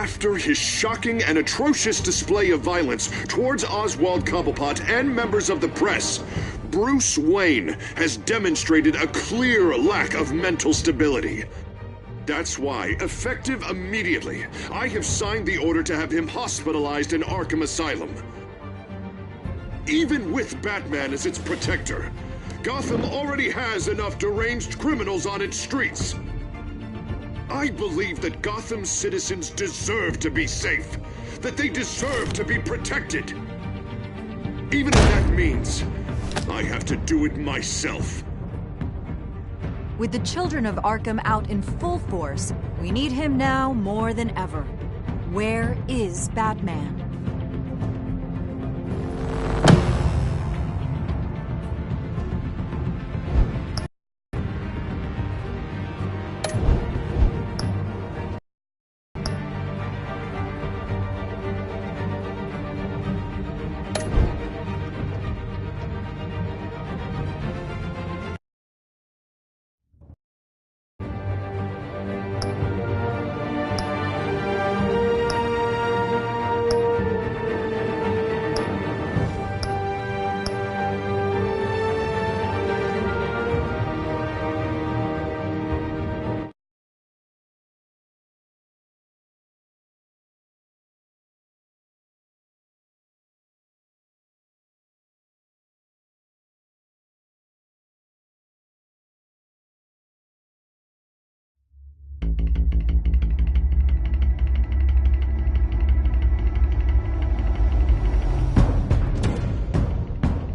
After his shocking and atrocious display of violence towards Oswald Cobblepot and members of the press, Bruce Wayne has demonstrated a clear lack of mental stability. That's why, effective immediately, I have signed the order to have him hospitalized in Arkham Asylum. Even with Batman as its protector, Gotham already has enough deranged criminals on its streets. I believe that Gotham's citizens deserve to be safe, that they deserve to be protected. Even if that means I have to do it myself. With the children of Arkham out in full force, we need him now more than ever. Where is Batman?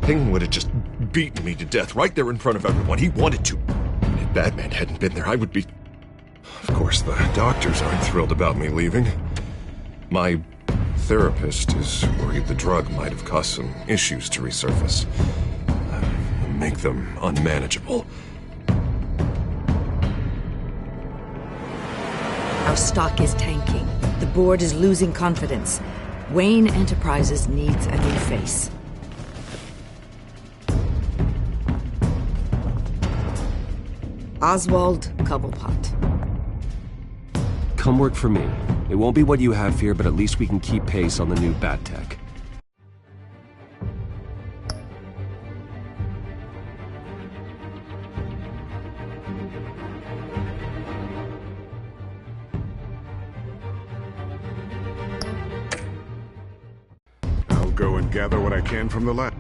Penguin would have just beaten me to death right there in front of everyone. He wanted to. And if Batman hadn't been there, I would be... Of course, the doctors aren't thrilled about me leaving. My therapist is worried the drug might have caused some issues to resurface. Make them unmanageable. Our stock is tanking. The board is losing confidence. Wayne Enterprises needs a new face. Oswald Cobblepot. Come work for me. It won't be what you have here, but at least we can keep pace on the new bat tech. I'll go and gather what I can from the lab.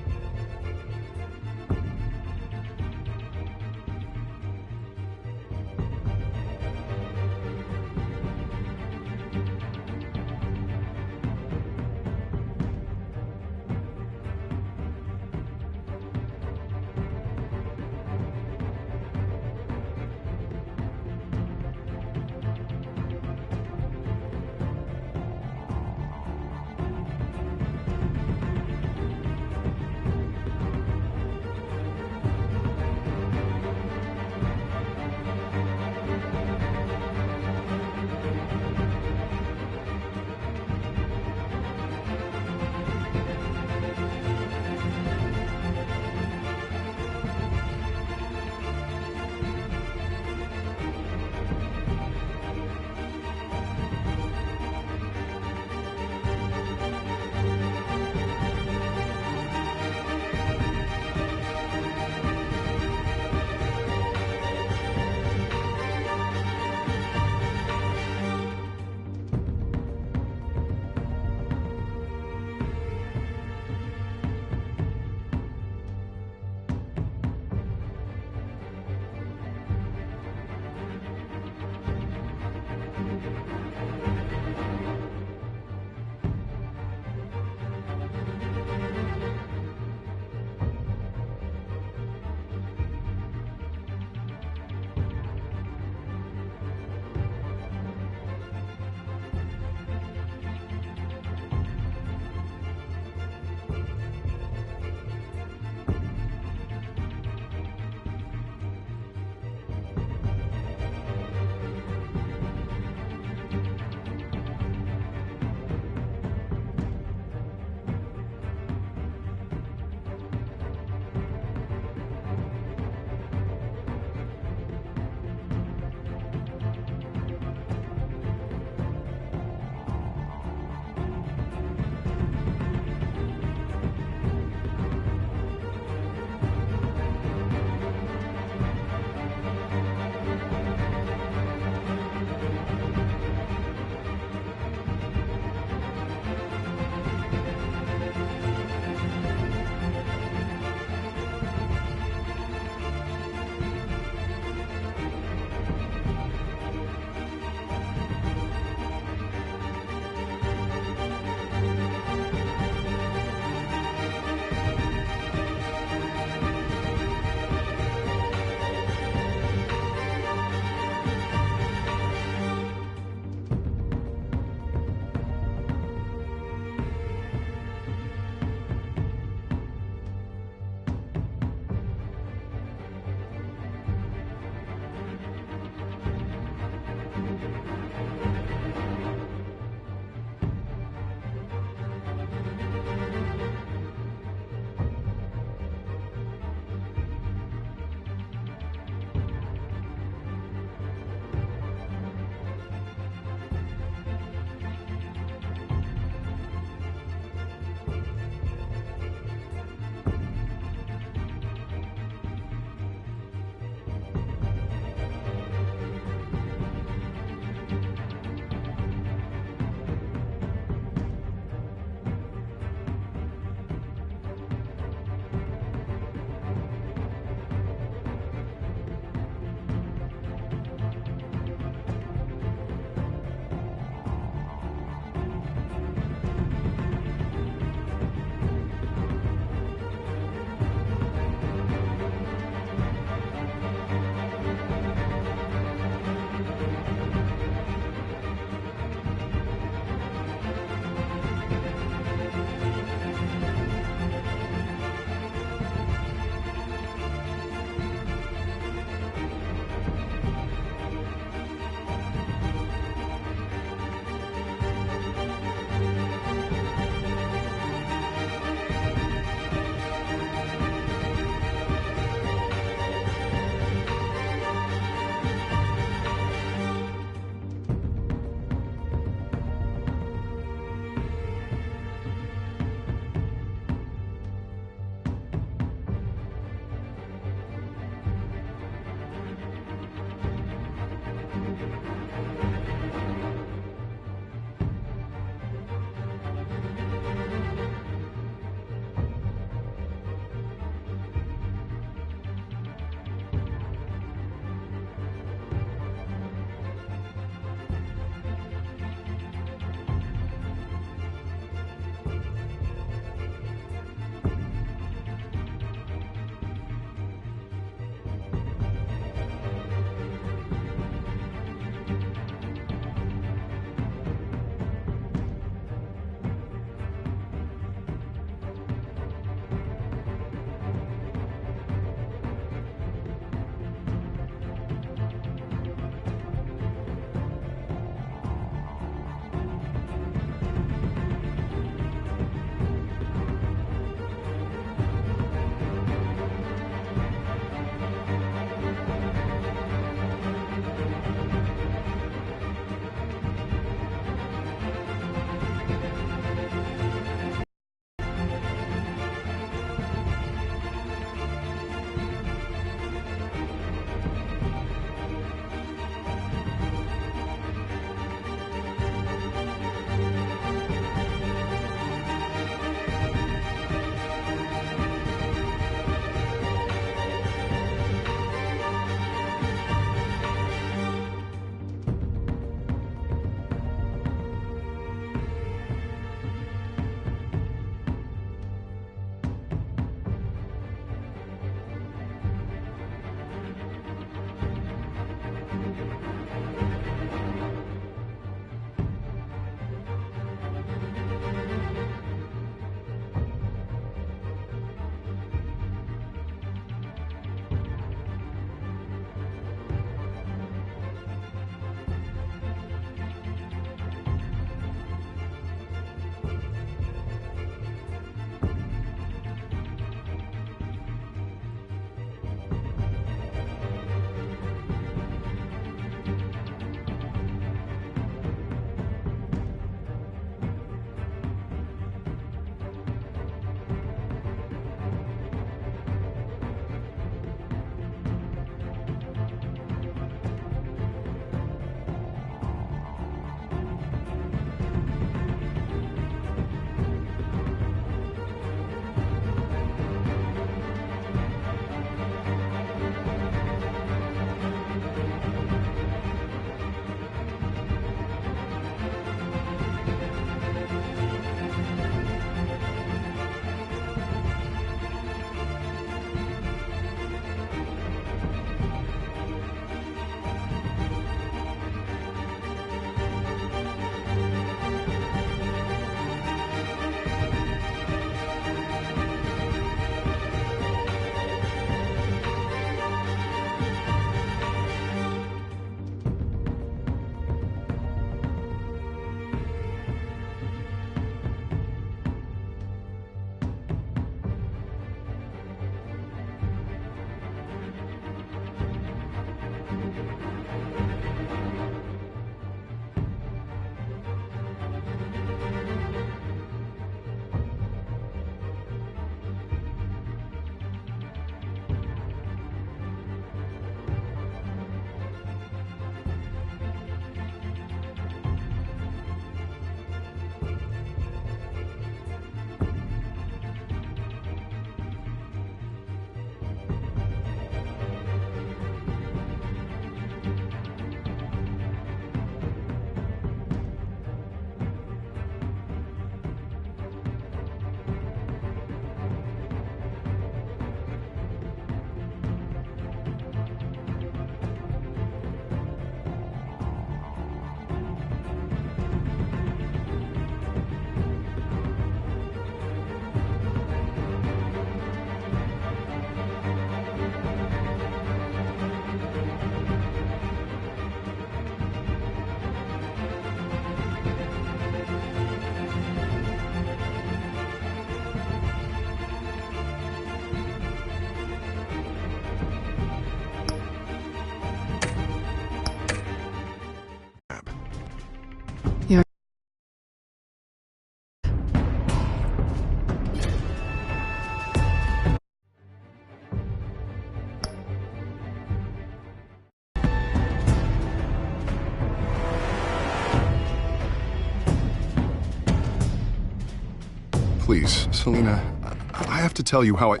please, Selina, I have to tell you how I...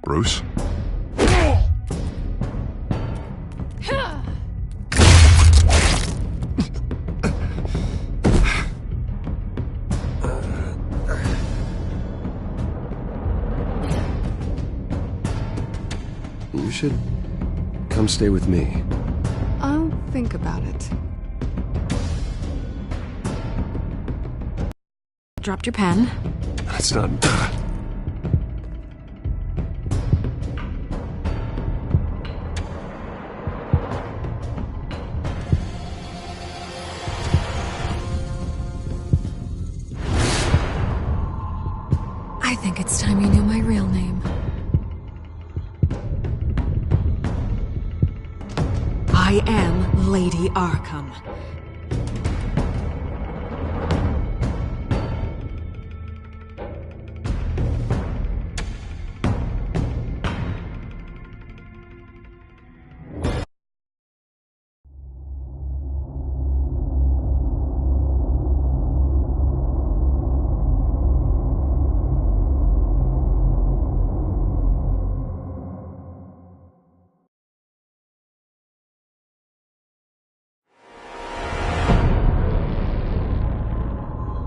Bruce? You should come stay with me. I'll think about it. Dropped your pen. That's not... I think it's time you knew my real name. I am Lady Arkham.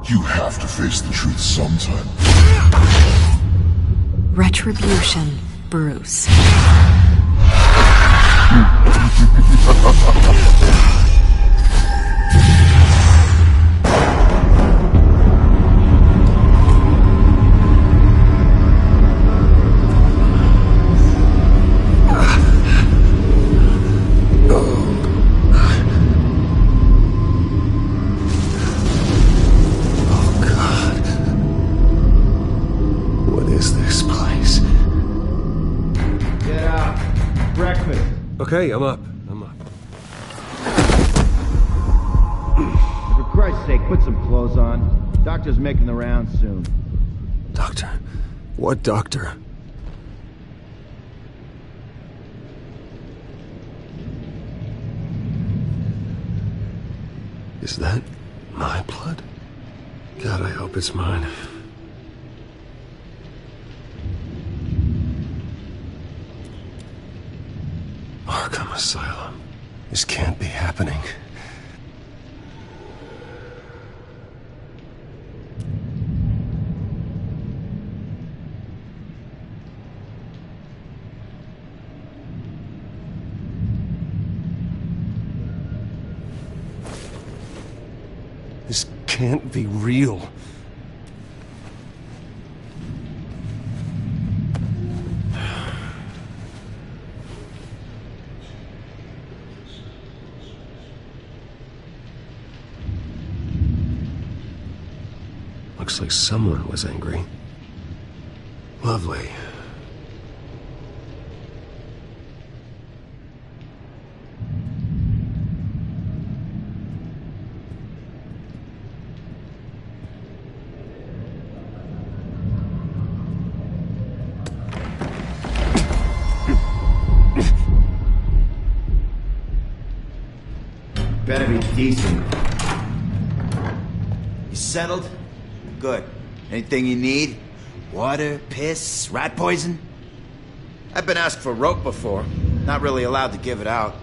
You have to face the truth sometime. Retribution, Bruce. Okay, I'm up. For Christ's sake, put some clothes on. Doctor's making the rounds soon. Doctor? What doctor? Is that my blood? God, I hope it's mine. Arkham Asylum. This can't be happening. This can't be real. Looks like someone was angry. Lovely. Better be decent. You settled? Good. Anything you need? Water, piss, rat poison? I've been asked for rope before. Not really allowed to give it out.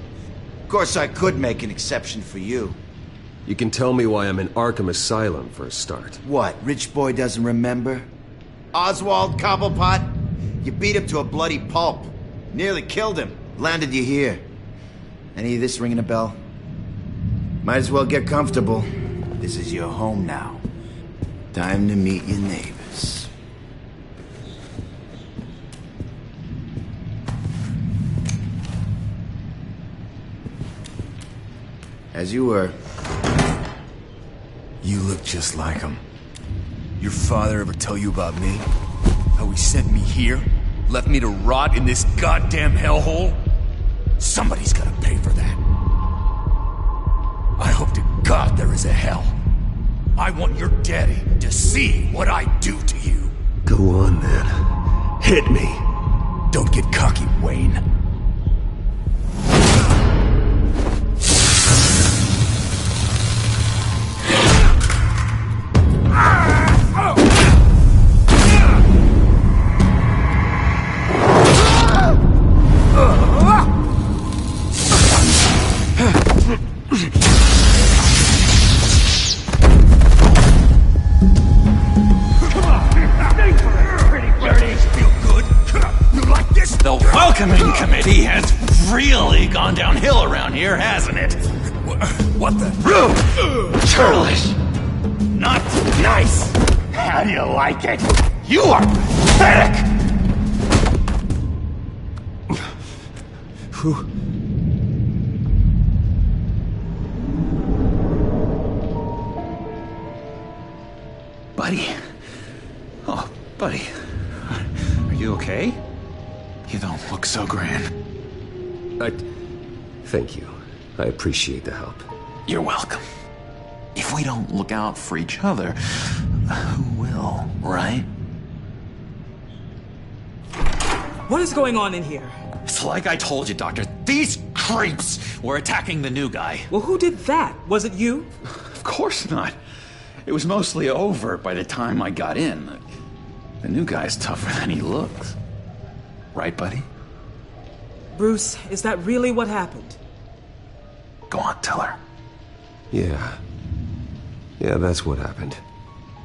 Of course, I could make an exception for you. You can tell me why I'm in Arkham Asylum for a start. What, rich boy doesn't remember? Oswald Cobblepot? You beat him to a bloody pulp. Nearly killed him. Landed you here. Any of this ringing a bell? Might as well get comfortable. This is your home now. Time to meet your neighbors. As you were. You look just like him. Your father ever tell you about me? How he sent me here? Left me to rot in this goddamn hellhole? Somebody's gotta pay for that. I hope to God there is a hell. I want your daddy to see what I do to you. Go on, then. Hit me. Don't get cocky, Wayne. welcoming committee has really gone downhill around here, hasn't it? What the? Rude! Churlish! Not nice! How do you like it? You are pathetic! Who? Buddy? Oh, buddy. Are you okay? You don't look so grand. Thank you. I appreciate the help. You're welcome. If we don't look out for each other, who will, right? What is going on in here? It's like I told you, Doctor. These creeps were attacking the new guy. Well, who did that? Was it you? Of course not. It was mostly over by the time I got in. The new guy's tougher than he looks. Right, buddy? Bruce, is that really what happened? Go on, tell her. Yeah. Yeah, that's what happened.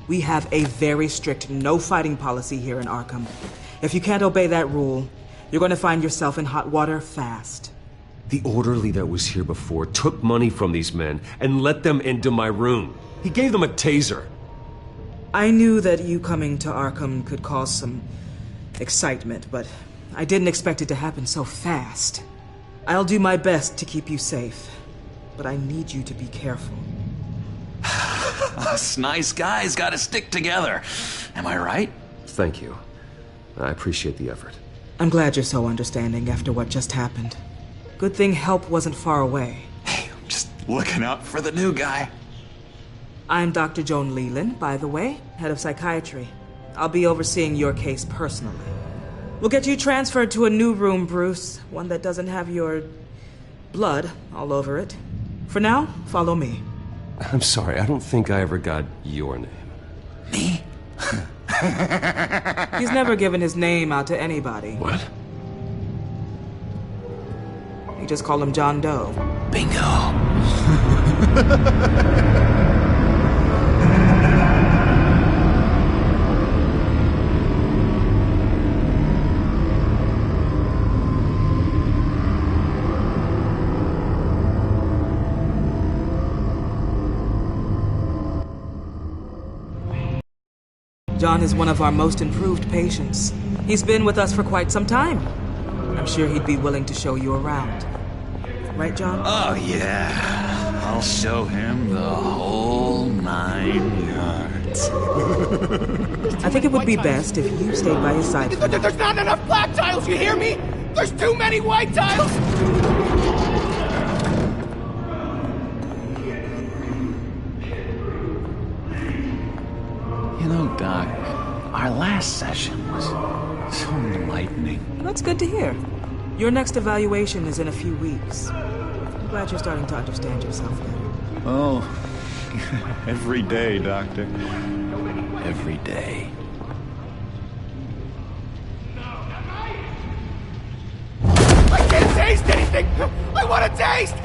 We have a very strict no fighting policy here in Arkham. If you can't obey that rule, you're going to find yourself in hot water fast. The orderly that was here before took money from these men and let them into my room. He gave them a taser. I knew that you coming to Arkham could cause some excitement, but I didn't expect it to happen so fast. I'll do my best to keep you safe, but I need you to be careful. Us nice guys gotta stick together. Am I right? Thank you. I appreciate the effort. I'm glad you're so understanding after what just happened. Good thing help wasn't far away. Hey, I'm just looking out for the new guy. I'm Dr. Joan Leland, by the way, head of psychiatry. I'll be overseeing your case personally. We'll get you transferred to a new room, Bruce. One that doesn't have your blood all over it. For now, follow me. I'm sorry, I don't think I ever got your name. Me? He's never given his name out to anybody. What? You just call him John Doe. Bingo. John is one of our most improved patients. He's been with us for quite some time. I'm sure he'd be willing to show you around. Right, John? Oh, yeah. I'll show him the whole 9 yards. I think it would be best if you stayed by his side. There's not enough black tiles, you hear me? There's too many white tiles! You know, Doc, our last session was so enlightening. That's good to hear. Your next evaluation is in a few weeks. I'm glad you're starting to understand yourself better. Oh, every day, Doctor. Every day. I can't taste anything! I want to taste!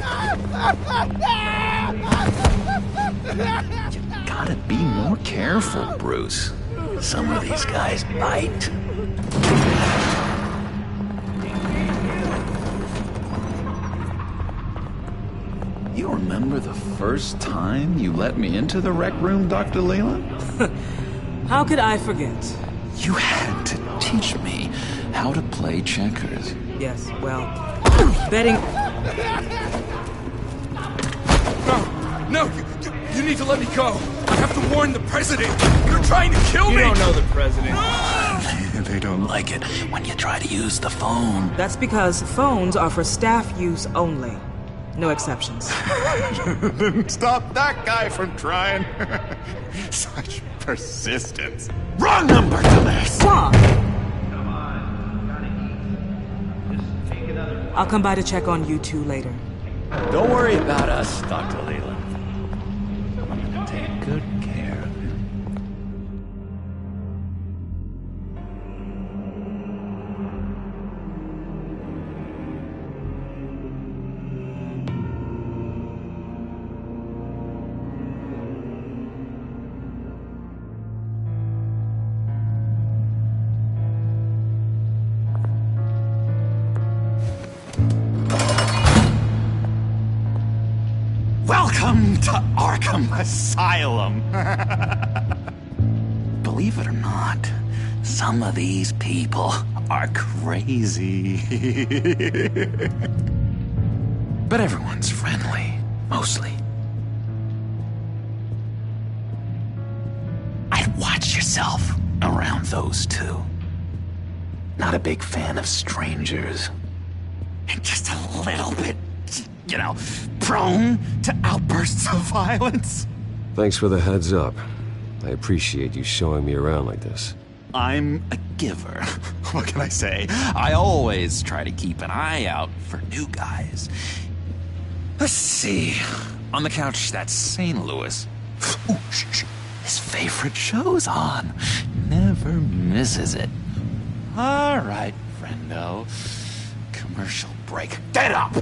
You gotta be more careful, Bruce. Some of these guys bite. You remember the first time you let me into the rec room, Dr. Leland? How could I forget? You had to teach me how to play checkers. Yes, well, betting... No, you need to let me go. I have to warn the president. You're trying to kill me. You don't know the president. They don't like it when you try to use the phone. That's because phones are for staff use only. No exceptions. Didn't stop that guy from trying. Such persistence. Wrong number, dumbass! John! I'll come by to check on you two later. Don't worry about us, Dr. Leland. Take good care of him. Arkham Asylum. Believe it or not, some of these people are crazy. But everyone's friendly, mostly. I'd watch yourself around those two. Not a big fan of strangers. And just a little bit, you know, prone to outbursts of violence. Thanks for the heads up. I appreciate you showing me around like this. I'm a giver. What can I say? I always try to keep an eye out for new guys. Let's see. On the couch, that's St. Louis. Ooh, shh. His favorite show's on. Never misses it. All right, friendo. Commercial break. Get up!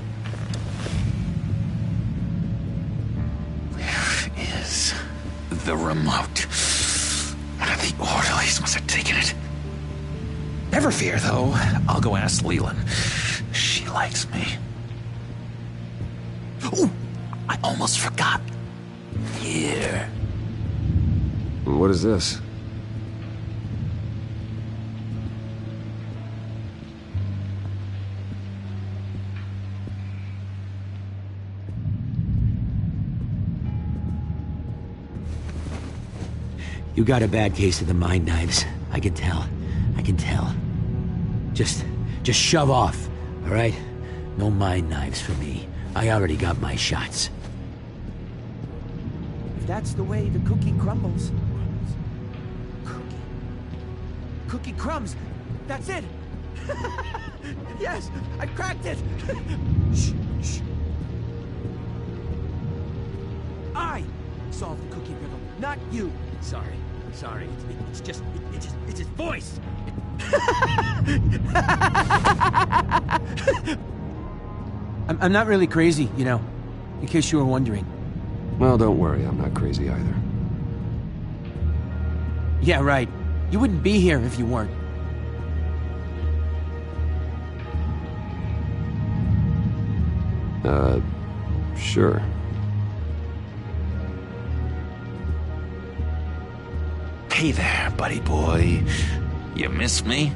Where is the remote? The orderlies must have taken it. Never fear, though. I'll go ask Leland. She likes me. Ooh, I almost forgot. Here. What is this? You got a bad case of the mind knives. I can tell. I can tell. Just shove off, all right? No mind knives for me. I already got my shots. If that's the way the cookie crumbles... Cookie crumbs! That's it! Yes! I cracked it! Shh, shh. I solved the cookie riddle, not you! Sorry. It's his voice! I'm not really crazy, you know, in case you were wondering. Well, don't worry, I'm not crazy either. Yeah, right. You wouldn't be here if you weren't. Sure. Hey there, buddy boy. You missed me?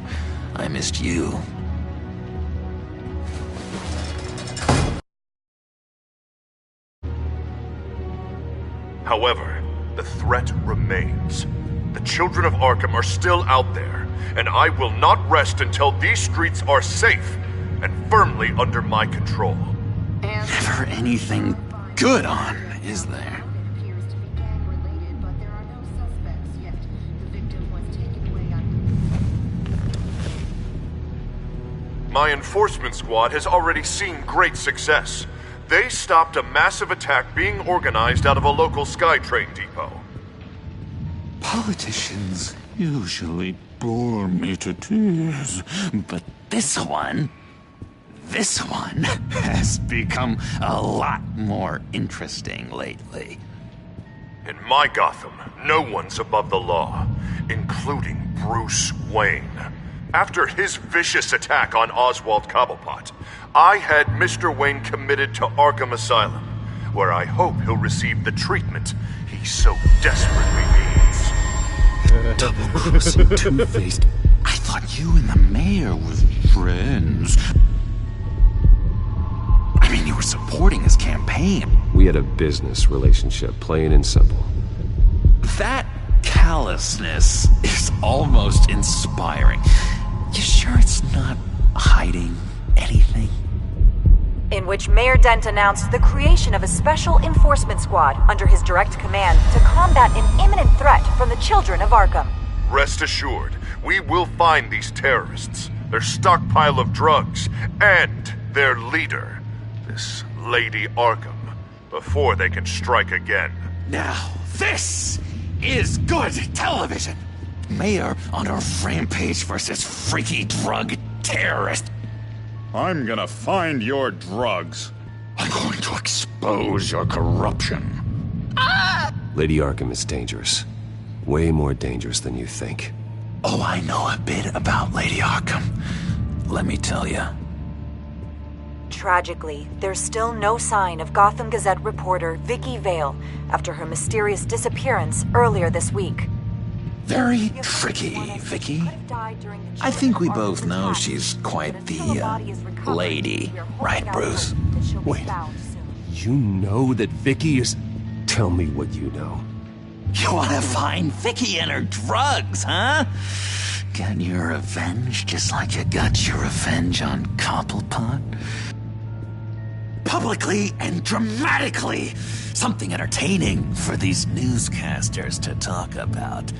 I missed you. However, the threat remains. The children of Arkham are still out there, and I will not rest until these streets are safe and firmly under my control. Never anything good on, is there? My enforcement squad has already seen great success. They stopped a massive attack being organized out of a local SkyTrain depot. Politicians usually bore me to tears, but this one has become a lot more interesting lately. In my Gotham, no one's above the law, including Bruce Wayne. After his vicious attack on Oswald Cobblepot, I had Mr. Wayne committed to Arkham Asylum, where I hope he'll receive the treatment he so desperately needs. Double-crossing Two-Faced. I thought you and the mayor were friends. I mean, you were supporting his campaign. We had a business relationship, plain and simple. That callousness is almost inspiring. You sure it's not hiding anything? In which Mayor Dent announced the creation of a special enforcement squad under his direct command to combat an imminent threat from the children of Arkham. Rest assured, we will find these terrorists, their stockpile of drugs, and their leader, this Lady Arkham, before they can strike again. Now, this is good television! Mayor on a rampage versus freaky drug terrorist. I'm gonna find your drugs. I'm going to expose your corruption. Lady Arkham is dangerous. Way more dangerous than you think. Oh, I know a bit about Lady Arkham. Let me tell you. Tragically, there's still no sign of Gotham Gazette reporter Vicky Vale after her mysterious disappearance earlier this week. Very tricky, Vicky. I think we both know she's quite the, lady, right, Bruce? Wait, you know that Vicky is... Tell me what you know. You wanna find Vicky and her drugs, huh? Get your revenge just like you got your revenge on Cobblepot? Publicly and dramatically! Something entertaining for these newscasters to talk about.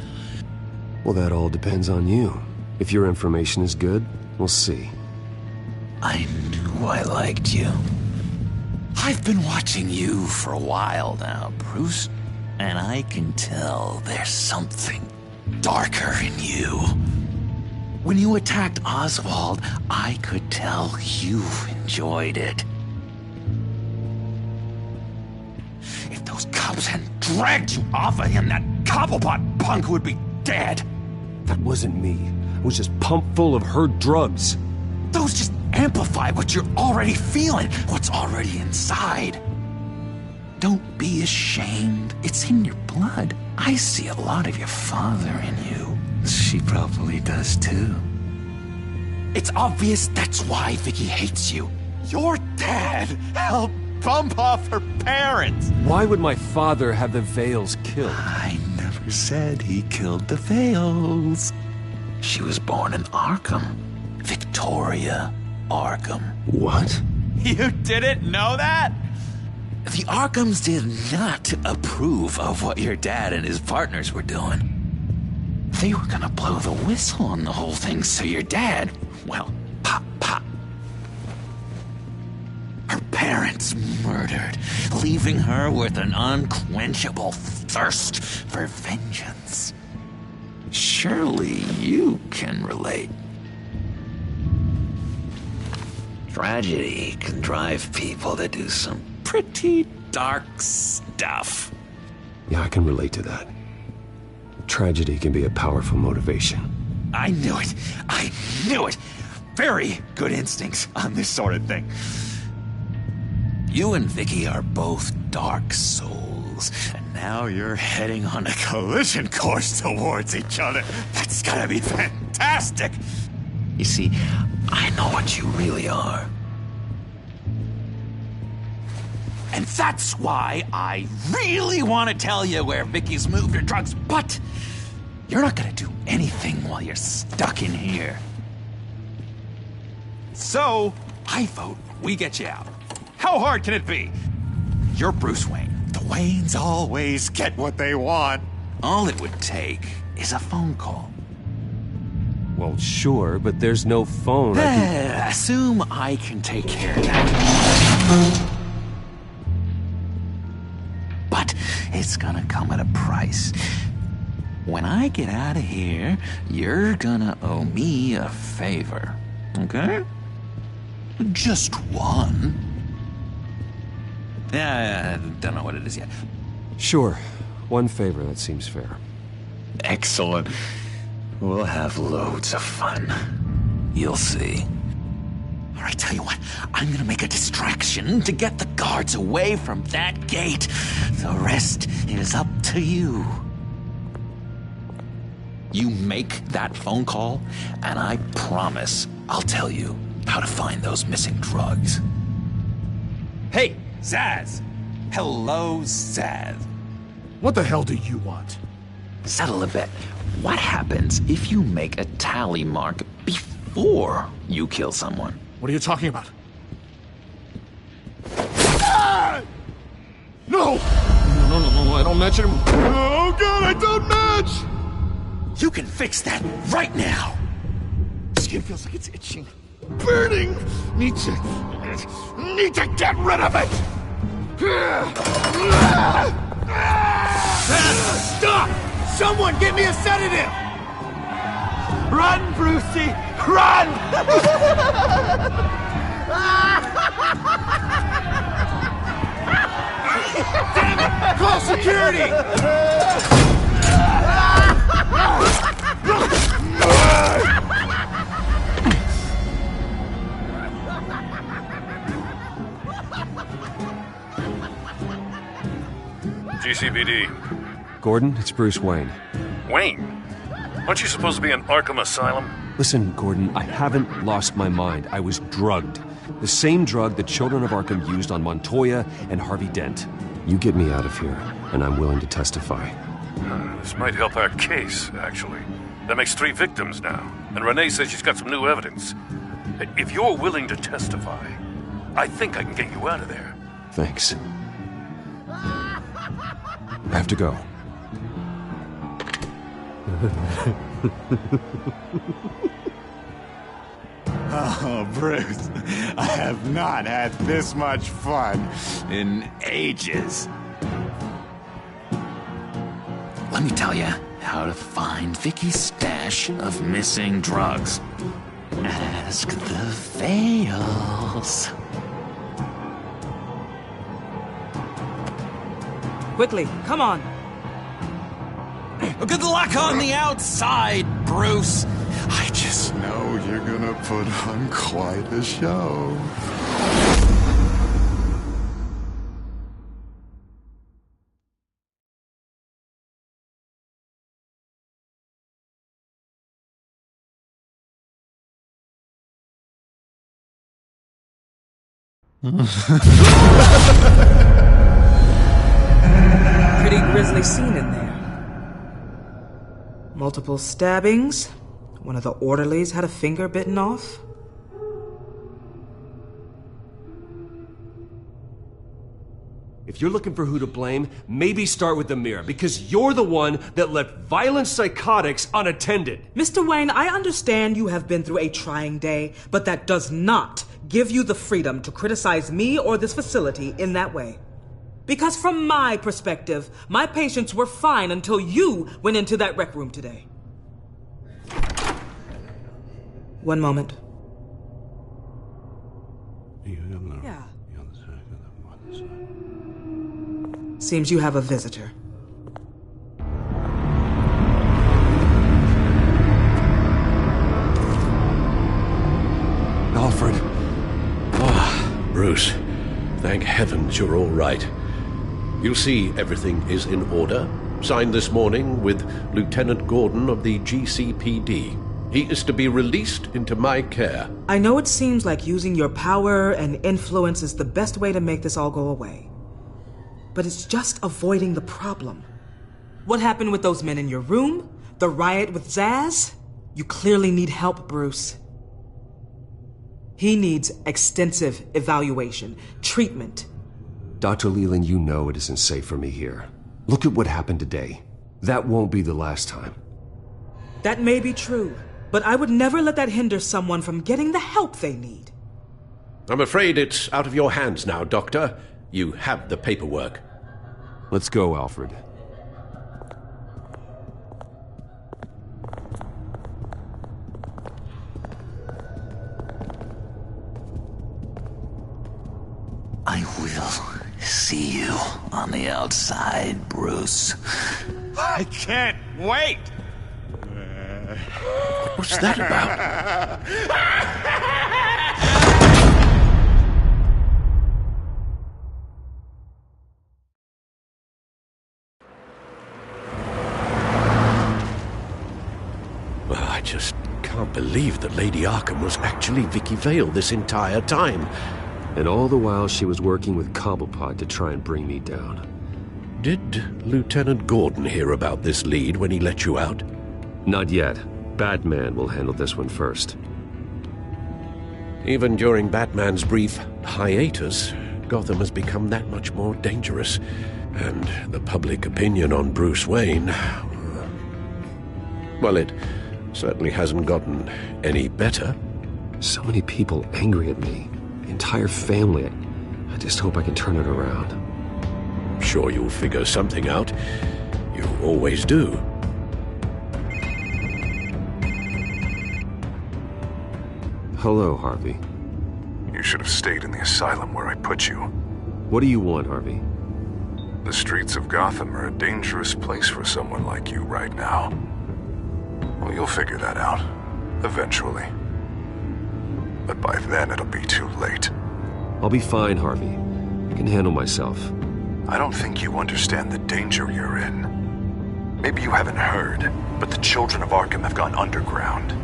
Well, that all depends on you. If your information is good, we'll see. I knew I liked you. I've been watching you for a while now, Bruce, and I can tell there's something darker in you. When you attacked Oswald, I could tell you enjoyed it. If those cops hadn't dragged you off of him, that Cobblepot punk would be dead. That wasn't me. It was just pumped full of her drugs. Those just amplify what you're already feeling, what's already inside. Don't be ashamed. It's in your blood. I see a lot of your father in you. She probably does too. It's obvious that's why Vicky hates you. Your dad helped bump off her parents. Why would my father have the Vales killed? I never said he killed the Vales. She was born in Arkham. Victoria Arkham. What? You didn't know that? The Arkhams did not approve of what your dad and his partners were doing. They were gonna blow the whistle on the whole thing, so your dad, well, pop. Her parents murdered, leaving her with an unquenchable thirst for vengeance. Surely you can relate. Tragedy can drive people to do some pretty dark stuff. Yeah, I can relate to that. Tragedy can be a powerful motivation. I knew it. I knew it. Very good instincts on this sort of thing. You and Vicky are both dark souls, and now you're heading on a collision course towards each other. That's gonna be fantastic. You see, I know what you really are. And that's why I really want to tell you where Vicky's moved her drugs, but you're not gonna do anything while you're stuck in here. So, I vote we get you out. How hard can it be? You're Bruce Wayne. The Waynes always get what they want. All it would take is a phone call. Well, sure, but there's no phone. Assume I can take care of that. But it's gonna come at a price. When I get out of here, you're gonna owe me a favor, okay? Just one. Yeah, I don't know what it is yet. Sure. One favor, that seems fair. Excellent. We'll have loads of fun. You'll see. All right, tell you what. I'm gonna make a distraction to get the guards away from that gate. The rest is up to you. You make that phone call, and I promise I'll tell you how to find those missing drugs. Hey, Zaz! Hello, Zaz. What the hell do you want? Settle a bet. What happens if you make a tally mark before you kill someone? What are you talking about? Ah! No! No, I don't match him. Oh god, I don't match! You can fix that right now! Skin feels like it's itching. Burning! Need to get rid of it! Stop! Someone get me a sedative! Run, Brucey! Run! Damn it! Call security! LAPD. Gordon, it's Bruce Wayne. Wayne? Aren't you supposed to be in Arkham Asylum? Listen, Gordon, I haven't lost my mind. I was drugged. The same drug the children of Arkham used on Montoya and Harvey Dent. You get me out of here, and I'm willing to testify. This might help our case, actually. That makes 3 victims now, and Renee says she's got some new evidence. If you're willing to testify, I think I can get you out of there. Thanks. I have to go. Oh, Bruce, I have not had this much fun in ages. Let me tell you how to find Vicky's stash of missing drugs. Ask the Vales. Quickly, come on. Good luck on the outside, Bruce. I just know you're gonna put on quite a show. Pretty grisly scene in there. Multiple stabbings. One of the orderlies had a finger bitten off. If you're looking for who to blame, maybe start with the mirror, because you're the one that left violent psychotics unattended. Mr. Wayne, I understand you have been through a trying day, but that does not give you the freedom to criticize me or this facility in that way. Because from my perspective, my patients were fine until you went into that rec room today. One moment. Yeah. Seems you have a visitor. Alfred. Ah, Bruce. Thank heavens you're all right. You'll see everything is in order. Signed this morning with Lieutenant Gordon of the GCPD. He is to be released into my care. I know it seems like using your power and influence is the best way to make this all go away. But it's just avoiding the problem. What happened with those men in your room? The riot with Zaz? You clearly need help, Bruce. He needs extensive evaluation, treatment. Dr. Leland, you know it isn't safe for me here. Look at what happened today. That won't be the last time. That may be true, but I would never let that hinder someone from getting the help they need. I'm afraid it's out of your hands now, Doctor. You have the paperwork. Let's go, Alfred. I will see you on the outside, Bruce. I can't wait! What's that about? Well, I just can't believe that Lady Arkham was actually Vicky Vale this entire time. And all the while she was working with Cobblepot to try and bring me down. Did Lieutenant Gordon hear about this lead when he let you out? Not yet. Batman will handle this one first. Even during Batman's brief hiatus, Gotham has become that much more dangerous. And the public opinion on Bruce Wayne... well, it certainly hasn't gotten any better. So many people angry at me. The entire family. I just hope I can turn it around. I'm sure you'll figure something out. You always do. Hello, Harvey. You should have stayed in the asylum where I put you. What do you want, Harvey? The streets of Gotham are a dangerous place for someone like you right now. Well, you'll figure that out. Eventually. But by then, it'll be too late. I'll be fine, Harvey. I can handle myself. I don't think you understand the danger you're in. Maybe you haven't heard, but the children of Arkham have gone underground.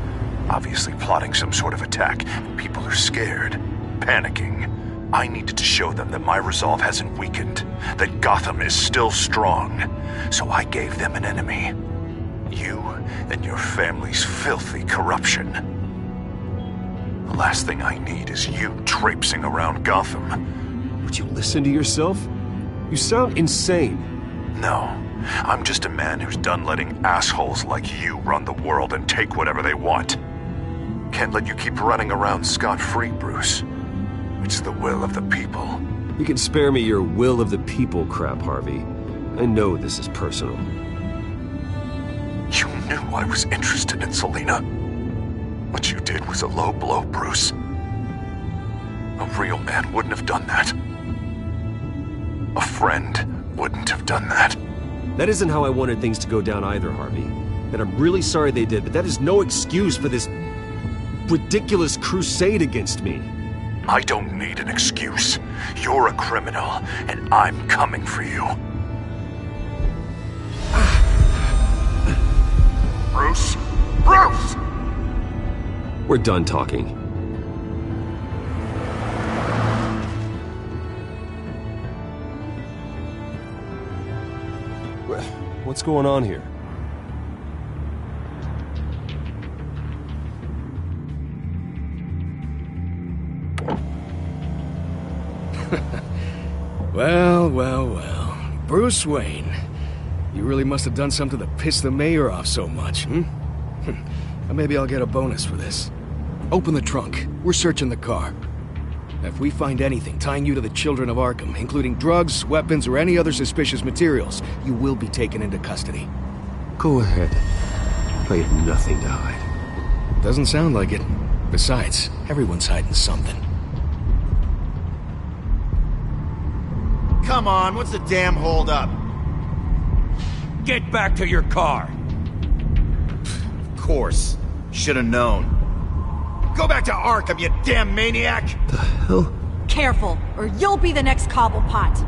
Obviously plotting some sort of attack, and people are scared, panicking. I needed to show them that my resolve hasn't weakened, that Gotham is still strong. So I gave them an enemy. You and your family's filthy corruption. The last thing I need is you traipsing around Gotham. Would you listen to yourself? You sound insane. No, I'm just a man who's done letting assholes like you run the world and take whatever they want. Can't let you keep running around scot-free, Bruce. It's the will of the people. You can spare me your will of the people crap, Harvey. I know this is personal. You knew I was interested in Selina. What you did was a low blow, Bruce. A real man wouldn't have done that. A friend wouldn't have done that. That isn't how I wanted things to go down either, Harvey. And I'm really sorry they did, but that is no excuse for this ridiculous crusade against me. I don't need an excuse. You're a criminal, and I'm coming for you. Bruce? Bruce! We're done talking. What's going on here? Well. Bruce Wayne. You really must have done something to piss the mayor off so much, hmm? Maybe I'll get a bonus for this. Open the trunk. We're searching the car. If we find anything tying you to the children of Arkham, including drugs, weapons, or any other suspicious materials, you will be taken into custody. Go ahead. I have nothing to hide. Doesn't sound like it. Besides, everyone's hiding something. Come on, what's the damn holdup? Get back to your car! Of course. Should've known. Go back to Arkham, you damn maniac! The hell? Careful, or you'll be the next Cobblepot.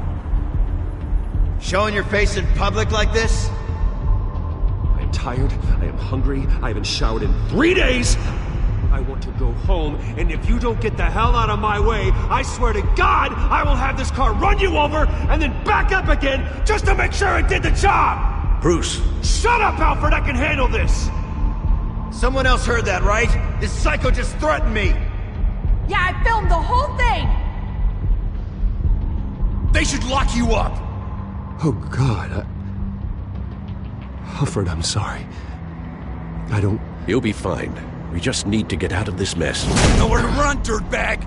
Showing your face in public like this? I am tired, I am hungry, I haven't showered in 3 days! I want to go home, and if you don't get the hell out of my way, I swear to God, I will have this car run you over, and then back up again, just to make sure it did the job! Bruce! Shut up, Alfred, I can handle this! Someone else heard that, right? This psycho just threatened me! Yeah, I filmed the whole thing! They should lock you up! Oh, God, Alfred, I'm sorry. I don't... You'll be fine. We just need to get out of this mess. Nowhere to run, dirtbag!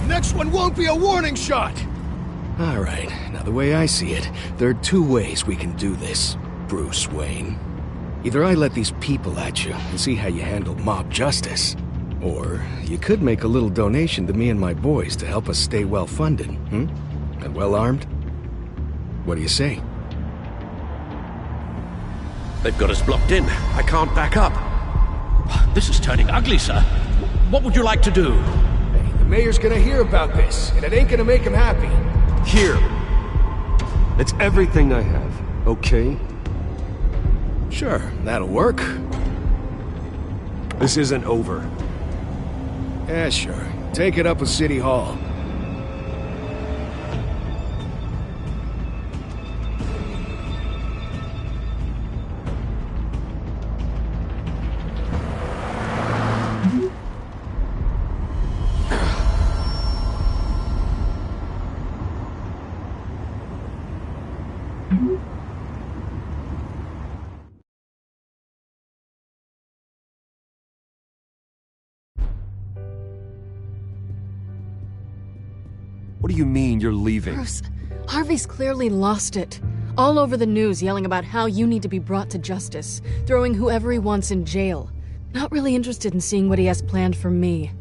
Next one won't be a warning shot! Alright, now the way I see it, there are two ways we can do this, Bruce Wayne. Either I let these people at you and see how you handle mob justice, or you could make a little donation to me and my boys to help us stay well-funded, and well-armed. What do you say? They've got us blocked in. I can't back up. This is turning ugly, sir. What would you like to do? Hey, the mayor's gonna hear about this, and it ain't gonna make him happy. Here. It's everything I have, okay? Sure, that'll work. This isn't over. Yeah, sure. Take it up with City Hall. What do you mean you're leaving? Bruce, Harvey's clearly lost it. All over the news yelling about how you need to be brought to justice, throwing whoever he wants in jail. Not really interested in seeing what he has planned for me.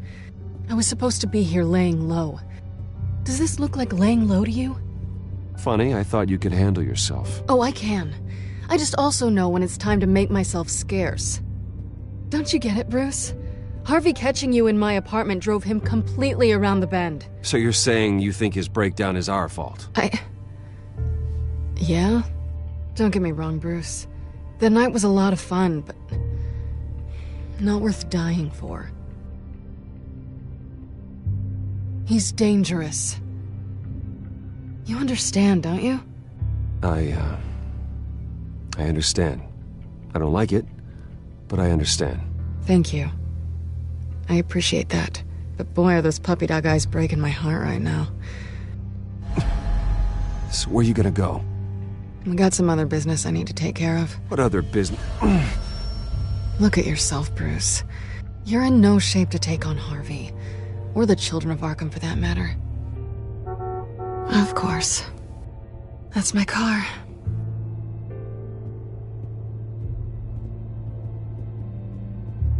I was supposed to be here laying low. Does this look like laying low to you? Funny, I thought you could handle yourself. Oh, I can. I just also know when it's time to make myself scarce. Don't you get it, Bruce? Harvey catching you in my apartment drove him completely around the bend. So you're saying you think his breakdown is our fault? Yeah? Don't get me wrong, Bruce. The night was a lot of fun, but not worth dying for. He's dangerous. You understand, don't you? I understand. I don't like it, but I understand. Thank you. I appreciate that. But boy, are those puppy dog eyes breaking my heart right now. So where you gonna go? I got some other business I need to take care of. What other business? Look at yourself, Bruce. You're in no shape to take on Harvey. Or the children of Arkham, for that matter. Of course. That's my car.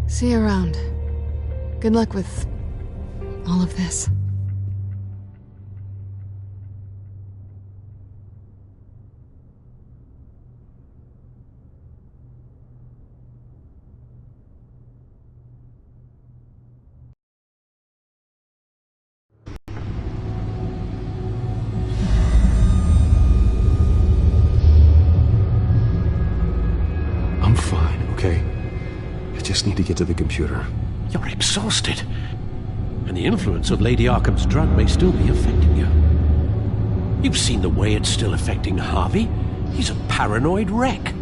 See you around. Good luck with all of this. I'm fine, okay? I just need to get to the computer. You're exhausted. And the influence of Lady Arkham's drug may still be affecting you. You've seen the way it's still affecting Harvey. He's a paranoid wreck.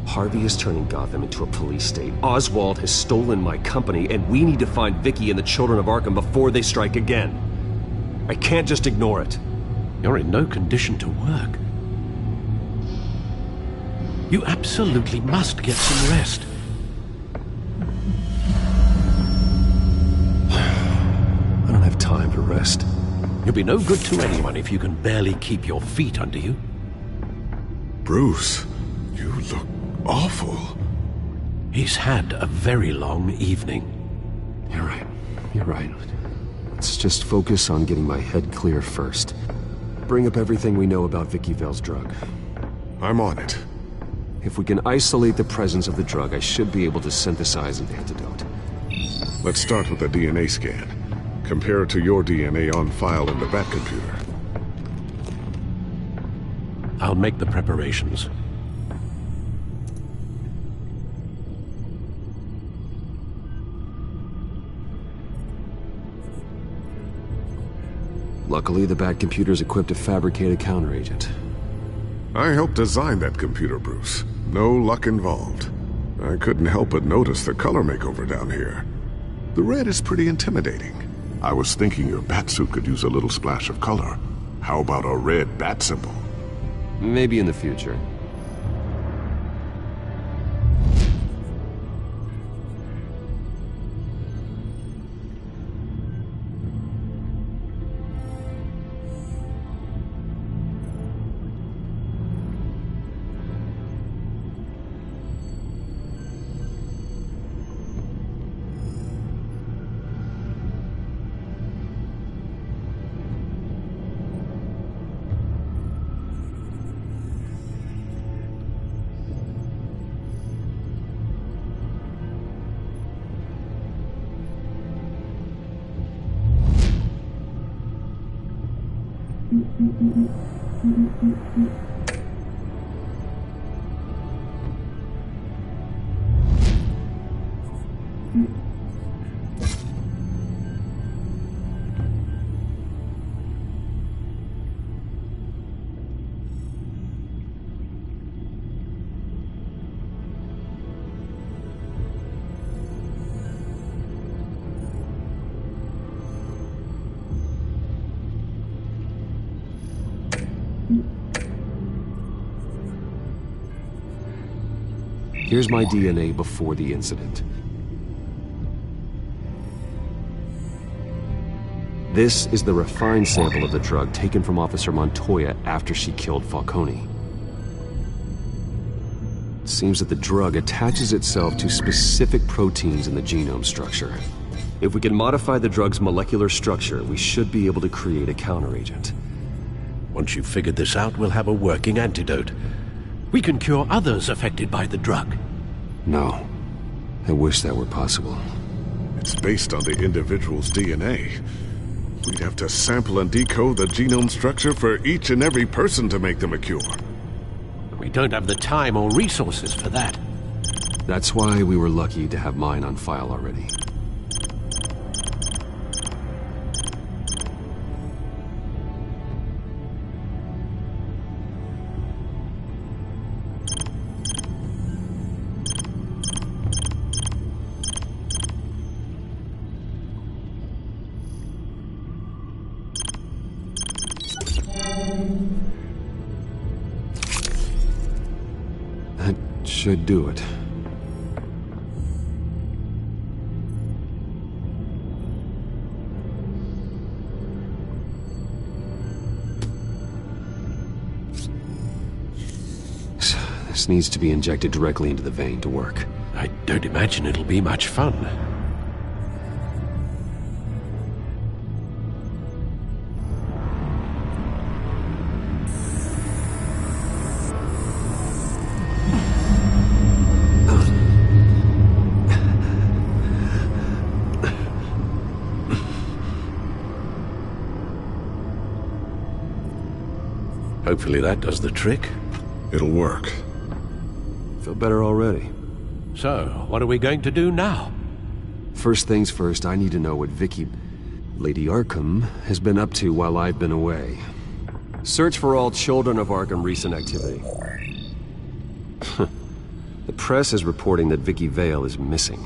Harvey is turning Gotham into a police state. Oswald has stolen my company, and we need to find Vicky and the children of Arkham before they strike again. I can't just ignore it. You're in no condition to work. You absolutely must get some rest. I don't have time for rest. You'll be no good to anyone if you can barely keep your feet under you. Bruce, you look awful. He's had a very long evening. You're right. You're right. Let's just focus on getting my head clear first. Bring up everything we know about Vicky Vale's drug. I'm on it. If we can isolate the presence of the drug, I should be able to synthesize an antidote. Let's start with a DNA scan. Compare it to your DNA on file in the Batcomputer. I'll make the preparations. Luckily, the Batcomputer's equipped to fabricate a counteragent. I helped design that computer, Bruce. No luck involved. I couldn't help but notice the color makeover down here. The red is pretty intimidating. I was thinking your batsuit could use a little splash of color. How about a red bat symbol? Maybe in the future. Here's my DNA before the incident. This is the refined sample of the drug taken from Officer Montoya after she killed Falcone. It seems that the drug attaches itself to specific proteins in the genome structure. If we can modify the drug's molecular structure, we should be able to create a counteragent. Once you've figured this out, we'll have a working antidote. We can cure others affected by the drug. No. I wish that were possible. It's based on the individual's DNA. We'd have to sample and decode the genome structure for each and every person to make them a cure. We don't have the time or resources for that. That's why we were lucky to have mine on file already. That should do it. This needs to be injected directly into the vein to work. I don't imagine it'll be much fun. Hopefully that does the trick. It'll work. Feel better already. So, what are we going to do now? First things first, I need to know what Lady Arkham, has been up to while I've been away. Search for all children of Arkham recent activity. The press is reporting that Vicky Vale is missing.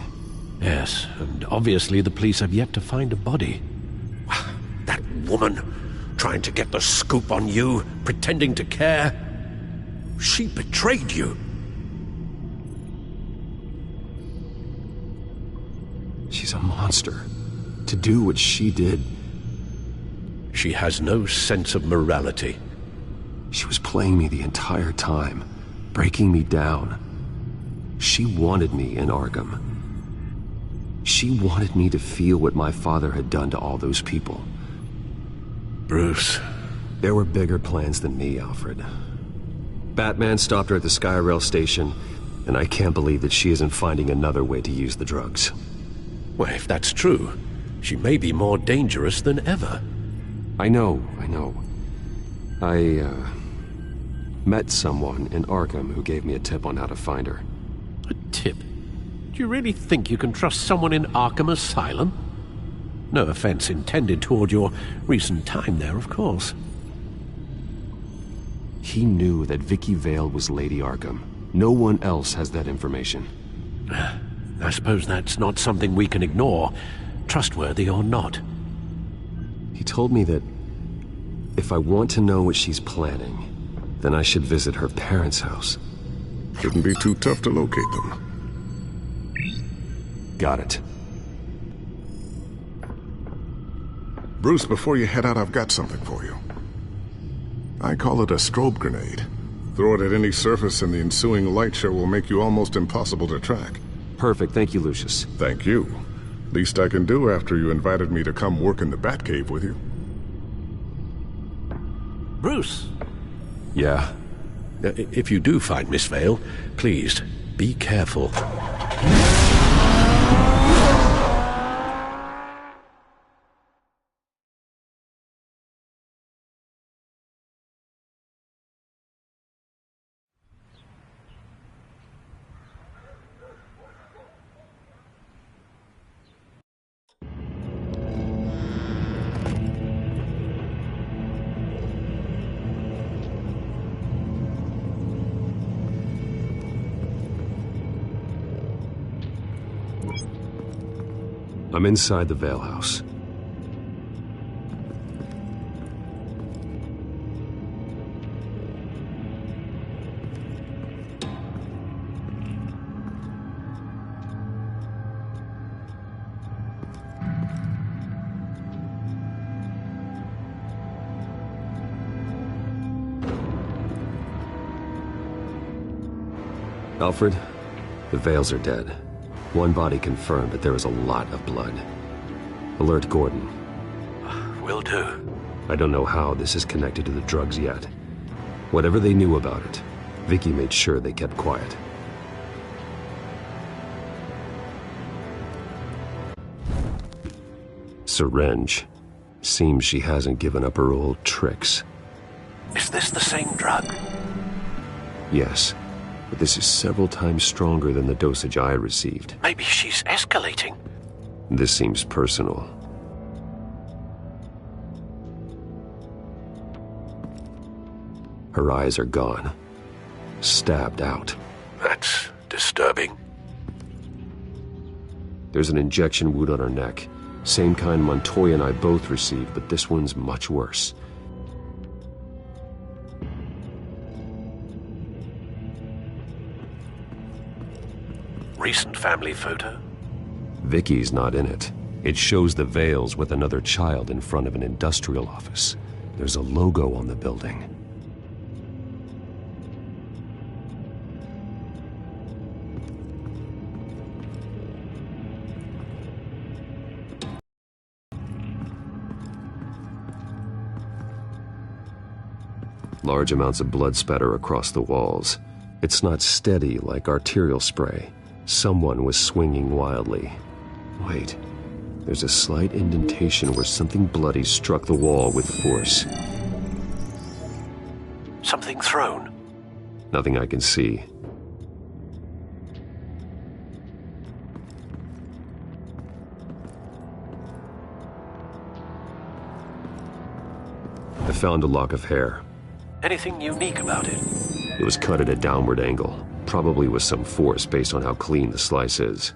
Yes, and obviously the police have yet to find a body. That woman, trying to get the scoop on you, pretending to care. She betrayed you. She's a monster. To do what she did... She has no sense of morality. She was playing me the entire time, breaking me down. She wanted me in Arkham. She wanted me to feel what my father had done to all those people. Bruce. There were bigger plans than me, Alfred. Batman stopped her at the Skyrail station, and I can't believe that she isn't finding another way to use the drugs. Well, if that's true, she may be more dangerous than ever. I know. I met someone in Arkham who gave me a tip on how to find her. A tip? Do you really think you can trust someone in Arkham Asylum? No offense intended toward your recent time there, of course. He knew that Vicky Vale was Lady Arkham. No one else has that information. I suppose that's not something we can ignore, trustworthy or not. He told me that if I want to know what she's planning, then I should visit her parents' house. Shouldn't be too tough to locate them. Got it. Bruce, before you head out, I've got something for you. I call it a strobe grenade. Throw it at any surface and the ensuing light show will make you almost impossible to track. Perfect. Thank you, Lucius. Thank you. Least I can do after you invited me to come work in the Batcave with you. Bruce! Yeah? If you do find Miss Vale, please, be careful. I'm inside the Vale house. Alfred, the Vales are dead. One body confirmed, but there is a lot of blood. Alert Gordon. Will do. I don't know how this is connected to the drugs yet. Whatever they knew about it, Vicky made sure they kept quiet. Syringe. Seems she hasn't given up her old tricks. Is this the same drug? Yes, but this is several times stronger than the dosage I received. Maybe she's escalating. This seems personal. Her eyes are gone. Stabbed out. That's disturbing. There's an injection wound on her neck. Same kind Montoya and I both received, but this one's much worse. Recent family photo? Vicky's not in it. It shows the Vales with another child in front of an industrial office. There's a logo on the building. Large amounts of blood spatter across the walls. It's not steady like arterial spray. Someone was swinging wildly. Wait, there's a slight indentation where something bloody struck the wall with force. Something thrown? Nothing I can see. I found a lock of hair. Anything unique about it? It was cut at a downward angle, probably with some force based on how clean the slice is.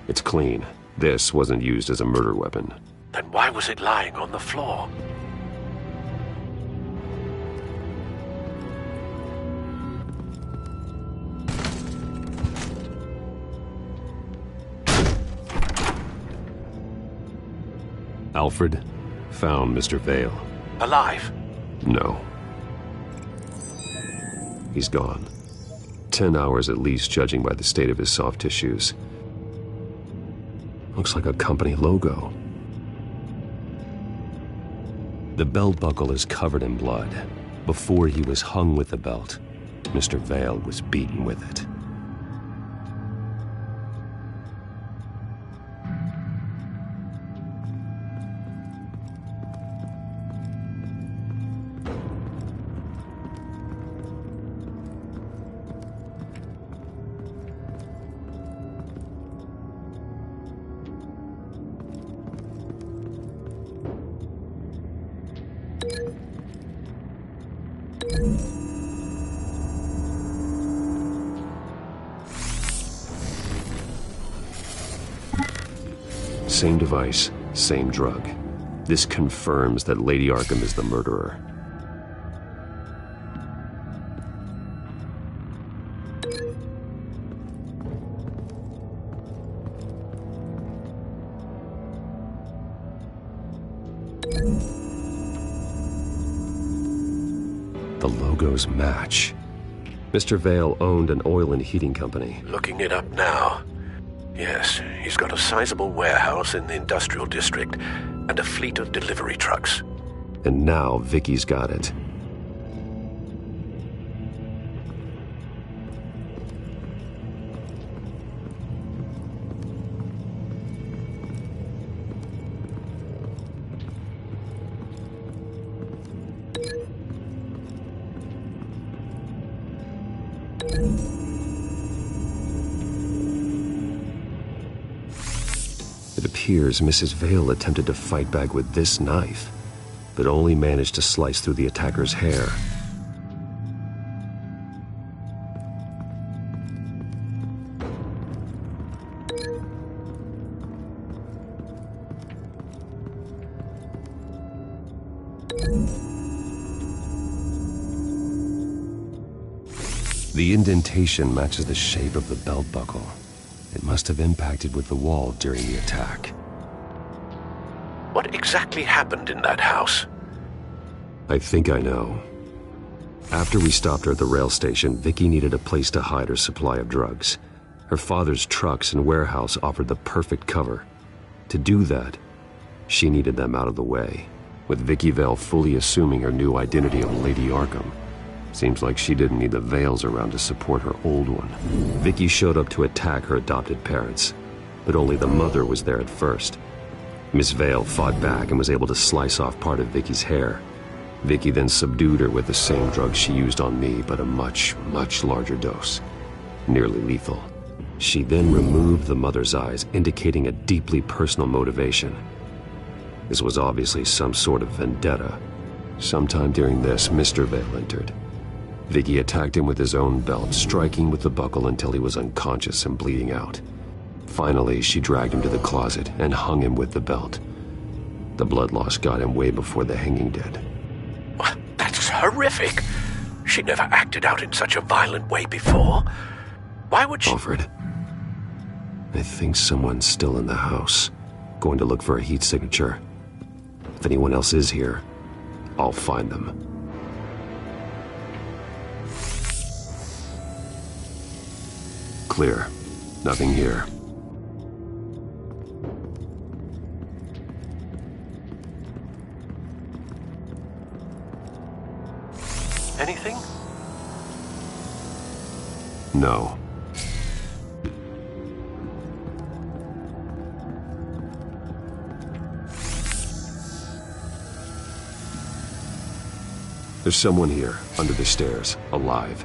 It's clean. This wasn't used as a murder weapon. Then why was it lying on the floor? Alfred found Mr. Vale. Alive? No. He's gone. 10 hours at least, judging by the state of his soft tissues. Looks like a company logo. The belt buckle is covered in blood. Before he was hung with the belt, Mr. Vale was beaten with it. Same device, same drug. This confirms that Lady Arkham is the murderer. The logos match. Mr. Vale owned an oil and heating company. Looking it up now. Yes, he's got a sizable warehouse in the industrial district and a fleet of delivery trucks. And now Vicky's got it. It appears Mrs. Vale attempted to fight back with this knife, but only managed to slice through the attacker's hair. The indentation matches the shape of the belt buckle. It must have impacted with the wall during the attack. What exactly happened in that house? I think I know. After we stopped her at the rail station, Vicky needed a place to hide her supply of drugs. Her father's trucks and warehouse offered the perfect cover. To do that, she needed them out of the way, with Vicky Vale fully assuming her new identity of Lady Arkham. Seems like she didn't need the veils around to support her old one. Vicky showed up to attack her adopted parents, but only the mother was there at first. Miss Vale fought back and was able to slice off part of Vicky's hair. Vicky then subdued her with the same drug she used on me, but a much, much larger dose. Nearly lethal. She then removed the mother's eyes, indicating a deeply personal motivation. This was obviously some sort of vendetta. Sometime during this, Mr. Vale entered. Vicky attacked him with his own belt, striking with the buckle until he was unconscious and bleeding out. Finally, she dragged him to the closet and hung him with the belt. The blood loss got him way before the hanging did. That's horrific. She never acted out in such a violent way before. Why would she... Alfred, I think someone's still in the house. Going to look for a heat signature. If anyone else is here, I'll find them. Clear. Nothing here. Anything? No. There's someone here, under the stairs, alive.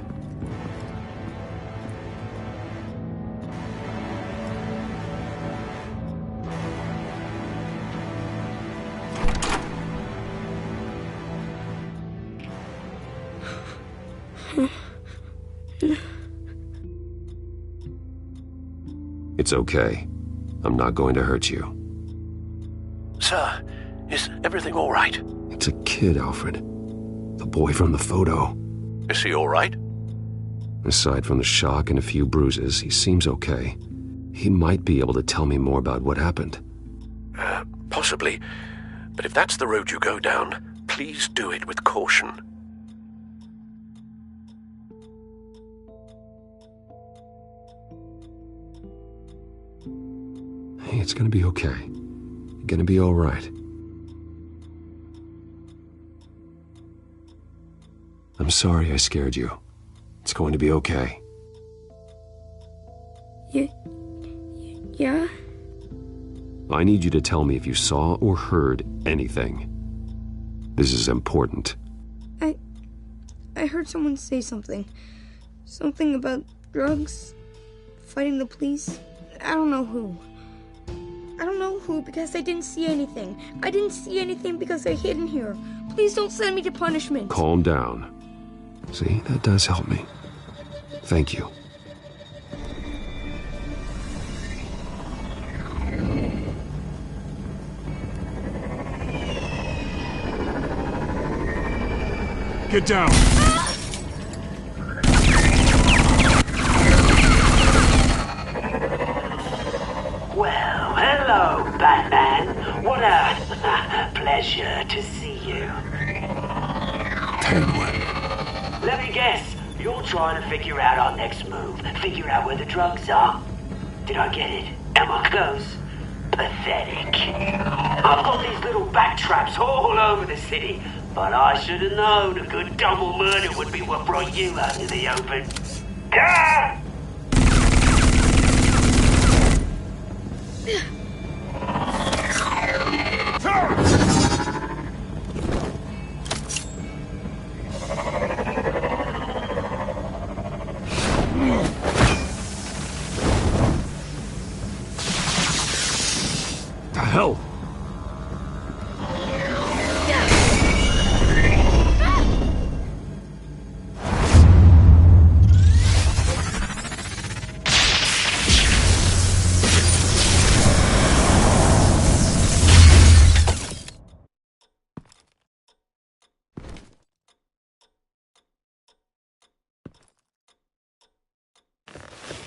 It's okay. I'm not going to hurt you. Sir, is everything all right? It's a kid, Alfred. The boy from the photo. Is he all right? Aside from the shock and a few bruises, he seems okay. He might be able to tell me more about what happened. Possibly. But if that's the road you go down, please do it with caution. Hey, it's gonna be okay. You're gonna be all right. I'm sorry I scared you. It's going to be okay. Yeah? I need you to tell me if you saw or heard anything. This is important. I heard someone say something. Something about drugs, fighting the police. I don't know who. I don't know who because I didn't see anything. I didn't see anything because I hid in here. Please don't send me to punishment. Calm down. See, that does help me. Thank you. Get down! Well, hello, Batman. What a pleasure to see you. Penguin. Let me guess, you're trying to figure out our next move. Figure out where the drugs are. Did I get it? Am I close? Pathetic. I've got these little bat traps all over the city, but I should have known a good double murder would be what brought you out to the open. Ah! The hell?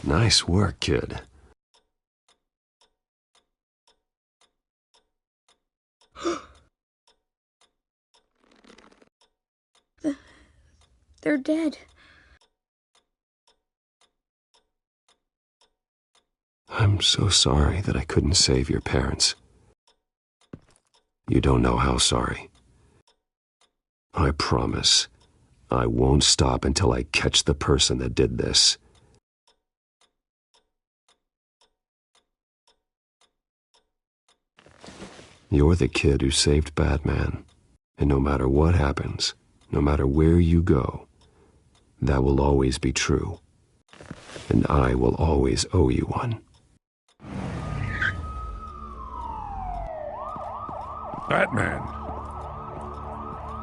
Nice work, kid. They're dead. I'm so sorry that I couldn't save your parents. You don't know how sorry. I promise I won't stop until I catch the person that did this. You're the kid who saved Batman, and no matter what happens, no matter where you go, that will always be true, and I will always owe you one. Batman.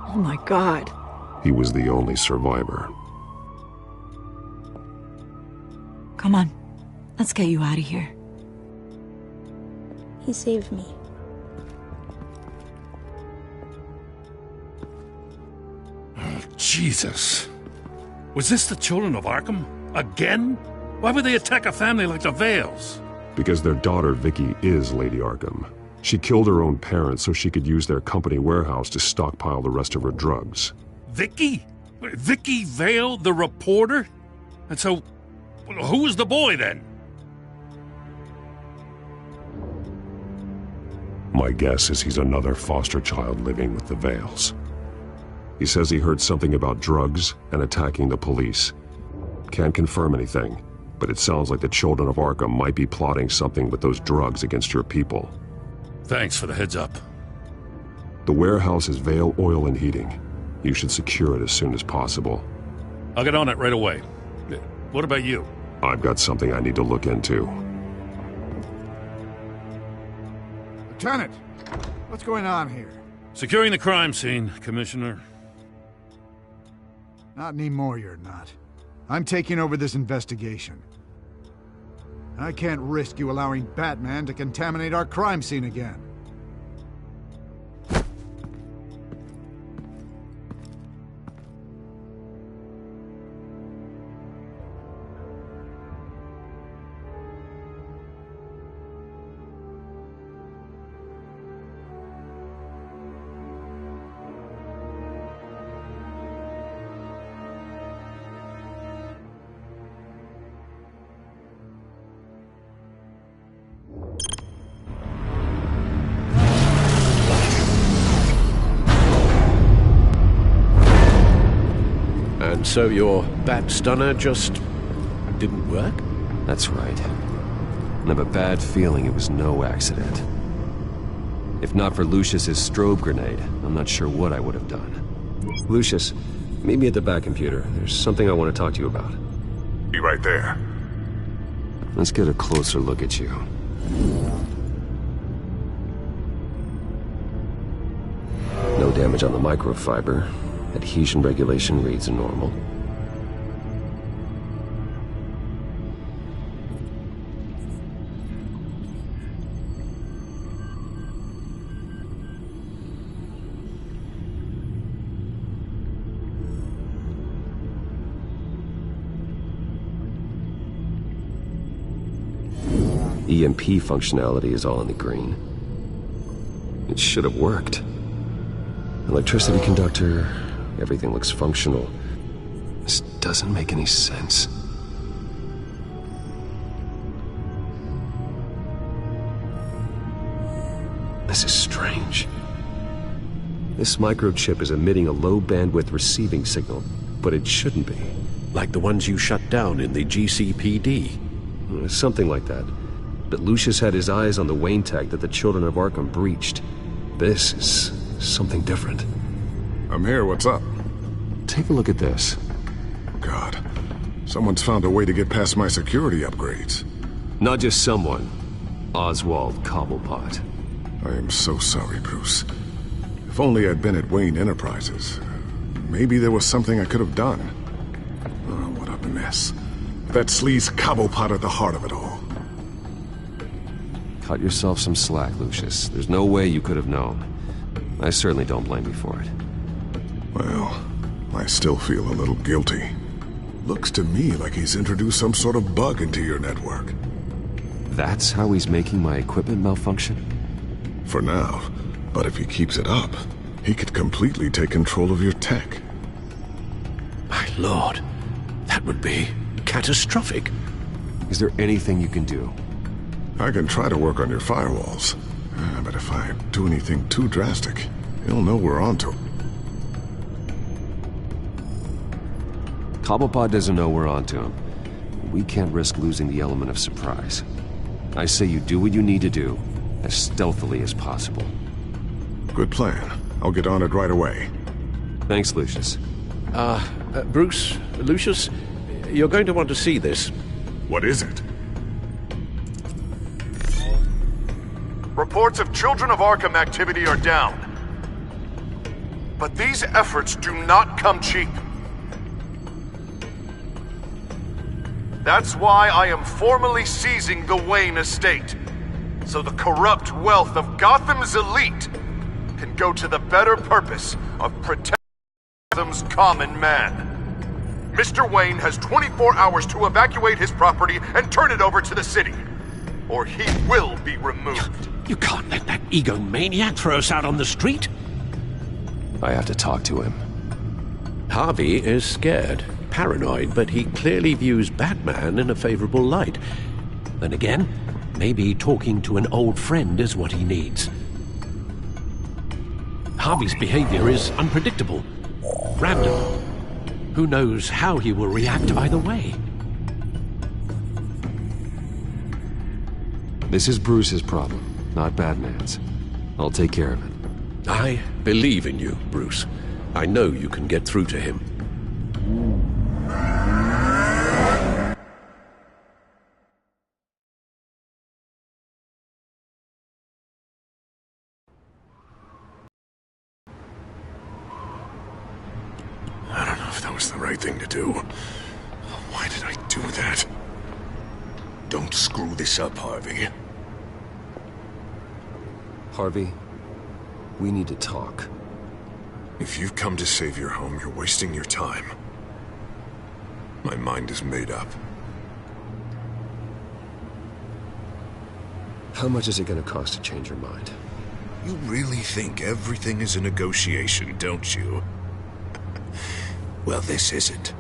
Oh my God. He was the only survivor. Come on, let's get you out of here. He saved me. Oh, Jesus. Was this the children of Arkham? Again? Why would they attack a family like the Vales? Because their daughter, Vicky, is Lady Arkham. She killed her own parents so she could use their company warehouse to stockpile the rest of her drugs. Vicky? Vicky Vale, the reporter? And so, who was the boy then? My guess is he's another foster child living with the Vales. He says he heard something about drugs and attacking the police. Can't confirm anything, but it sounds like the children of Arkham might be plotting something with those drugs against your people. Thanks for the heads up. The warehouse is Vale Oil and Heating. You should secure it as soon as possible. I'll get on it right away. What about you? I've got something I need to look into. Lieutenant, what's going on here? Securing the crime scene, Commissioner. Not anymore, you're not. I'm taking over this investigation. I can't risk you allowing Batman to contaminate our crime scene again. So your bat stunner just didn't work? That's right. I have a bad feeling it was no accident. If not for Lucius's strobe grenade, I'm not sure what I would have done. Lucius, meet me at the back computer. There's something I want to talk to you about. Be right there. Let's get a closer look at you. No damage on the microfiber. Adhesion regulation reads normal. EMP functionality is all in the green. It should have worked. Electricity conductor, everything looks functional. This doesn't make any sense. This is strange. This microchip is emitting a low-bandwidth receiving signal, but it shouldn't be. Like the ones you shut down in the GCPD? Something like that. But Lucius had his eyes on the Wayne tag that the children of Arkham breached. This is something different. I'm here, what's up? Take a look at this. God, someone's found a way to get past my security upgrades. Not just someone. Oswald Cobblepot. I am so sorry, Bruce. If only I'd been at Wayne Enterprises. Maybe there was something I could have done. Oh, what a mess. That sleaze Cobblepot at the heart of it all. Cut yourself some slack, Lucius. There's no way you could have known. I certainly don't blame you for it. Well, I still feel a little guilty. Looks to me like he's introduced some sort of bug into your network. That's how he's making my equipment malfunction? For now. But if he keeps it up, he could completely take control of your tech. My lord, that would be catastrophic. Is there anything you can do? I can try to work on your firewalls. But if I do anything too drastic, he'll know we're onto him. Cobblepot doesn't know we're onto him. We can't risk losing the element of surprise. I say you do what you need to do, as stealthily as possible. Good plan. I'll get on it right away. Thanks, Lucius. Bruce, Lucius, you're going to want to see this. What is it? Reports of Children of Arkham activity are down. But these efforts do not come cheap. That's why I am formally seizing the Wayne estate, so the corrupt wealth of Gotham's elite can go to the better purpose of protecting Gotham's common man. Mr. Wayne has 24 hours to evacuate his property and turn it over to the city, or he will be removed. You can't let that egomaniac throw us out on the street. I have to talk to him. Harvey is scared, paranoid, but he clearly views Batman in a favorable light. Then again, maybe talking to an old friend is what he needs. Harvey's behavior is unpredictable, random. Who knows how he will react either way? This is Bruce's problem, not Batman's. I'll take care of it. I believe in you, Bruce. I know you can get through to him. I don't know if that was the right thing to do. Why did I do that? Don't screw this up, Harvey. Harvey, we need to talk. If you've come to save your home, you're wasting your time. My mind is made up. How much is it going to cost to change your mind? You really think everything is a negotiation, don't you? Well, this isn't.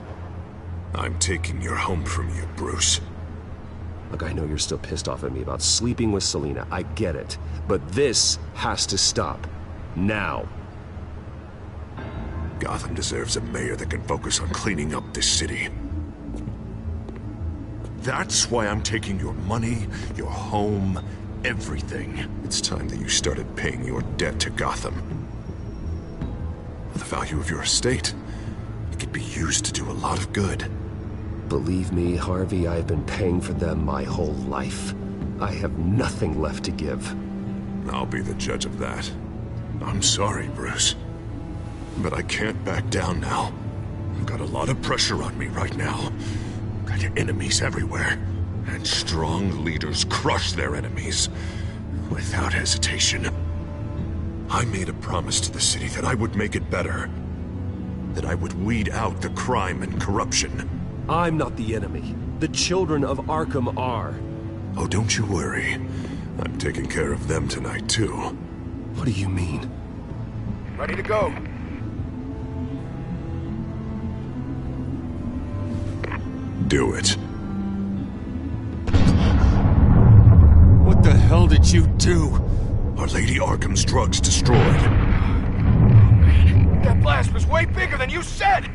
I'm taking your home from you, Bruce. Look, I know you're still pissed off at me about sleeping with Selina. I get it. But this has to stop. Now. Gotham deserves a mayor that can focus on cleaning up this city. That's why I'm taking your money, your home, everything. It's time that you started paying your debt to Gotham. For the value of your estate, it could be used to do a lot of good. Believe me, Harvey, I've been paying for them my whole life. I have nothing left to give. I'll be the judge of that. I'm sorry, Bruce. But I can't back down now. I've got a lot of pressure on me right now. Got enemies everywhere. And strong leaders crush their enemies. Without hesitation. I made a promise to the city that I would make it better. That I would weed out the crime and corruption. I'm not the enemy. The children of Arkham are. Oh, don't you worry. I'm taking care of them tonight, too. What do you mean? Ready to go. Do it. What the hell did you do? Are Lady Arkham's drugs destroyed? Man, that blast was way bigger than you said!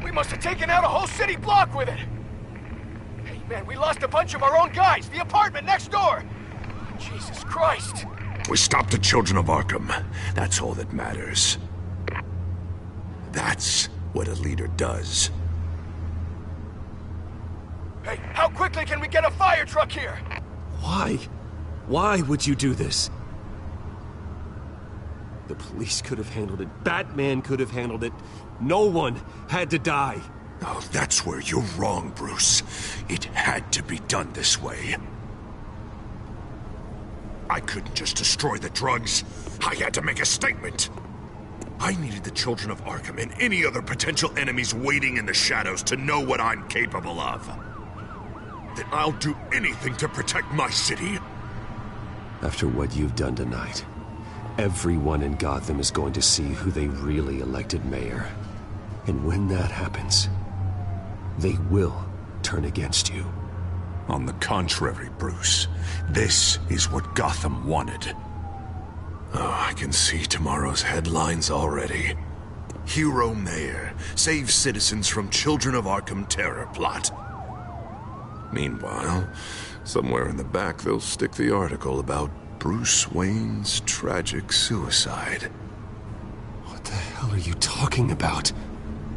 We must have taken out a whole city block with it! Hey man, we lost a bunch of our own guys! The apartment next door! Jesus Christ! We stopped the Children of Arkham. That's all that matters. That's what a leader does. Hey, how quickly can we get a fire truck here? Why? Why would you do this? The police could have handled it. Batman could have handled it. No one had to die. Oh, that's where you're wrong, Bruce. It had to be done this way. I couldn't just destroy the drugs. I had to make a statement. I needed the Children of Arkham and any other potential enemies waiting in the shadows to know what I'm capable of. That I'll do anything to protect my city. After what you've done tonight, everyone in Gotham is going to see who they really elected mayor. And when that happens, they will turn against you. On the contrary, Bruce, this is what Gotham wanted. Oh, I can see tomorrow's headlines already. Hero Mayor saves citizens from Children of Arkham terror plot. Meanwhile, somewhere in the back they'll stick the article about Bruce Wayne's tragic suicide. What the hell are you talking about?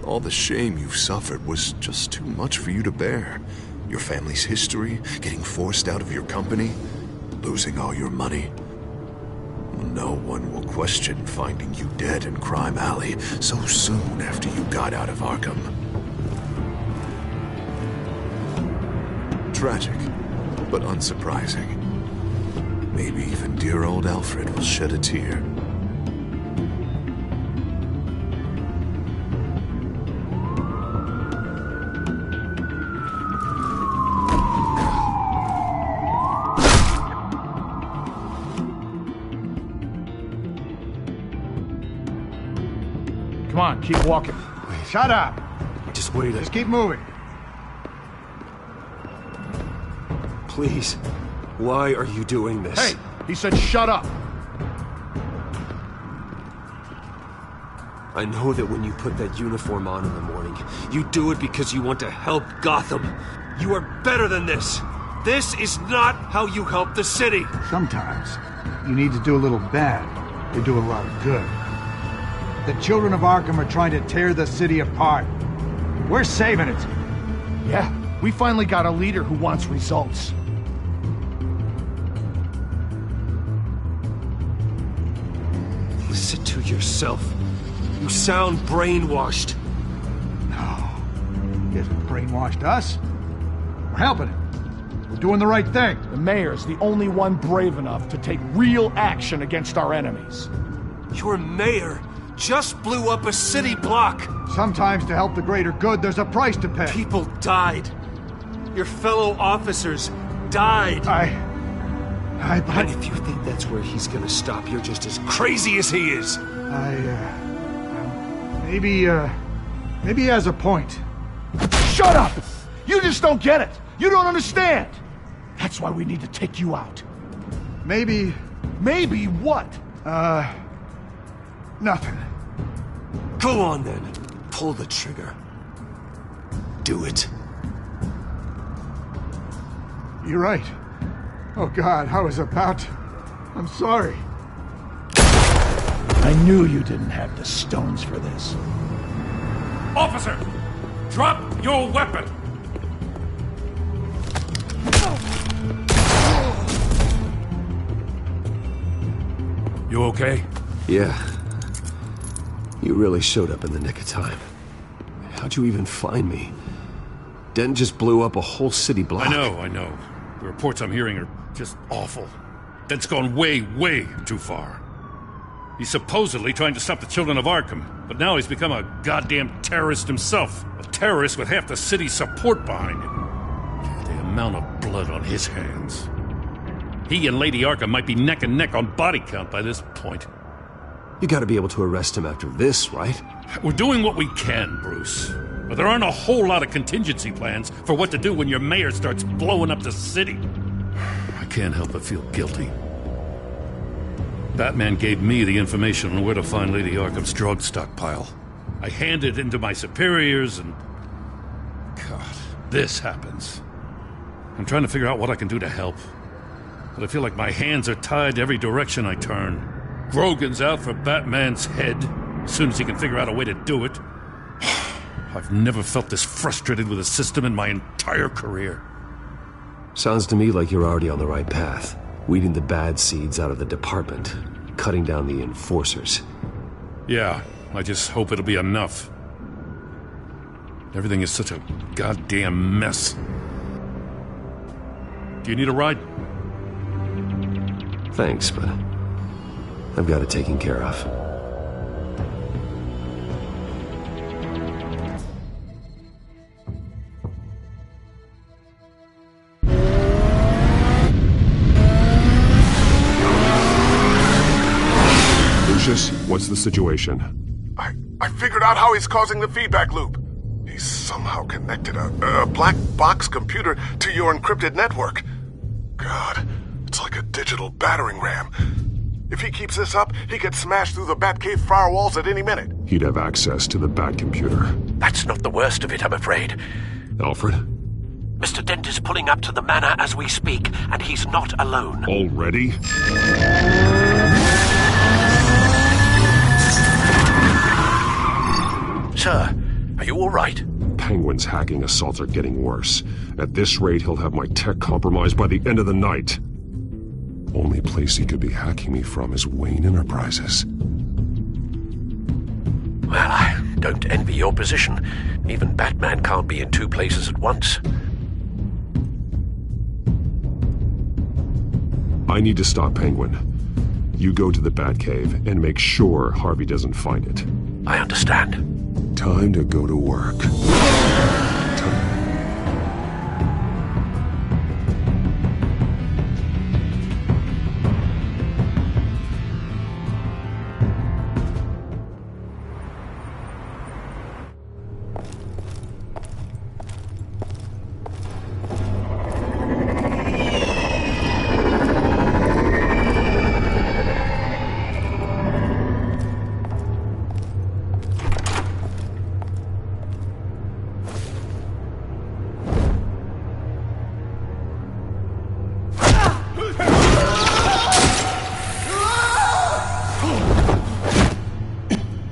All the shame you've suffered was just too much for you to bear. Your family's history, getting forced out of your company, losing all your money. No one will question finding you dead in Crime Alley so soon after you got out of Arkham. Tragic, but unsurprising. Maybe even dear old Alfred will shed a tear. Come on, keep walking. Shut up! Just wait. Just keep moving. Please. Why are you doing this? Hey! He said shut up! I know that when you put that uniform on in the morning, you do it because you want to help Gotham. You are better than this. This is not how you help the city. Sometimes, you need to do a little bad to do a lot of good. The children of Arkham are trying to tear the city apart. We're saving it. Yeah, we finally got a leader who wants results. Listen to yourself. You sound brainwashed. No. He hasn't brainwashed us. We're helping him. We're doing the right thing. The mayor's the only one brave enough to take real action against our enemies. Your mayor just blew up a city block. Sometimes to help the greater good, there's a price to pay. People died. Your fellow officers died. And if you think that's where he's gonna stop, you're just as crazy as he is. Maybe he has a point. Shut up! You just don't get it. You don't understand. That's why we need to take you out. Maybe what? Nothing. Go on then. Pull the trigger. Do it. You're right. Oh God, I was about to... I'm sorry. I knew you didn't have the stones for this. Officer! Drop your weapon! You okay? Yeah. You really showed up in the nick of time. How'd you even find me? Den just blew up a whole city block. I know. The reports I'm hearing are just awful. Den's gone way, way too far. He's supposedly trying to stop the children of Arkham, but now he's become a goddamn terrorist himself. A terrorist with half the city's support behind him. The amount of blood on his hands. He and Lady Arkham might be neck and neck on body count by this point. You gotta be able to arrest him after this, right? We're doing what we can, Bruce. But there aren't a whole lot of contingency plans for what to do when your mayor starts blowing up the city. I can't help but feel guilty. Batman gave me the information on where to find Lady Arkham's drug stockpile. I handed it into my superiors and... God, this happens. I'm trying to figure out what I can do to help. But I feel like my hands are tied every direction I turn. Grogan's out for Batman's head as soon as he can figure out a way to do it. I've never felt this frustrated with a system in my entire career. Sounds to me like you're already on the right path. Weeding the bad seeds out of the department. Cutting down the enforcers. Yeah, I just hope it'll be enough. Everything is such a goddamn mess. Do you need a ride? Thanks, but I've got it taken care of. Lucius, what's the situation? I figured out how he's causing the feedback loop. He's somehow connected a black box computer to your encrypted network. God, it's like a digital battering ram. If he keeps this up, he could smash through the Batcave firewalls at any minute. He'd have access to the Bat computer. That's not the worst of it, I'm afraid. Alfred? Mr. Dent is pulling up to the manor as we speak, and he's not alone. Already? Sir, are you all right? Penguin's hacking assaults are getting worse. At this rate, he'll have my tech compromised by the end of the night. Only place he could be hacking me from is Wayne Enterprises. Well, I don't envy your position. Even Batman can't be in two places at once. I need to stop Penguin. You go to the Batcave and make sure Harvey doesn't find it. I understand. Time to go to work.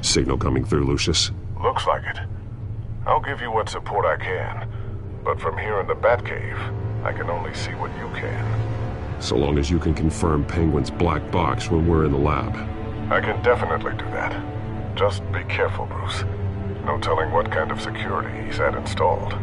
Signal coming through, Lucius. Looks like it. I'll give you what support I can. But from here in the Batcave, I can only see what you can. So long as you can confirm Penguin's black box when we're in the lab. I can definitely do that. Just be careful, Bruce. No telling what kind of security he's had installed.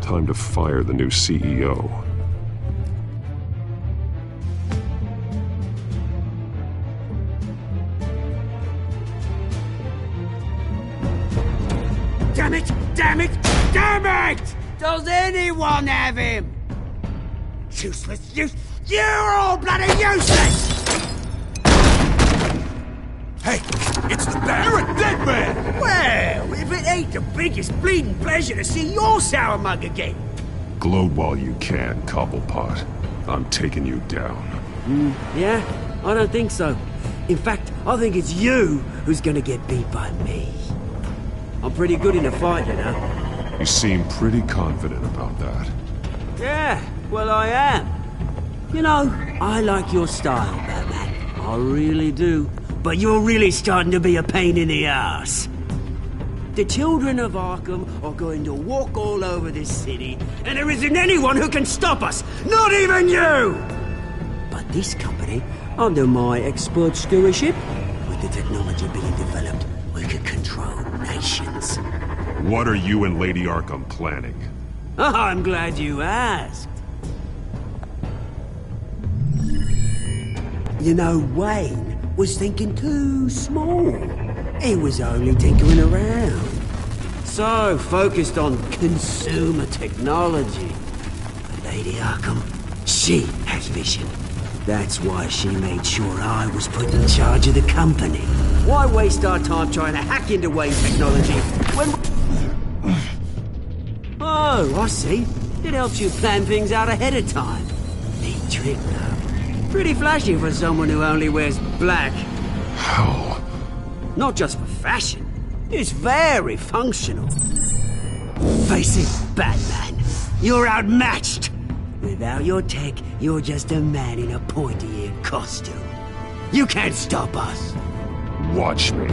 Time to fire the new CEO. Damn it! Damn it! Damn it! Does anyone have him? Useless, you're all bloody useless! Hey, it's the Bat! You're a dead man! Well, if it ain't the biggest bleeding pleasure to see your sour mug again. Gloat while you can, Cobblepot. I'm taking you down. Yeah? I don't think so. In fact, I think it's you who's gonna get beat by me. I'm pretty good in a fight, you know. You seem pretty confident about that. Yeah, well I am. You know, I like your style, Batman. I really do. But you're really starting to be a pain in the ass. The children of Arkham are going to walk all over this city, and there isn't anyone who can stop us! Not even you! But this company, under my expert stewardship, with the technology being developed, we could control nations. What are you and Lady Arkham planning? I'm glad you asked. You know, Wayne was thinking too small. He was only tinkering around. So focused on consumer technology. But Lady Arkham, she has vision. That's why she made sure I was put in charge of the company. Why waste our time trying to hack into Wayne technology when... Oh, I see. It helps you plan things out ahead of time. Neat trick, though. Pretty flashy for someone who only wears black. How? Not just for fashion. It's very functional. Face it, Batman. You're outmatched. Without your tech, you're just a man in a pointy-eared costume. You can't stop us. Watch me.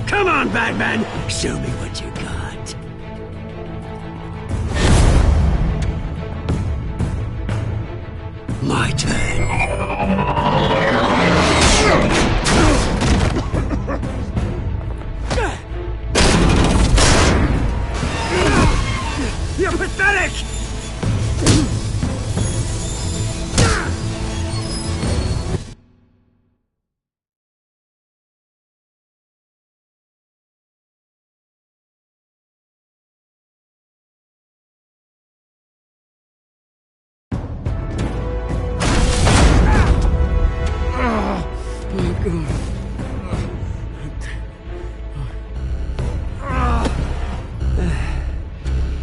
Come on, Batman! Show me what you got. My turn. You're pathetic!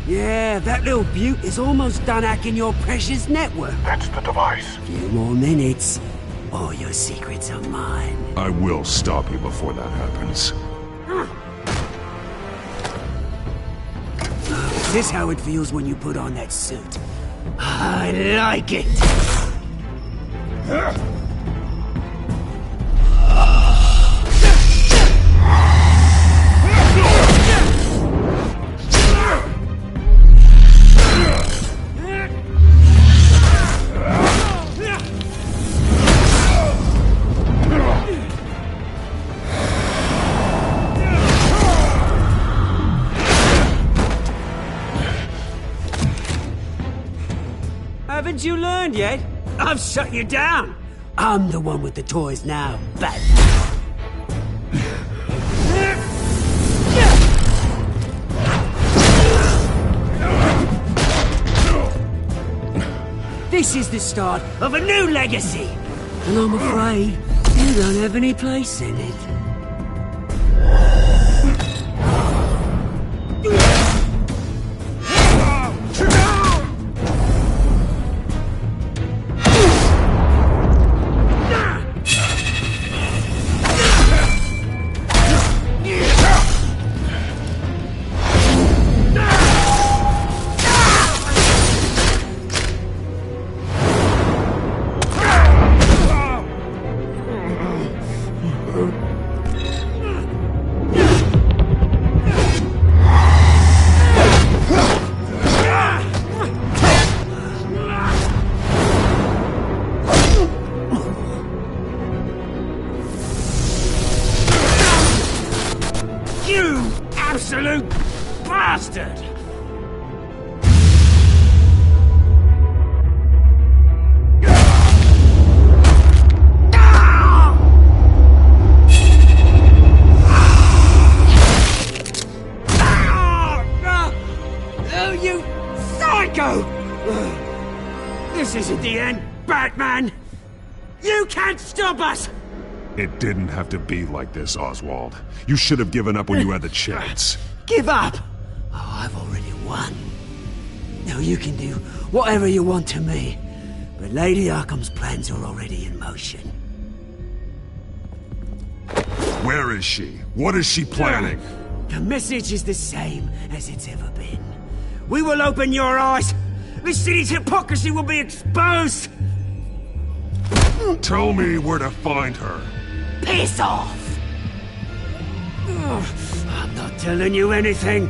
Yeah, that little beaut is almost done hacking your precious network. That's the device. Few more minutes, all your secrets are mine. I will stop you before that happens. Is this how it feels when you put on that suit? I like it! Haven't you learned yet? I've shut you down. I'm the one with the toys now, Batman. This is the start of a new legacy. And I'm afraid you don't have any place in it. You absolute bastard! Oh, you psycho! This isn't the end, Batman! You can't stop us! It didn't have to be like this, Oswald. You should have given up when you had the chance. Give up! Oh, I've already won. Now you can do whatever you want to me, but Lady Arkham's plans are already in motion. Where is she? What is she planning? The message is the same as it's ever been. We will open your eyes! The city's hypocrisy will be exposed! Tell me where to find her. Piss off! I'm not telling you anything.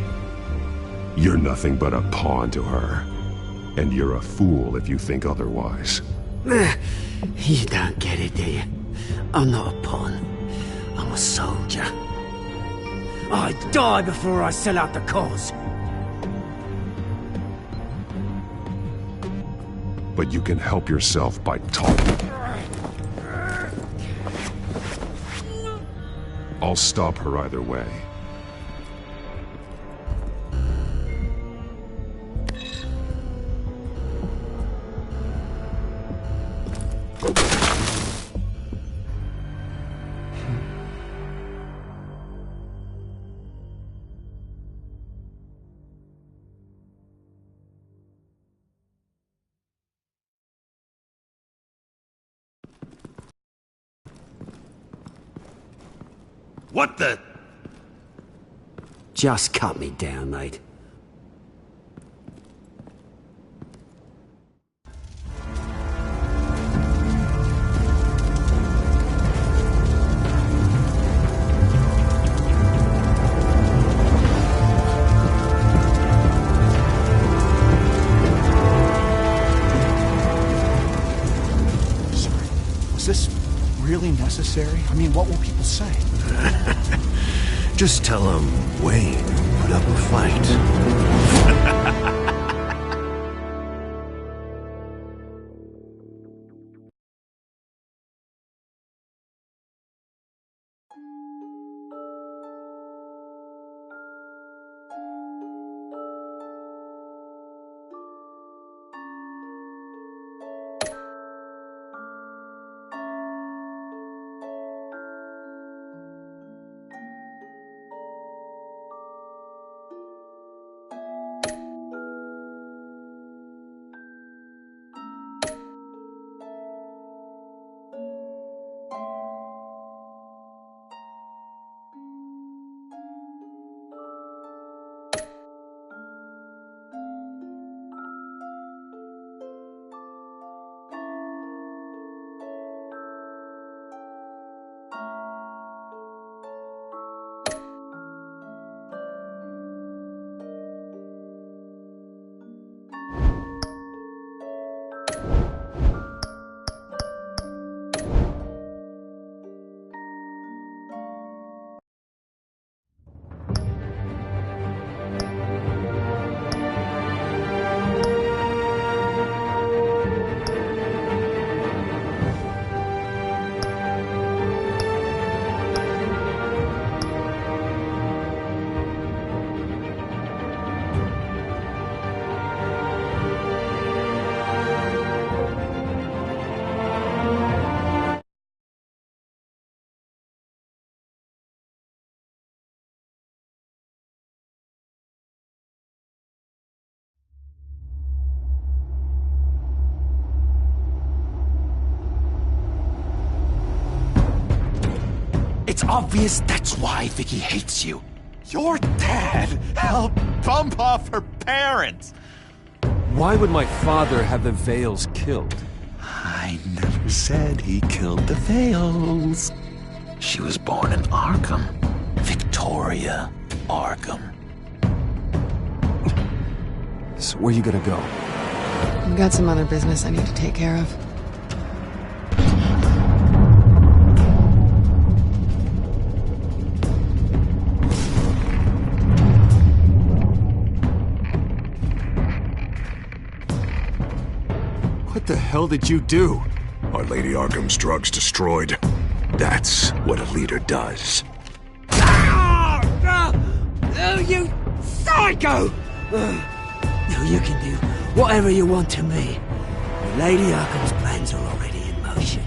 You're nothing but a pawn to her. And you're a fool if you think otherwise. You don't get it, do you? I'm not a pawn. I'm a soldier. I'd die before I sell out the cause. But you can help yourself by talking. I'll stop her either way. What the... Just cut me down, mate. Was this really necessary? I mean, what will people say? Just tell him Wayne put up a fight. It's obvious that's why Vicky hates you. Your dad helped bump off her parents. Why would my father have the Vales killed? I never said he killed the Vales. She was born in Arkham. Victoria Arkham. So where you gonna go? I've got some other business I need to take care of. What the hell did you do? Our Lady Arkham's drugs destroyed. That's what a leader does. Oh, you psycho! No, you can do whatever you want to me. Lady Arkham's plans are already in motion.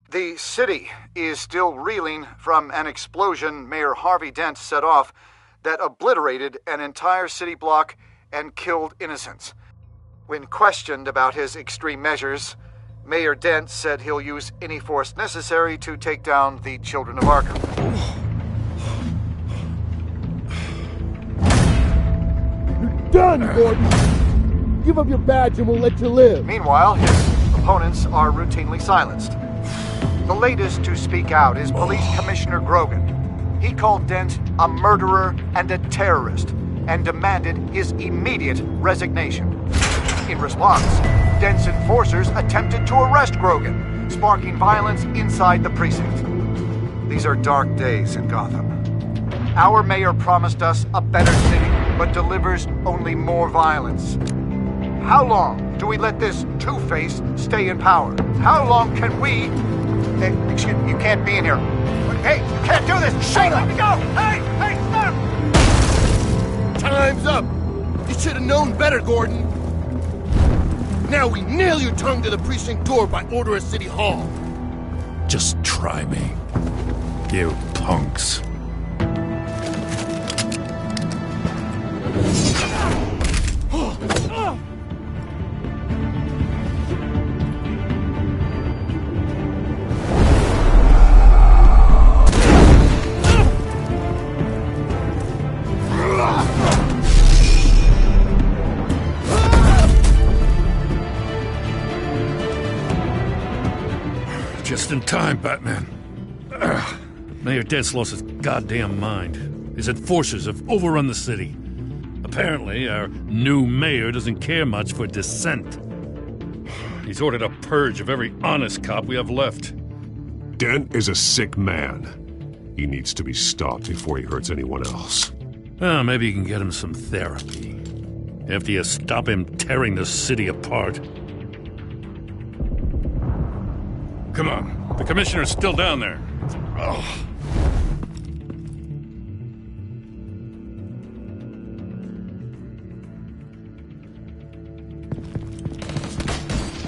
The city is still reeling from an explosion Mayor Harvey Dent set off that obliterated an entire city block and killed innocents. When questioned about his extreme measures, Mayor Dent said he'll use any force necessary to take down the Children of Arkham. You're done, Gordon! Give up your badge and we'll let you live. Meanwhile, his opponents are routinely silenced. The latest to speak out is Police Commissioner Grogan. He called Dent a murderer and a terrorist, and demanded his immediate resignation. In response, Dent's enforcers attempted to arrest Grogan, sparking violence inside the precinct. These are dark days in Gotham. Our mayor promised us a better city, but delivers only more violence. How long do we let this two-face stay in power? How long can we... Hey, excuse me, you can't be in here. Hey, you can't do this! Shut up! Let me go! Hey, stop! Time's up! You should have known better, Gordon. Now we nail your tongue to the precinct door by order of City Hall. Just try me, you punks. Just in time, Batman. Mayor Dent's lost his goddamn mind. His enforcers have overrun the city. Apparently, our new mayor doesn't care much for dissent. He's ordered a purge of every honest cop we have left. Dent is a sick man. He needs to be stopped before he hurts anyone else. Well, maybe you can get him some therapy. After you stop him tearing the city apart. Come on, the commissioner's still down there. Oh.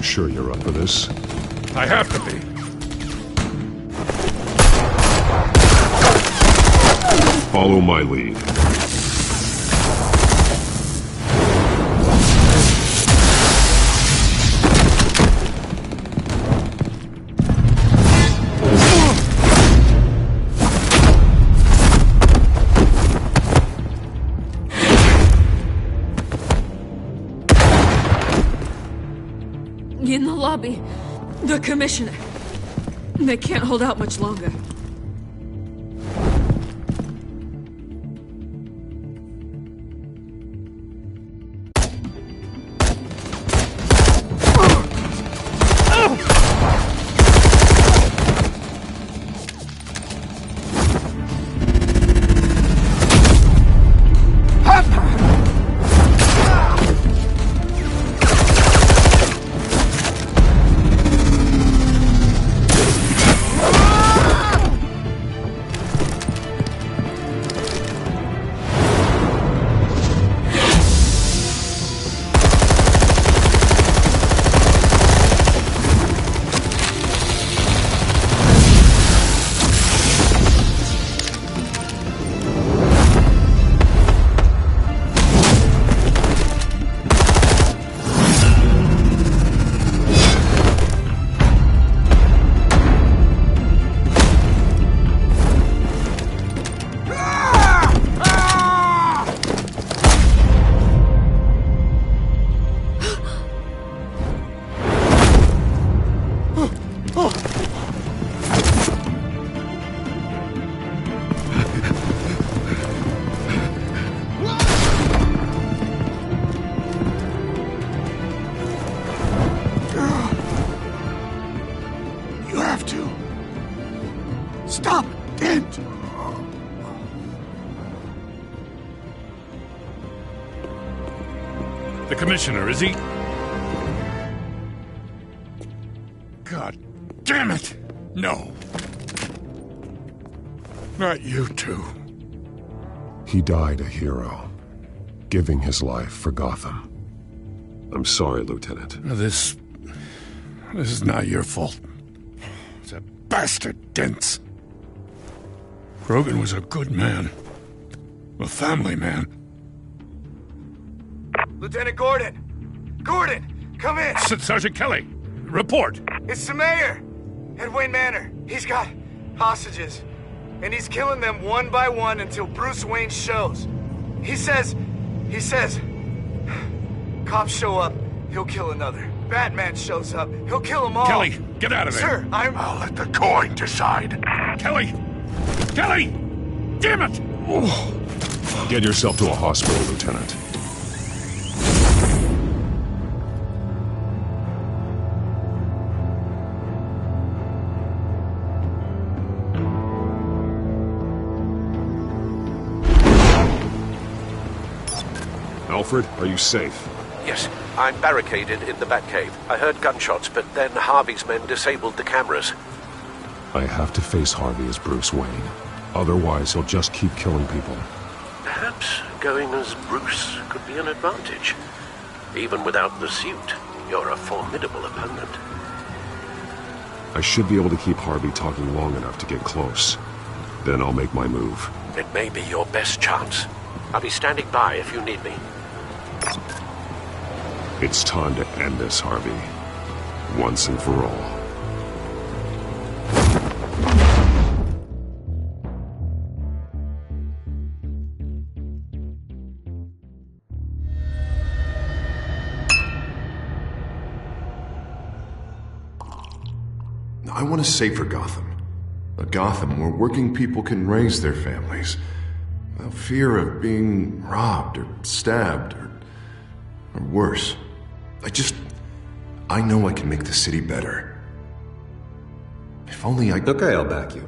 Sure you're up for this? I have to be. Follow my lead. In the lobby, the commissioner. They can't hold out much longer. Stop! Dent! The commissioner, is he? God damn it! No. Not you two. He died a hero, giving his life for Gotham. I'm sorry, Lieutenant. This is not your fault. It's a bastard Dent's. Grogan was a good man. A family man. Lieutenant Gordon! Gordon, come in! Sergeant Kelly, report! It's the mayor! At Wayne Manor. He's got hostages. And he's killing them one by one until Bruce Wayne shows. He says... Cops show up, he'll kill another. Batman shows up, he'll kill them all. Kelly, get out of there! Sir, I'll let the coin decide. Kelly! Kelly! Damn it! Oh. Get yourself to a hospital, Lieutenant. Alfred, are you safe? Yes, I'm barricaded in the Batcave. I heard gunshots, but then Harvey's men disabled the cameras. I have to face Harvey as Bruce Wayne. Otherwise, he'll just keep killing people. Perhaps going as Bruce could be an advantage. Even without the suit, you're a formidable opponent. I should be able to keep Harvey talking long enough to get close. Then I'll make my move. It may be your best chance. I'll be standing by if you need me. It's time to end this, Harvey. Once and for all. I want a safer Gotham. A Gotham where working people can raise their families without fear of being robbed or stabbed or worse. I know I can make the city better. If only I... Okay, I'll back you.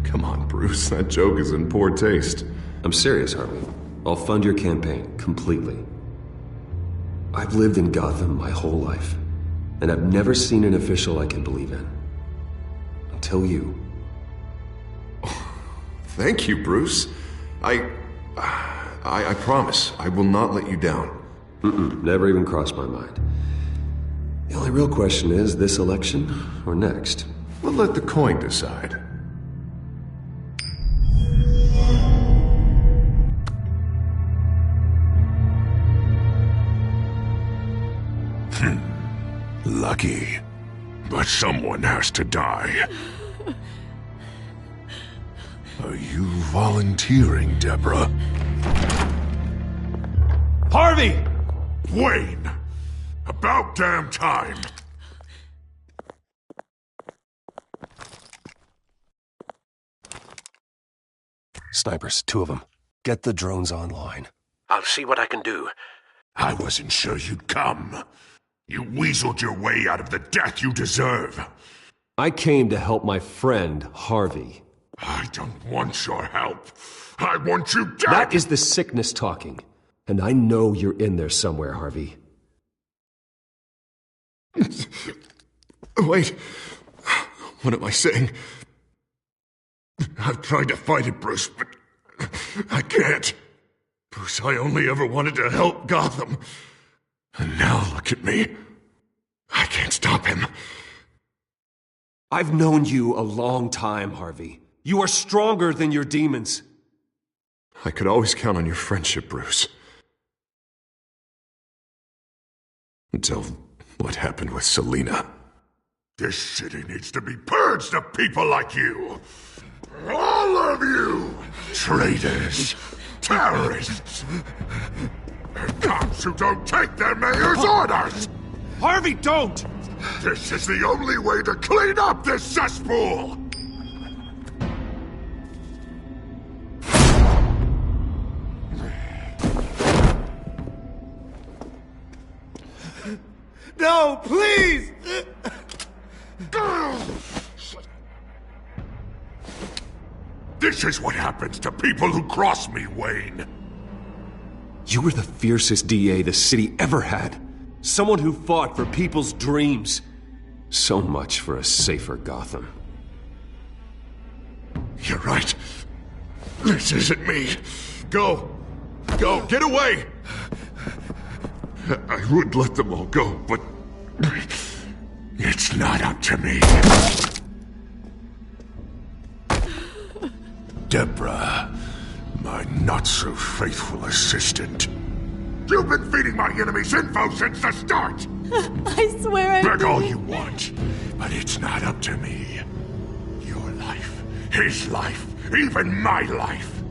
Come on, Bruce. That joke is in poor taste. I'm serious, Harvey. I'll fund your campaign completely. I've lived in Gotham my whole life, and I've never seen an official I can believe in. Until you. Thank you, Bruce. I promise I will not let you down. Never even crossed my mind. The only real question is, this election or next? We'll let the coin decide. Lucky. But someone has to die. Are you volunteering, Deborah? Harvey! Wayne! About damn time! Snipers, 2 of them. Get the drones online. I'll see what I can do. I wasn't sure you'd come. You weaseled your way out of the death you deserve. I came to help my friend, Harvey. I don't want your help. I want you dead! That is the sickness talking. And I know you're in there somewhere, Harvey. Wait. What am I saying? I've tried to fight it, Bruce, but I can't. Bruce, I only ever wanted to help Gotham. And now look at me. I can't stop him. I've known you a long time, Harvey. You are stronger than your demons. I could always count on your friendship, Bruce. Until what happened with Selina. This city needs to be purged of people like you. All of you! Traitors! Terrorists! And cops who don't take their mayor's orders! Harvey, don't! This is the only way to clean up this cesspool! No, please! This is what happens to people who cross me, Wayne. You were the fiercest DA the city ever had. Someone who fought for people's dreams. So much for a safer Gotham. You're right. This isn't me. Go. Go. Get away. I would let them all go, but it's not up to me. Deborah, my not-so-faithful assistant. You've been feeding my enemies info since the start! I swear I Beg all you want, but it's not up to me. Your life, his life, even my life.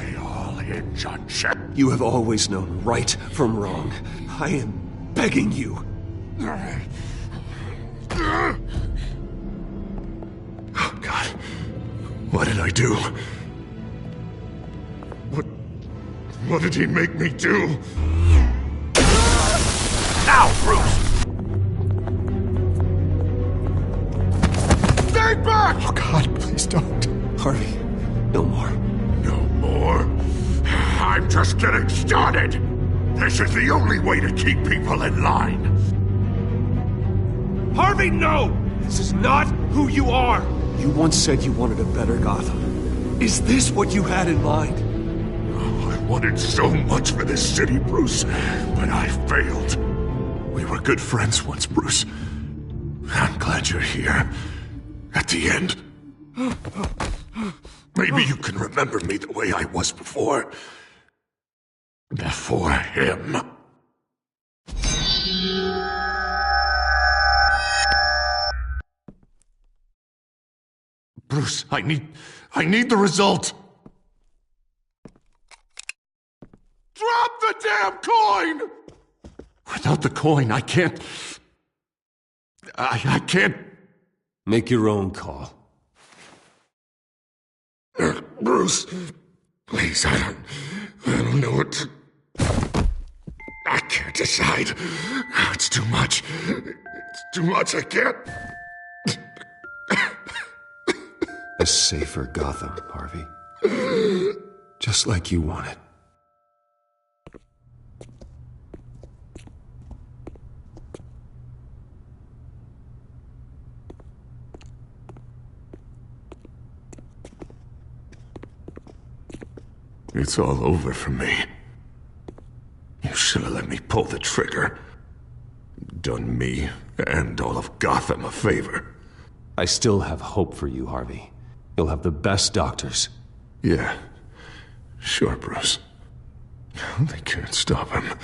They all hinge on Shep. You have always known right from wrong. I am begging you. Oh, God. What did I do? What did he make me do? Now, Bruce! Stay back! Oh God, please don't. Harvey, no more. No more? I'm just getting started. This is the only way to keep people in line. Harvey, no! This is not who you are! You once said you wanted a better Gotham. Is this what you had in mind? Oh, I wanted so much for this city, Bruce, but I failed. We were good friends once, Bruce. I'm glad you're here. At the end. Maybe you can remember me the way I was before. Before him. Bruce, I need the result. Drop the damn coin! Without the coin, I can't... I can't... Make your own call. Bruce, please, I don't know what to... I can't decide. It's too much. It's too much, I can't... A safer Gotham, Harvey. Just like you wanted. It's all over for me. You should have let me pull the trigger. Done me and all of Gotham a favor. I still have hope for you, Harvey. You'll have the best doctors. Yeah. Sure, Bruce. They can't stop him.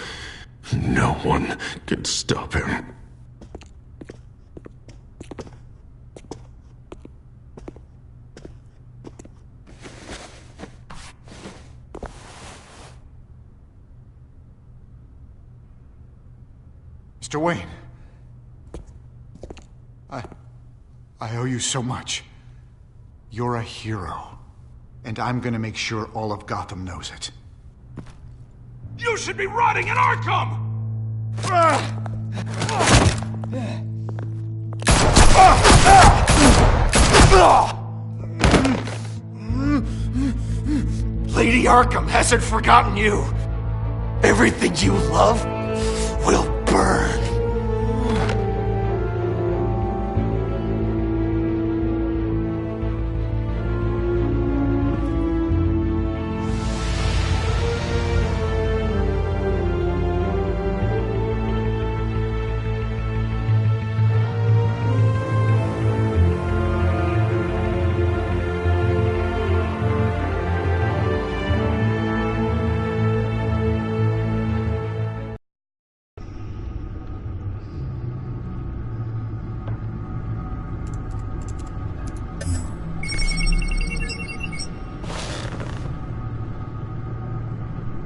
No one can stop him. Mr. Wayne. I owe you so much. You're a hero. And I'm gonna make sure all of Gotham knows it. You should be rotting in Arkham! Lady Arkham hasn't forgotten you. Everything you love will burn.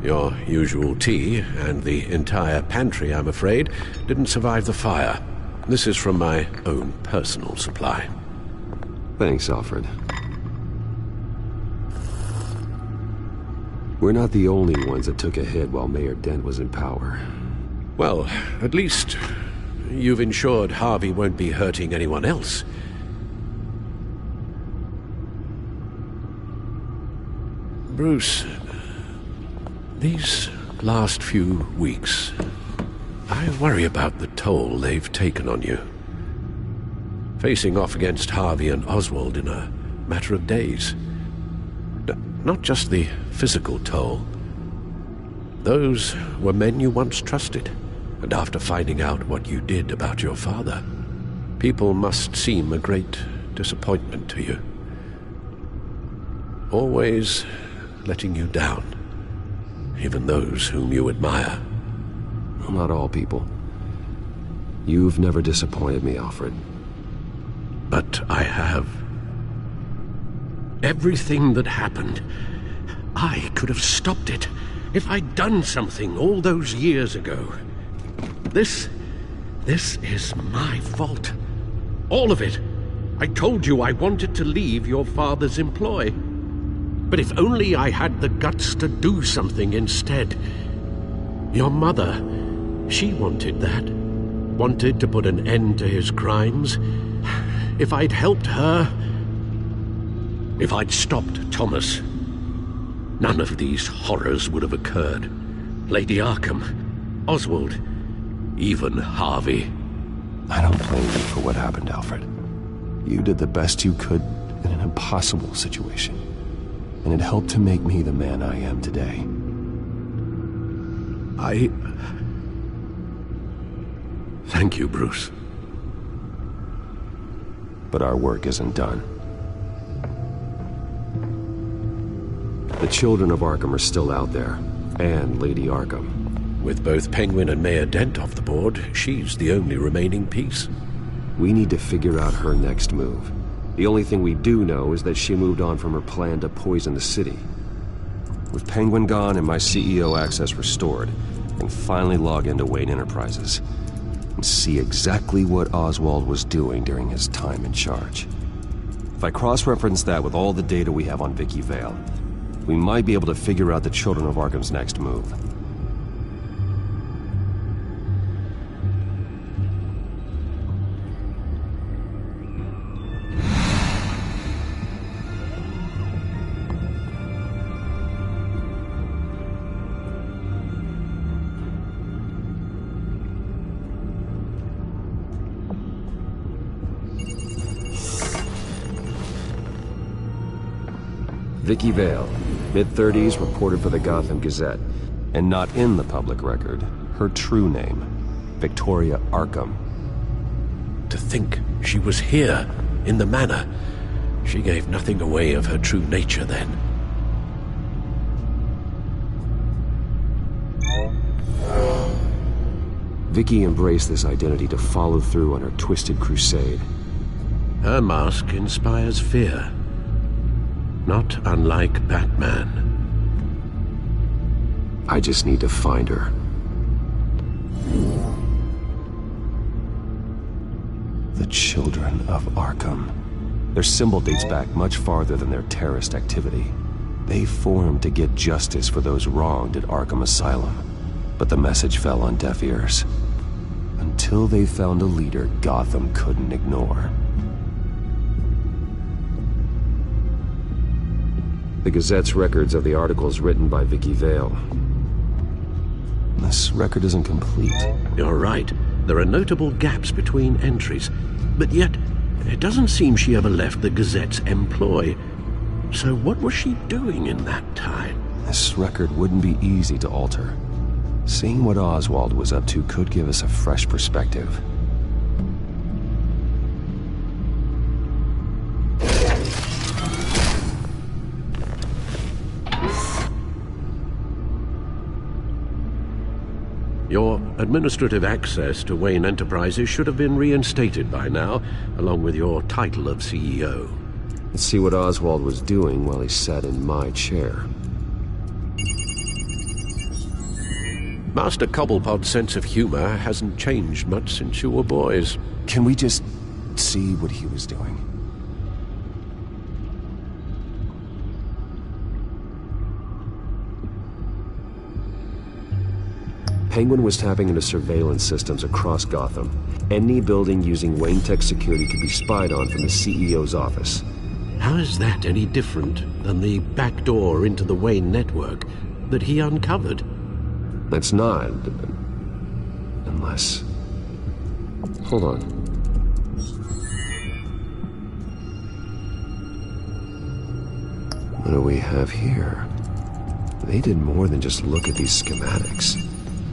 Your usual tea and the entire pantry, I'm afraid, didn't survive the fire. This is from my own personal supply. Thanks, Alfred. We're not the only ones that took a hit while Mayor Dent was in power. Well, at least you've ensured Harvey won't be hurting anyone else. Bruce, these last few weeks, I worry about the toll they've taken on you. Facing off against Harvey and Oswald in a matter of days. Not just the physical toll. Those were men you once trusted, and after finding out what you did about your father, people must seem a great disappointment to you. Always letting you down, even those whom you admire. Well, not all people. You've never disappointed me, Alfred. But I have. Everything that happened, I could have stopped it if I'd done something all those years ago. This is my fault. All of it. I told you I wanted to leave your father's employ. But if only I had the guts to do something instead. Your mother, she wanted that. Wanted to put an end to his crimes. If I'd helped her... If I'd stopped Thomas, none of these horrors would have occurred. Lady Arkham, Oswald, even Harvey. I don't blame you for what happened, Alfred. You did the best you could in an impossible situation. And it helped to make me the man I am today. Thank you, Bruce. But our work isn't done. The children of Arkham are still out there, and Lady Arkham. With both Penguin and Mayor Dent off the board, she's the only remaining piece. We need to figure out her next move. The only thing we do know is that she moved on from her plan to poison the city. With Penguin gone and my CEO access restored, I can finally log into Wayne Enterprises and see exactly what Oswald was doing during his time in charge. If I cross-reference that with all the data we have on Vicky Vale, we might be able to figure out the Children of Arkham's next move. Vicky Vale, mid-30s, reported for the Gotham Gazette, and not in the public record, her true name, Victoria Arkham. To think she was here, in the manor. She gave nothing away of her true nature then. Vicky embraced this identity to follow through on her twisted crusade. Her mask inspires fear. Not unlike Batman. I just need to find her. The Children of Arkham. Their symbol dates back much farther than their terrorist activity. They formed to get justice for those wronged at Arkham Asylum. But the message fell on deaf ears. Until they found a leader Gotham couldn't ignore. The Gazette's records of the articles written by Vicky Vale. This record isn't complete. You're right. There are notable gaps between entries. But yet, it doesn't seem she ever left the Gazette's employ. So what was she doing in that time? This record wouldn't be easy to alter. Seeing what Oswald was up to could give us a fresh perspective. Your administrative access to Wayne Enterprises should have been reinstated by now, along with your title of CEO. Let's see what Oswald was doing while he sat in my chair. Master Cobblepot's sense of humor hasn't changed much since you were boys. Can we just see what he was doing? Penguin was tapping into surveillance systems across Gotham. Any building using Wayne Tech security could be spied on from the CEO's office. How is that any different than the back door into the Wayne network that he uncovered? That's not... unless... Hold on. What do we have here? They did more than just look at these schematics.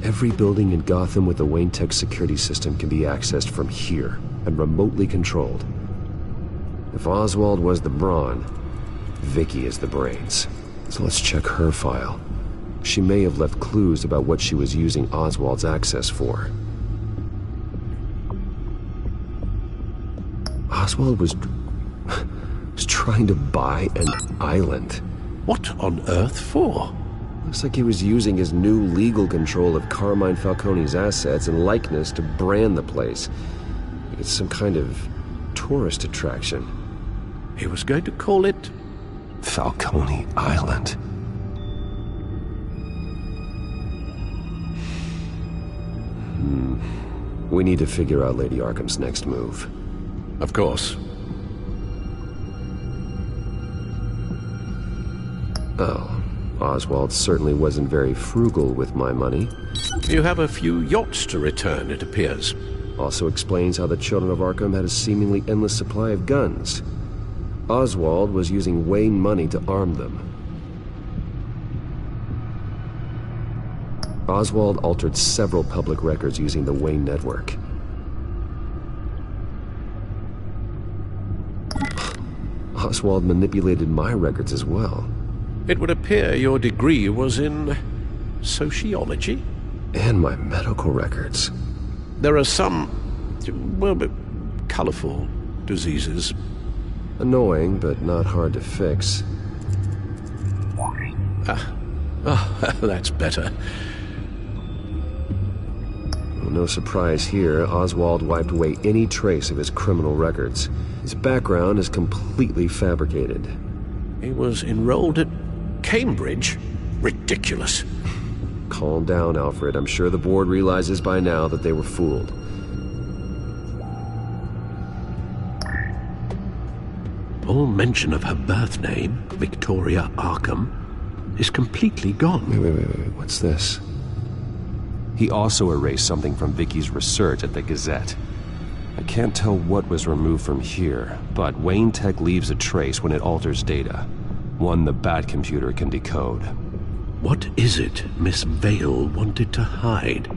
Every building in Gotham with the Wayne Tech security system can be accessed from here and remotely controlled. If Oswald was the brawn, Vicky is the brains. So let's check her file. She may have left clues about what she was using Oswald's access for. Oswald was trying to buy an island. What on earth for? Looks like he was using his new legal control of Carmine Falcone's assets and likeness to brand the place. It's some kind of tourist attraction. He was going to call it... Falcone Island. We need to figure out Lady Arkham's next move. Of course. Oh, Oswald certainly wasn't very frugal with my money. You have a few yachts to return, it appears. Also explains how the children of Arkham had a seemingly endless supply of guns. Oswald was using Wayne money to arm them. Oswald altered several public records using the Wayne network. Oswald manipulated my records as well. It would appear your degree was in sociology? And my medical records. There are some, well, colorful diseases. Annoying, but not hard to fix. That's better. Well, no surprise here, Oswald wiped away any trace of his criminal records. His background is completely fabricated. He was enrolled at Cambridge? Ridiculous. Calm down, Alfred. I'm sure the board realizes by now that they were fooled. All mention of her birth name, Victoria Arkham, is completely gone. Wait. What's this? He also erased something from Vicky's research at the Gazette. I can't tell what was removed from here, but Wayne Tech leaves a trace when it alters data. One the Bat computer can decode. What is it Miss Vale wanted to hide?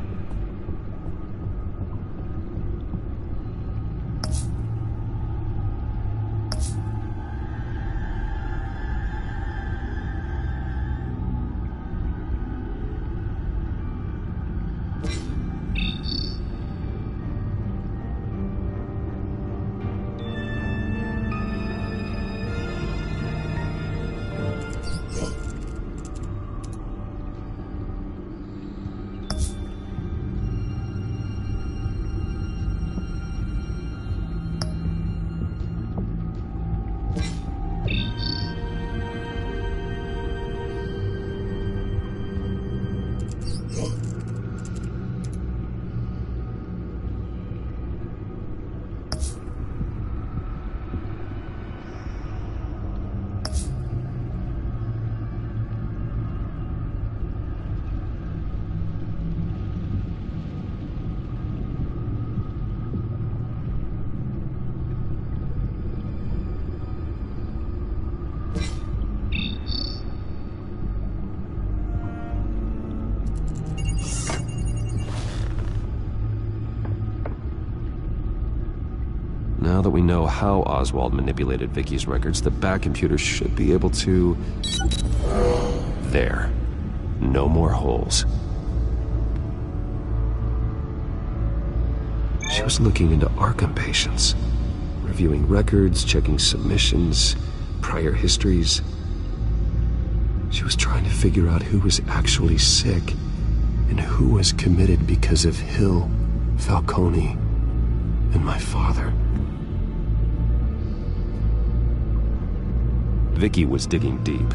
Now that we know how Oswald manipulated Vicky's records, the Bat computer should be able to... There. No more holes. She was looking into Arkham patients, reviewing records, checking submissions, prior histories. She was trying to figure out who was actually sick and who was committed because of Hill, Falcone, and my father. Vicky was digging deep.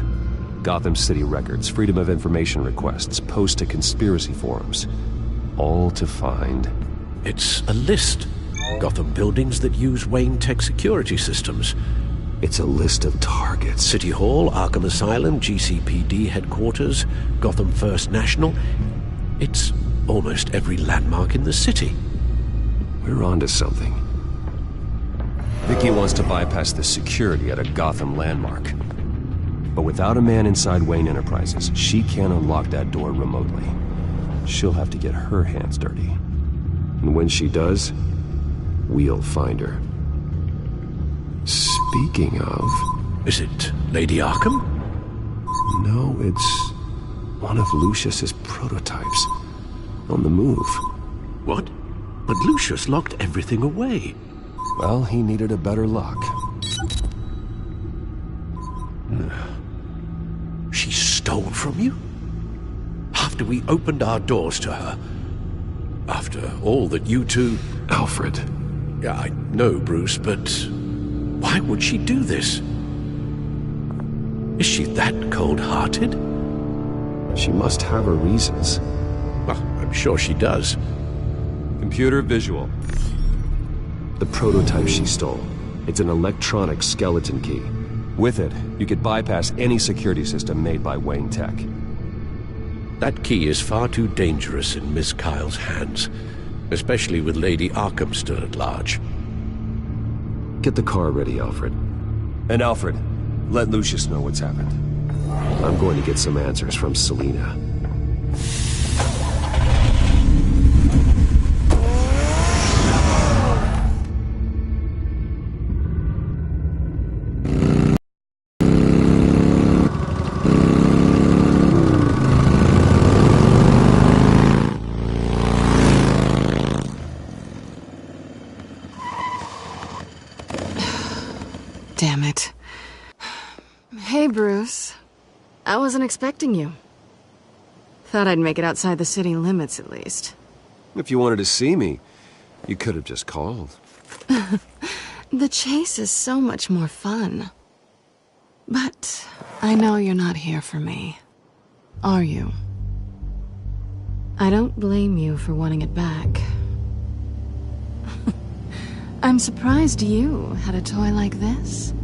Gotham City records, Freedom of Information requests, posts to conspiracy forums. All to find... It's a list. Gotham buildings that use Wayne Tech security systems. It's a list of targets. City Hall, Arkham Asylum, GCPD headquarters, Gotham First National. It's almost every landmark in the city. We're onto something. Vicky wants to bypass the security at a Gotham landmark. But without a man inside Wayne Enterprises, she can't unlock that door remotely. She'll have to get her hands dirty. And when she does, we'll find her. Speaking of... Is it Lady Arkham? No, it's one of Lucius's prototypes. On the move. What? But Lucius locked everything away. Well, he needed a better lock. She stole from you? After we opened our doors to her? After all that you two... Alfred. Yeah, I know, Bruce, but... why would she do this? Is she that cold-hearted? She must have her reasons. Well, I'm sure she does. Computer visual. The prototype she stole. It's an electronic skeleton key. With it, you could bypass any security system made by Wayne Tech. That key is far too dangerous in Miss Kyle's hands, especially with Lady Arkham still at large. Get the car ready, Alfred. And Alfred, let Lucius know what's happened. I'm going to get some answers from Selina. Damn it. Hey, Bruce. I wasn't expecting you. Thought I'd make it outside the city limits, at least. If you wanted to see me, you could have just called. The chase is so much more fun. But I know you're not here for me. Are you? I don't blame you for wanting it back. I'm surprised you had a toy like this.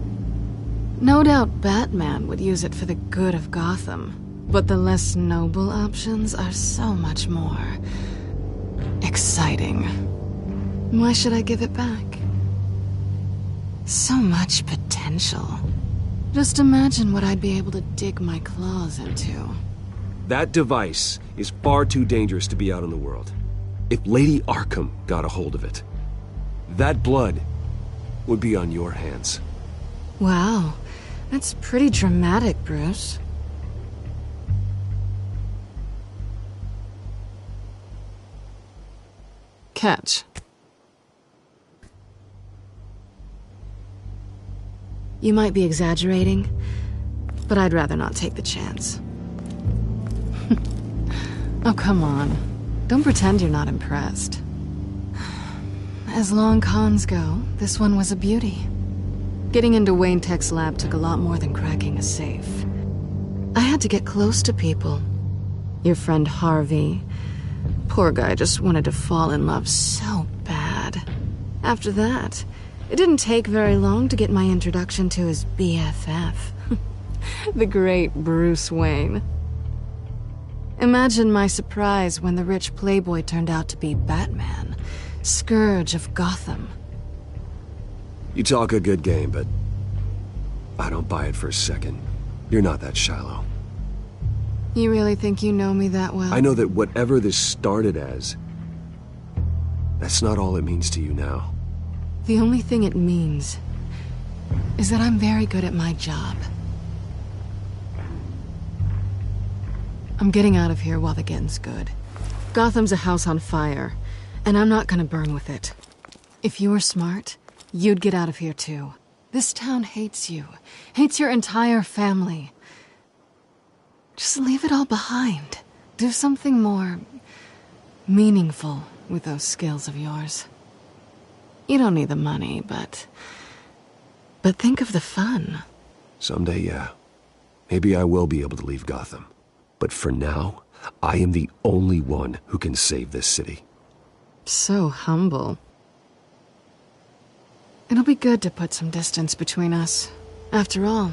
No doubt Batman would use it for the good of Gotham, but the less noble options are so much more exciting. Why should I give it back? So much potential. Just imagine what I'd be able to dig my claws into. That device is far too dangerous to be out in the world. If Lady Arkham got a hold of it, that blood would be on your hands. Wow, that's pretty dramatic, Bruce. Catch. You might be exaggerating, but I'd rather not take the chance. Oh, come on. Don't pretend you're not impressed. As long cons go, this one was a beauty. Getting into Wayne Tech's lab took a lot more than cracking a safe. I had to get close to people. Your friend Harvey. Poor guy just wanted to fall in love so bad. After that, it didn't take very long to get my introduction to his BFF. The great Bruce Wayne. Imagine my surprise when the rich playboy turned out to be Batman, Scourge of Gotham. You talk a good game, but I don't buy it for a second. You're not that shallow. You really think you know me that well? I know that whatever this started as, that's not all it means to you now. The only thing it means is that I'm very good at my job. I'm getting out of here while the getting's good. Gotham's a house on fire, and I'm not gonna burn with it. If you were smart, you'd get out of here too. This town hates you, hates your entire family. Just leave it all behind. Do something more meaningful with those skills of yours. You don't need the money, but think of the fun. Someday, yeah. Maybe I will be able to leave Gotham. But for now, I am the only one who can save this city. So humble. It'll be good to put some distance between us. After all,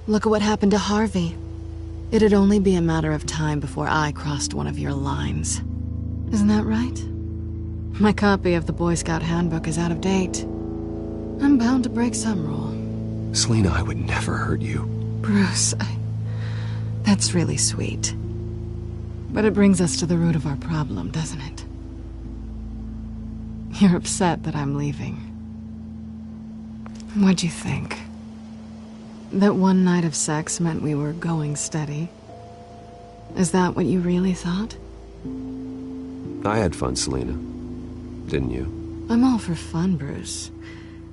look at what happened to Harvey. It'd only be a matter of time before I crossed one of your lines. Isn't that right? My copy of the Boy Scout Handbook is out of date. I'm bound to break some rule. Selina, I would never hurt you. Bruce, that's really sweet. But it brings us to the root of our problem, doesn't it? You're upset that I'm leaving. What'd you think? That one night of sex meant we were going steady? Is that what you really thought? I had fun, Selina. Didn't you? I'm all for fun, Bruce.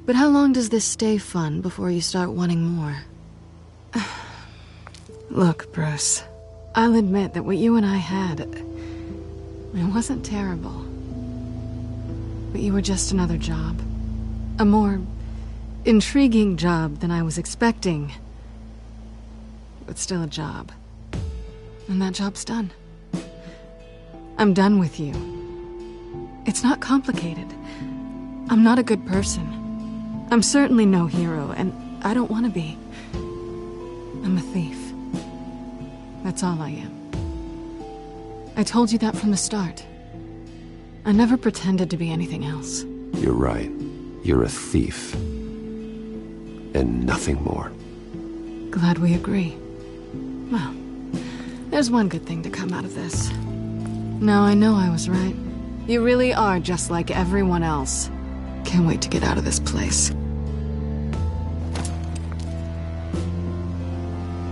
But how long does this stay fun before you start wanting more? Look, Bruce, I'll admit that what you and I had, it wasn't terrible. But you were just another job. A more intriguing job than I was expecting. but still a job. And that job's done. I'm done with you. It's not complicated. I'm not a good person. I'm certainly no hero, and I don't want to be. I'm a thief. That's all I am. I told you that from the start. I never pretended to be anything else. You're right. You're a thief. And nothing more. Glad we agree. Well, there's one good thing to come out of this. Now I know I was right. You really are just like everyone else. Can't wait to get out of this place.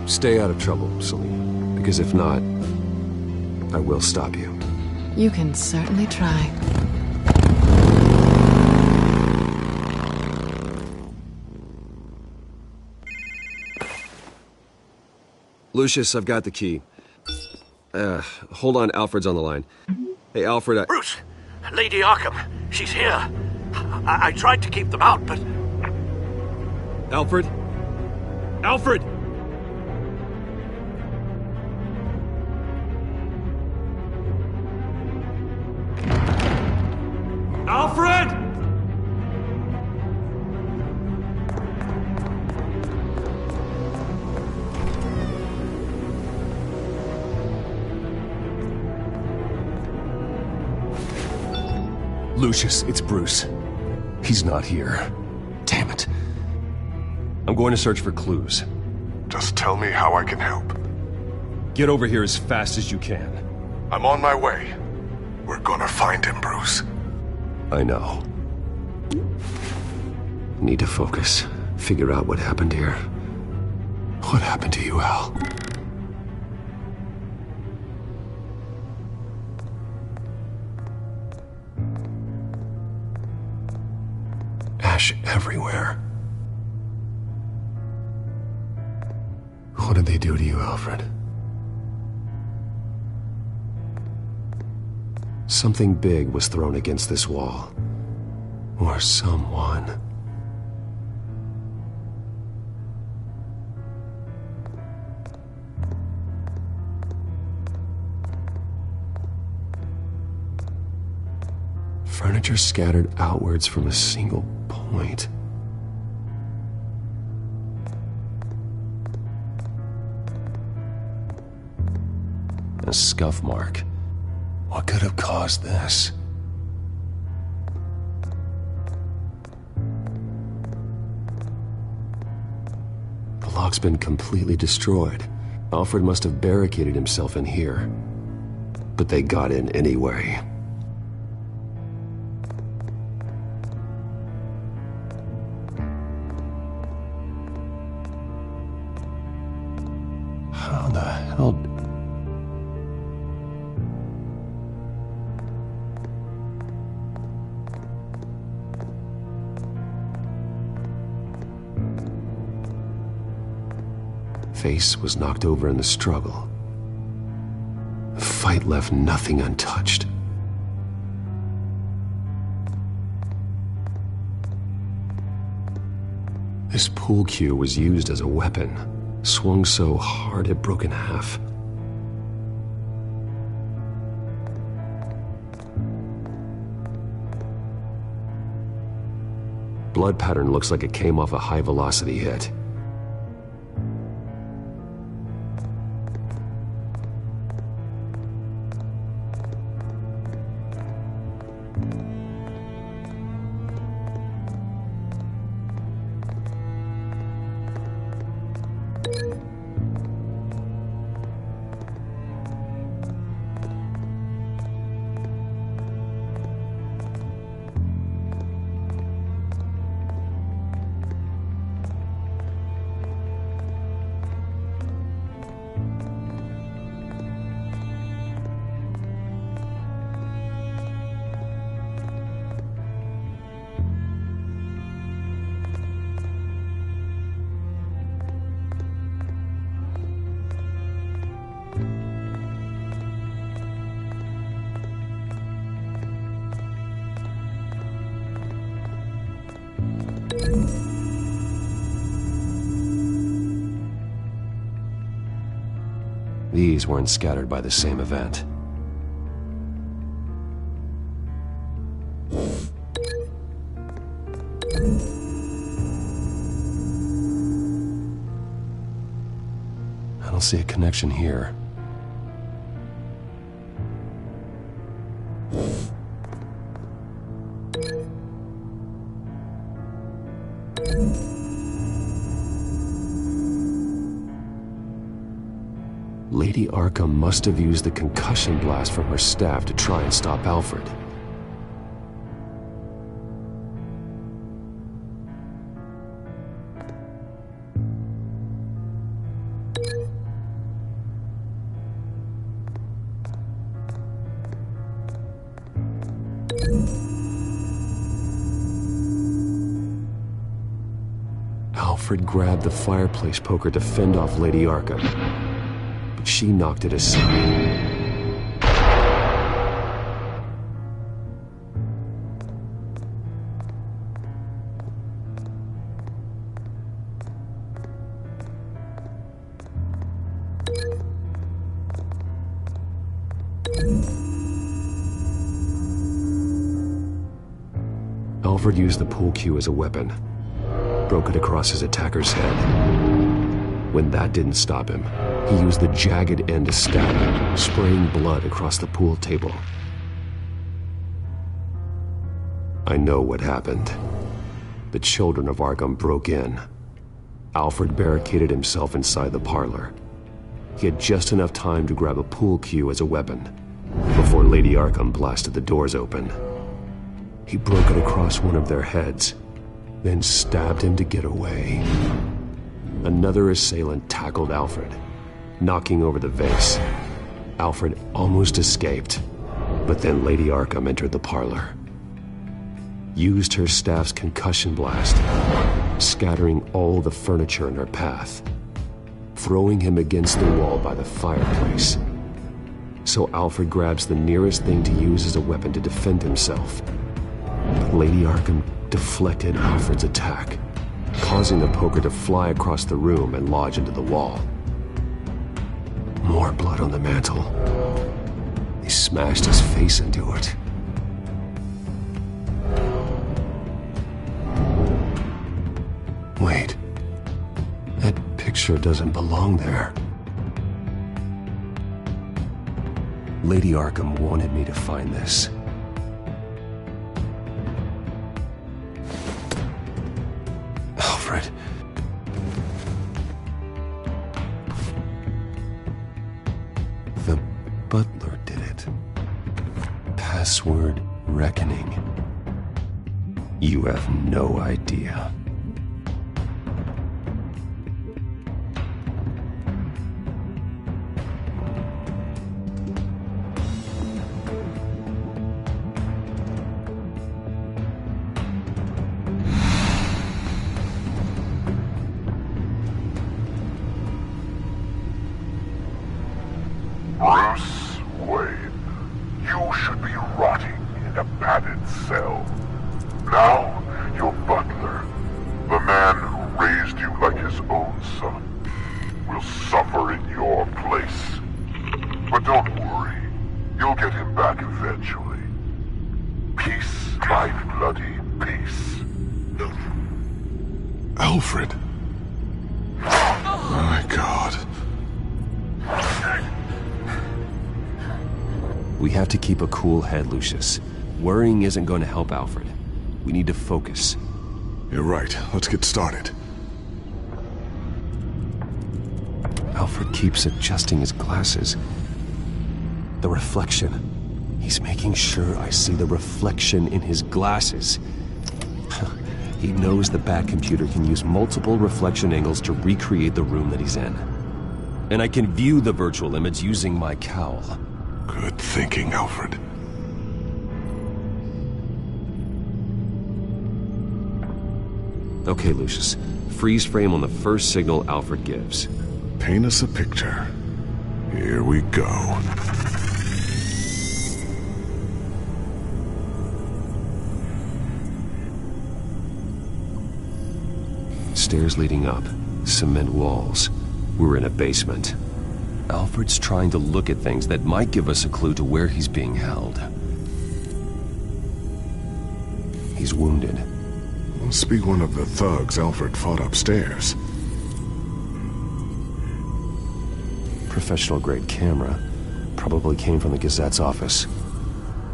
Stay out of trouble, Celine. Because if not, I will stop you. You can certainly try. Lucius, I've got the key. Hold on, Alfred's on the line. Hey, Alfred, Bruce! Lady Arkham, she's here. I tried to keep them out, but... Alfred? Alfred! Alfred! Lucius, it's Bruce. He's not here. Damn it. I'm going to search for clues. Just tell me how I can help. Get over here as fast as you can. I'm on my way. We're gonna find him, Bruce. I know. Need to focus. Figure out what happened here. What happened to you, Al? Ash everywhere. What did they do to you, Alfred? Something big was thrown against this wall. Or someone. Furniture scattered outwards from a single point. A scuff mark. What could have caused this? The lock's been completely destroyed. Alfred must have barricaded himself in here. But they got in anyway. How the hell... Face was knocked over in the struggle. The fight left nothing untouched. This pool cue was used as a weapon, swung so hard it broke in half. Blood pattern looks like it came off a high-velocity hit. these weren't scattered by the same event. I don't see a connection here. Lady Arkham must have used the concussion blast from her staff to try and stop Alfred. Alfred grabbed the fireplace poker to fend off Lady Arkham, but she knocked it aside. Alfred used the pool cue as a weapon, broke it across his attacker's head. When that didn't stop him, he used the jagged end to stab him, spraying blood across the pool table. I know what happened. The children of Arkham broke in. Alfred barricaded himself inside the parlor. He had just enough time to grab a pool cue as a weapon before Lady Arkham blasted the doors open. He broke it across one of their heads, then stabbed him to get away. Another assailant tackled Alfred, knocking over the vase. Alfred almost escaped, but then Lady Arkham entered the parlor, used her staff's concussion blast, scattering all the furniture in her path, throwing him against the wall by the fireplace. So Alfred grabs the nearest thing to use as a weapon to defend himself. But Lady Arkham deflected Alfred's attack, causing the poker to fly across the room and lodge into the wall. More blood on the mantel. He smashed his face into it. Wait. That picture doesn't belong there. Lady Arkham wanted me to find this. Alfred. The butler did it. Password reckoning. You have no idea. Bruce Wayne, you should be rotting in a padded cell. Now, your butler, the man who raised you like his own son, will suffer in your place. But don't worry, you'll get him back eventually. Peace, my bloody peace. Alfred. My God. We have to keep a cool head, Lucius. Worrying isn't going to help Alfred. We need to focus. You're right. Let's get started. Alfred keeps adjusting his glasses. The reflection. He's making sure I see the reflection in his glasses. He knows the Batcomputer can use multiple reflection angles to recreate the room that he's in. And I can view the virtual image using my cowl. Good thinking, Alfred. Okay, Lucius. Freeze frame on the first signal Alfred gives. Paint us a picture. Here we go. Stairs leading up. Cement walls. We're in a basement. Alfred's trying to look at things that might give us a clue to where he's being held. He's wounded. Must be one of the thugs Alfred fought upstairs. Professional-grade camera. Probably came from the Gazette's office.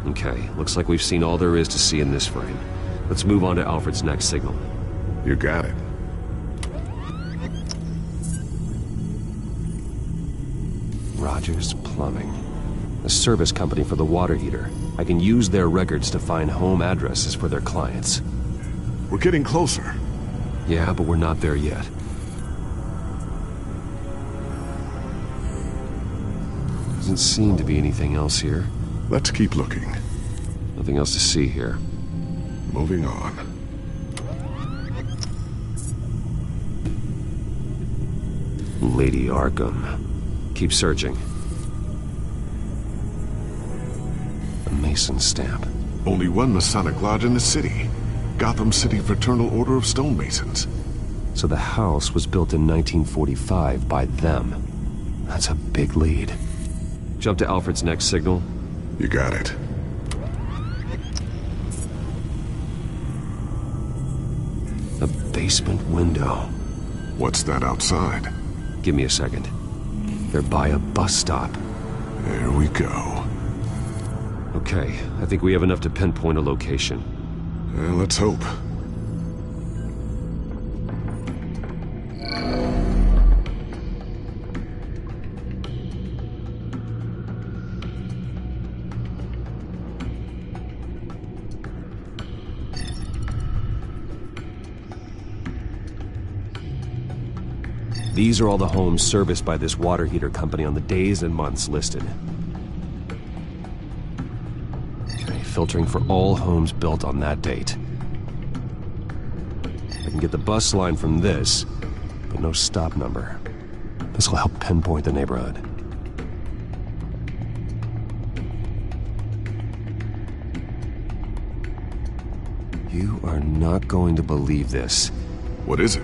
Okay, looks like we've seen all there is to see in this frame. Let's move on to Alfred's next signal. You got it. Rogers Plumbing. A service company for the water heater. I can use their records to find home addresses for their clients. We're getting closer. Yeah, but we're not there yet. Doesn't seem to be anything else here. Let's keep looking. Nothing else to see here. Moving on. Lady Arkham. Keep searching. A Mason stamp. Only one Masonic lodge in the city. Gotham City Fraternal Order of Stonemasons. So the house was built in 1945 by them. That's a big lead. Jump to Alfred's next signal. You got it. A basement window. What's that outside? Give me a second. They're by a bus stop. There we go. Okay, I think we have enough to pinpoint a location. Let's hope. These are all the homes serviced by this water heater company on the days and months listed. Okay, filtering for all homes built on that date. I can get the bus line from this, but no stop number. This will help pinpoint the neighborhood. You are not going to believe this. What is it?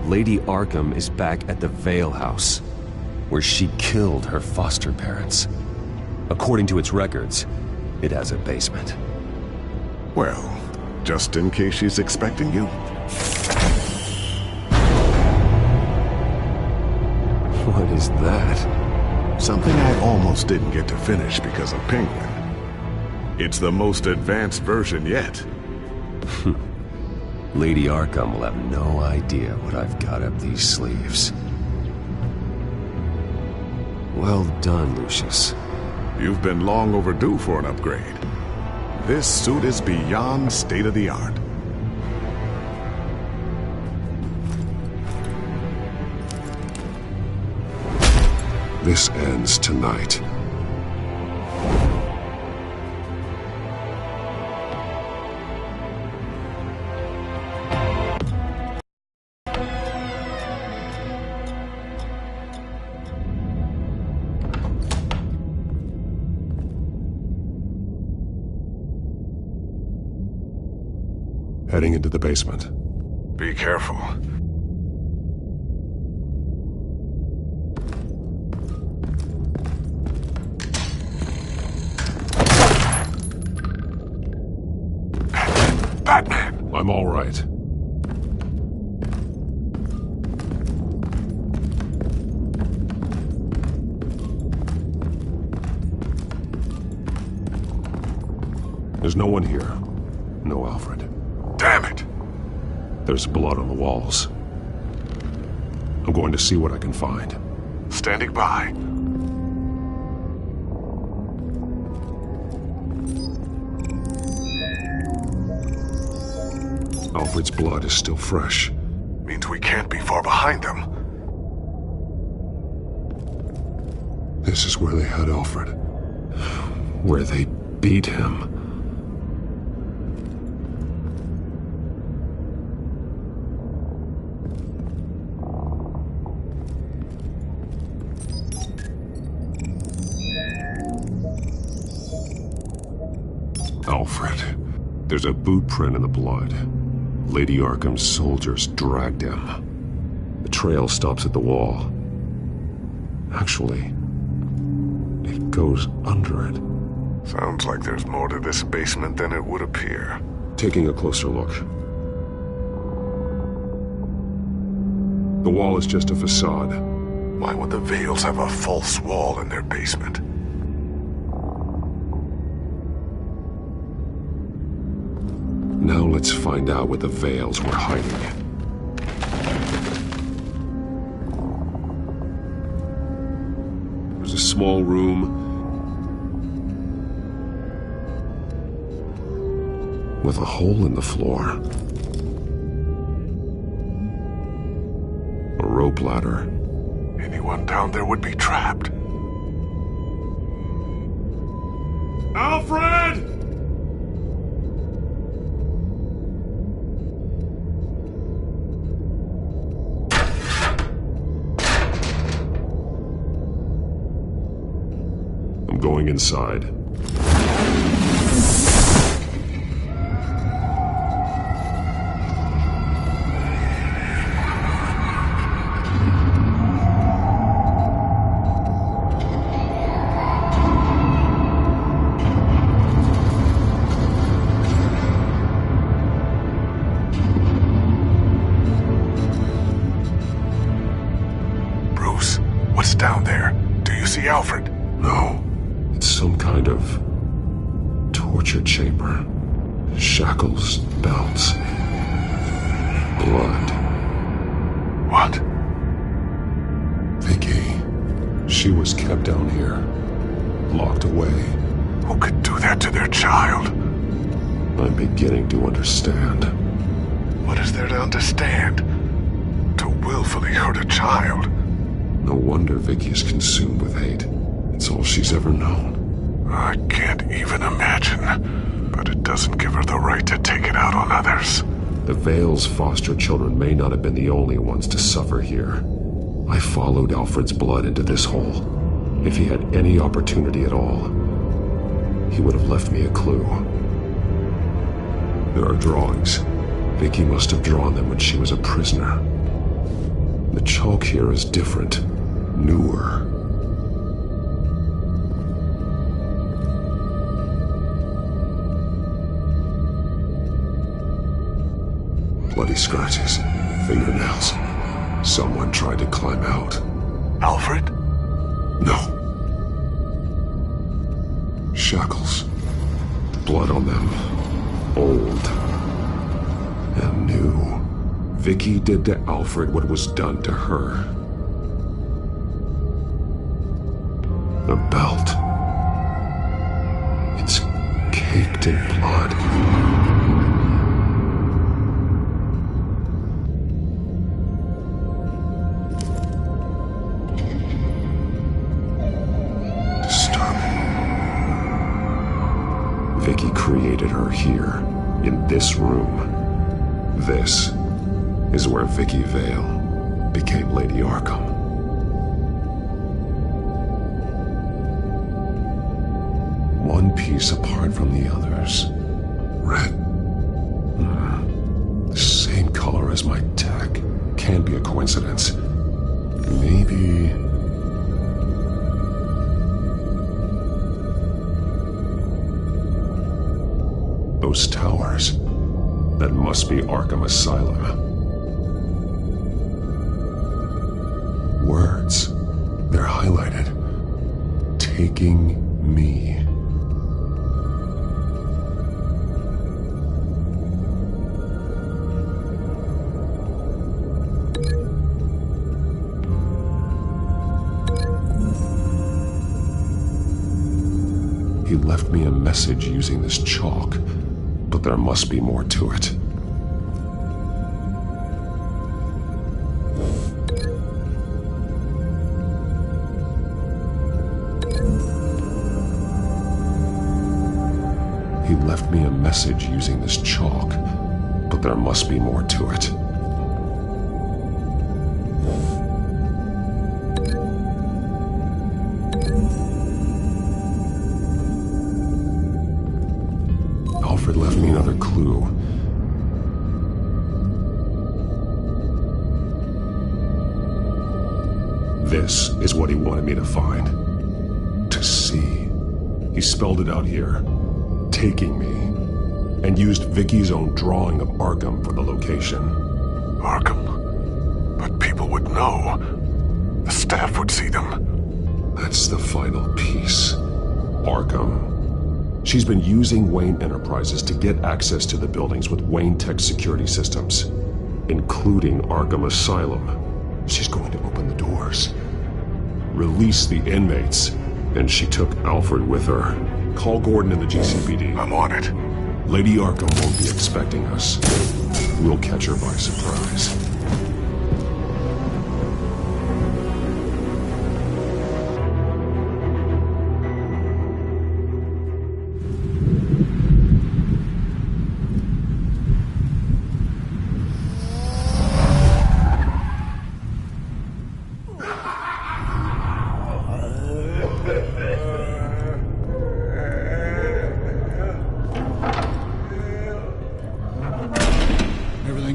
Lady Arkham is back at the Vale House, where she killed her foster parents. According to its records, it has a basement. Well, just in case she's expecting you. What is that? Something I almost didn't get to finish because of Penguin. It's the most advanced version yet. Lady Arkham will have no idea what I've got up these sleeves. Well done, Lucius. You've been long overdue for an upgrade. This suit is beyond state-of-the-art. This ends tonight. Heading into the basement. Be careful. Batman! I'm all right. There's no one here. No Alfred. Damn it! There's blood on the walls. I'm going to see what I can find. Standing by. Alfred's blood is still fresh. Means we can't be far behind them. This is where they had Alfred. Where they beat him. Alfred. There's a boot print in the blood. Lady Arkham's soldiers dragged him. The trail stops at the wall. Actually, it goes under it. Sounds like there's more to this basement than it would appear. Taking a closer look. The wall is just a facade. Why would the Vales have a false wall in their basement? Now let's find out what the Vales were hiding. There's a small room with a hole in the floor. A rope ladder. Anyone down there would be trapped. Alfred! I'm going inside. Down there. Do you see Alfred? No. It's some kind of torture chamber. Shackles, belts, blood. What? Vicky. She was kept down here. Locked away. Who could do that to their child? I'm beginning to understand. What is there to understand? To willfully hurt a child? No wonder Vicky is consumed with hate. It's all she's ever known. I can't even imagine. But it doesn't give her the right to take it out on others. The Vale's foster children may not have been the only ones to suffer here. I followed Alfred's blood into this hole. If he had any opportunity at all, he would have left me a clue. There are drawings. Vicky must have drawn them when she was a prisoner. The chalk here is different, newer. Bloody scratches, fingernails. Someone tried to climb out. Alfred? No. Shackles. Blood on them. Old. And new. Vicky did to Alfred what was done to her. The belt. It's caked in blood. Disturbing. Vicky created her here, in this room. This is where Vicky Vale became Lady Arkham. One piece apart from the others. Red. The same color as my tech. Can't be a coincidence. Maybe... those towers. That must be Arkham Asylum. Words. They're highlighted. Taking me. He left me a message using this chalk, but there must be more to it. He left me a message using this chalk, but there must be more to it. Alfred left me another clue. This is what he wanted me to find. To see. He spelled it out here. Taking me. And used Vicky's own drawing of Arkham for the location. Arkham? But people would know. The staff would see them. That's the final piece. Arkham. She's been using Wayne Enterprises to get access to the buildings with Wayne Tech security systems, including Arkham Asylum. She's going to open the doors, release the inmates, and she took Alfred with her. Call Gordon in the GCPD. I'm on it. Lady Arkham won't be expecting us. We'll catch her by surprise.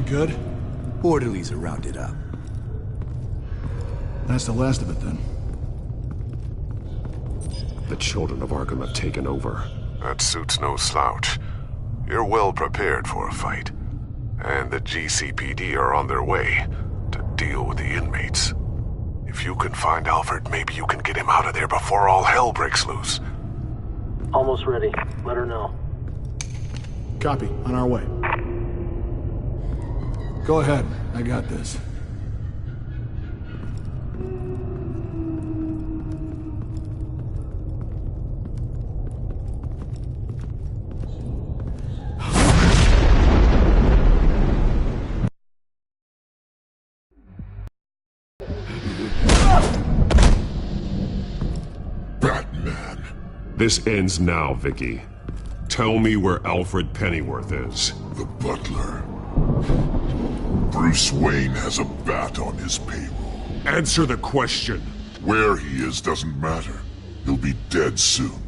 Good? Orderlies are rounded up. That's the last of it, then. The children of Arkham have taken over. That suit's no slouch. You're well prepared for a fight. And the GCPD are on their way to deal with the inmates. If you can find Alfred, maybe you can get him out of there before all hell breaks loose. Almost ready. Let her know. Copy. On our way. Go ahead. I got this. Batman. This ends now, Vicky. Tell me where Alfred Pennyworth is. The butler. Bruce Wayne has a bat on his payroll. Answer the question. Where he is doesn't matter. He'll be dead soon.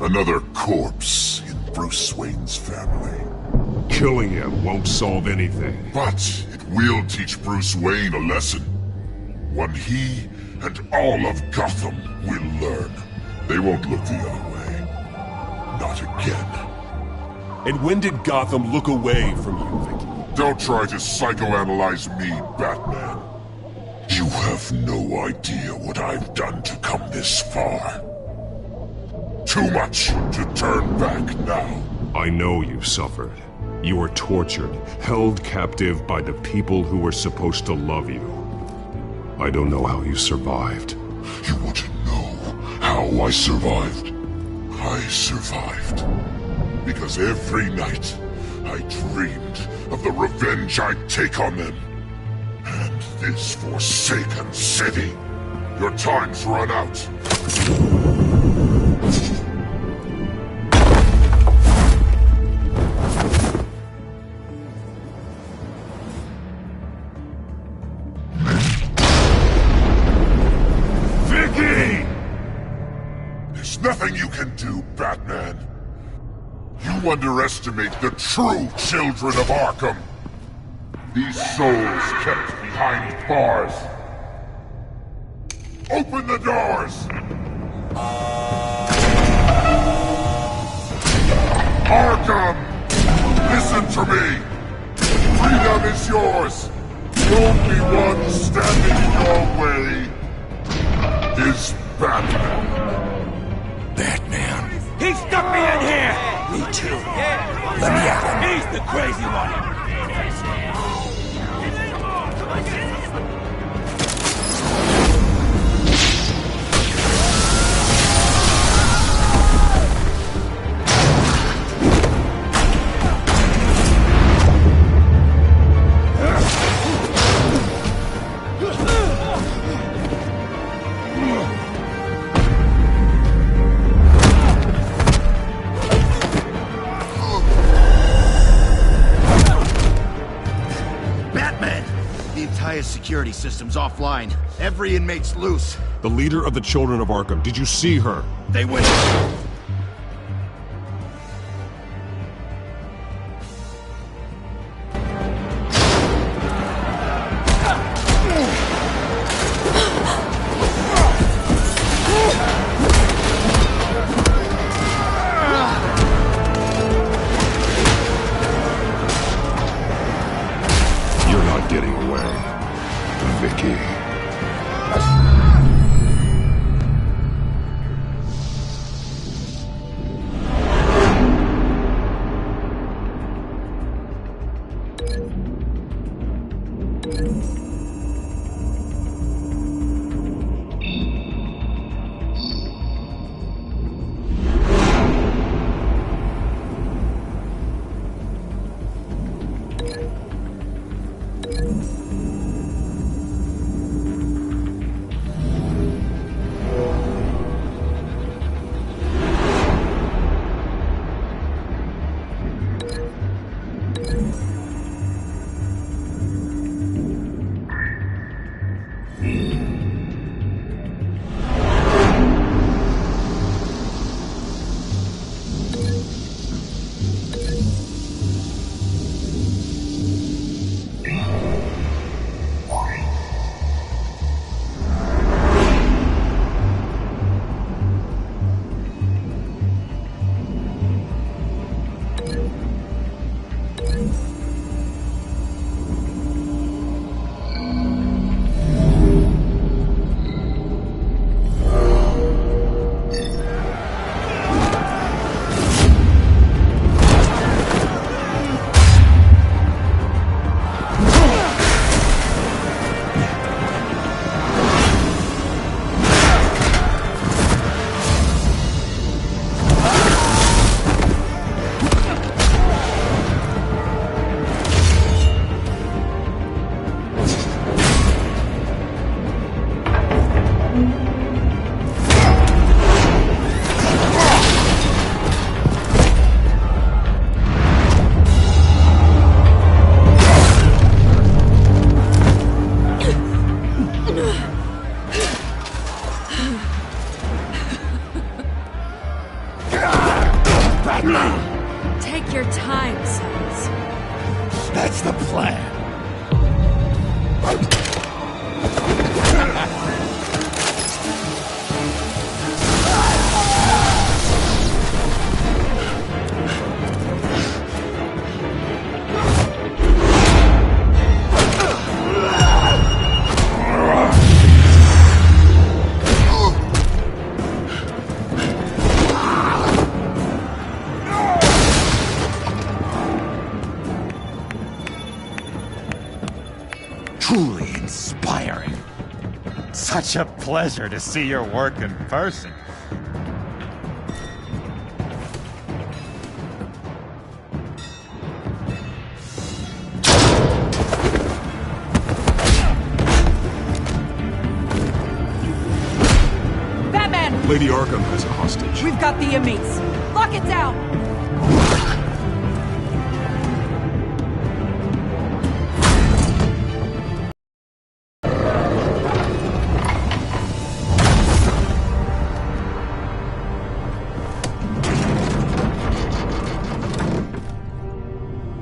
Another corpse in Bruce Wayne's family. Killing him won't solve anything. But it will teach Bruce Wayne a lesson. One he and all of Gotham will learn. They won't look the other way. Not again. And when did Gotham look away from you, Vicky? Don't try to psychoanalyze me, Batman. You have no idea what I've done to come this far. Too much to turn back now. I know you suffered. You were tortured, held captive by the people who were supposed to love you. I don't know how you survived. You want to know how I survived? I survived because every night I dreamed of the revenge I'd take on them. And this forsaken city. Your time's run out. Vicky! There's nothing you can do, Batman. You underestimate the true children of Arkham. These souls kept behind bars. Open the doors! Arkham! Listen to me! Freedom is yours! The only one standing in your way is Batman. Batman. He stuck me in here! Me too. Let me at him. He's the crazy one! Security systems offline. Every inmate's loose. The leader of the Children of Arkham. Did you see her? They went... way, Vicky. Take your time, sons. That's the plan. Truly inspiring. Such a pleasure to see your work in person. Batman! Lady Arkham has a hostage. We've got the inmates. Lock it down!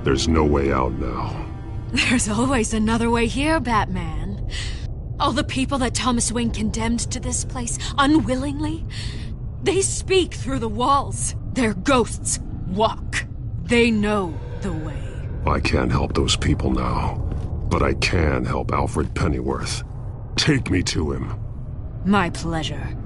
There's no way out now. There's always another way here, Batman. All the people that Thomas Wayne condemned to this place unwillingly, they speak through the walls. Their ghosts walk. They know the way. I can't help those people now, but I can help Alfred Pennyworth. Take me to him. My pleasure.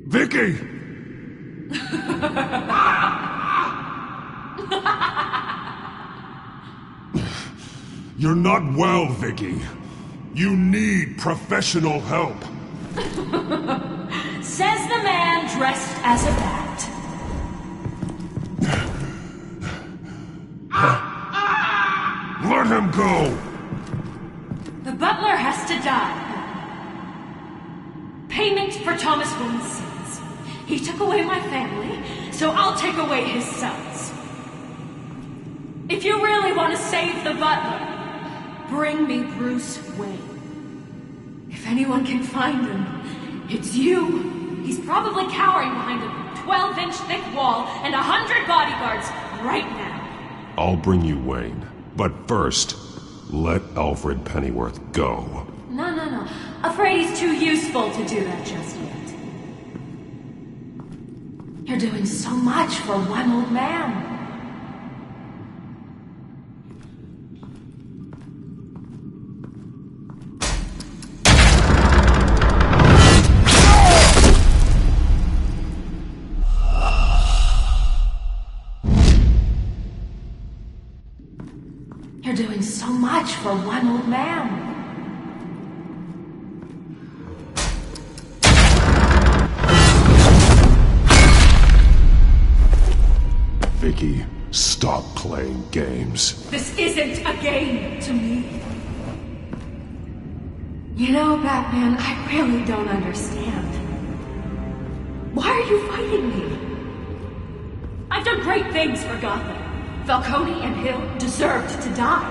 Vicky! You're not well, Vicky. You need professional help. Says the man dressed as a bat. Let him go! The butler has to die. Payment for Thomas Wayne's sins. He took away my family, so I'll take away his sons. If you really want to save the butler, Bring me Bruce Wayne. If anyone can find him, it's you. He's probably cowering behind a 12-inch thick wall and 100 bodyguards right now. I'll bring you Wayne. But first, let Alfred Pennyworth go. No. Afraid he's too useful to do that just yet. You're doing so much for one old man. You're doing so much for one old man. Vicky, stop playing games. This isn't a game to me. You know, Batman, I really don't understand. Why are you fighting me? I've done great things for Gotham. Falcone and Hill deserved to die.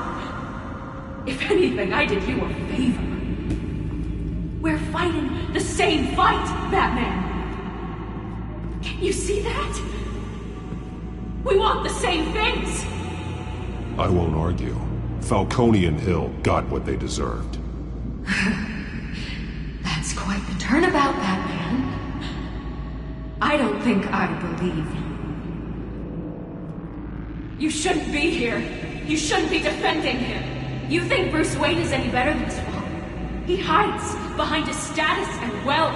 If anything, I did you a favor. We're fighting the same fight, Batman. Can you see that? We want the same things. I won't argue. Falcone and Hill got what they deserved. That's quite the turnabout, Batman. I don't think I believe you. You shouldn't be here. You shouldn't be defending him. You think Bruce Wayne is any better than his father? He hides behind his status and wealth.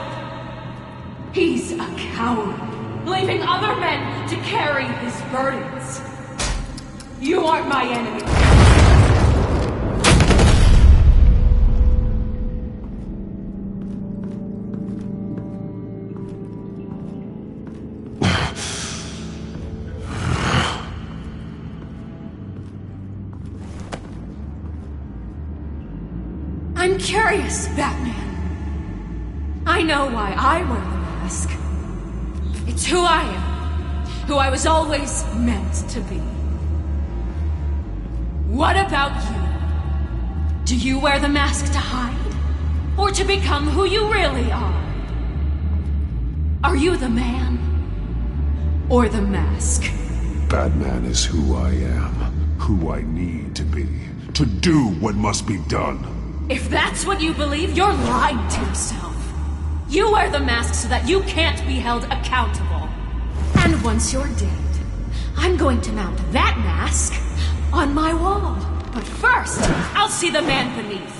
He's a coward, leaving other men to carry his burdens. You aren't my enemy. I'm curious, Batman. I know why I wear the mask. It's who I am. Who I was always meant to be. What about you? Do you wear the mask to hide? Or to become who you really are? Are you the man? Or the mask? Batman is who I am. Who I need to be. To do what must be done. If that's what you believe, you're lying to yourself. You wear the mask so that you can't be held accountable. And once you're dead, I'm going to mount that mask on my wall. But first, I'll see the man beneath.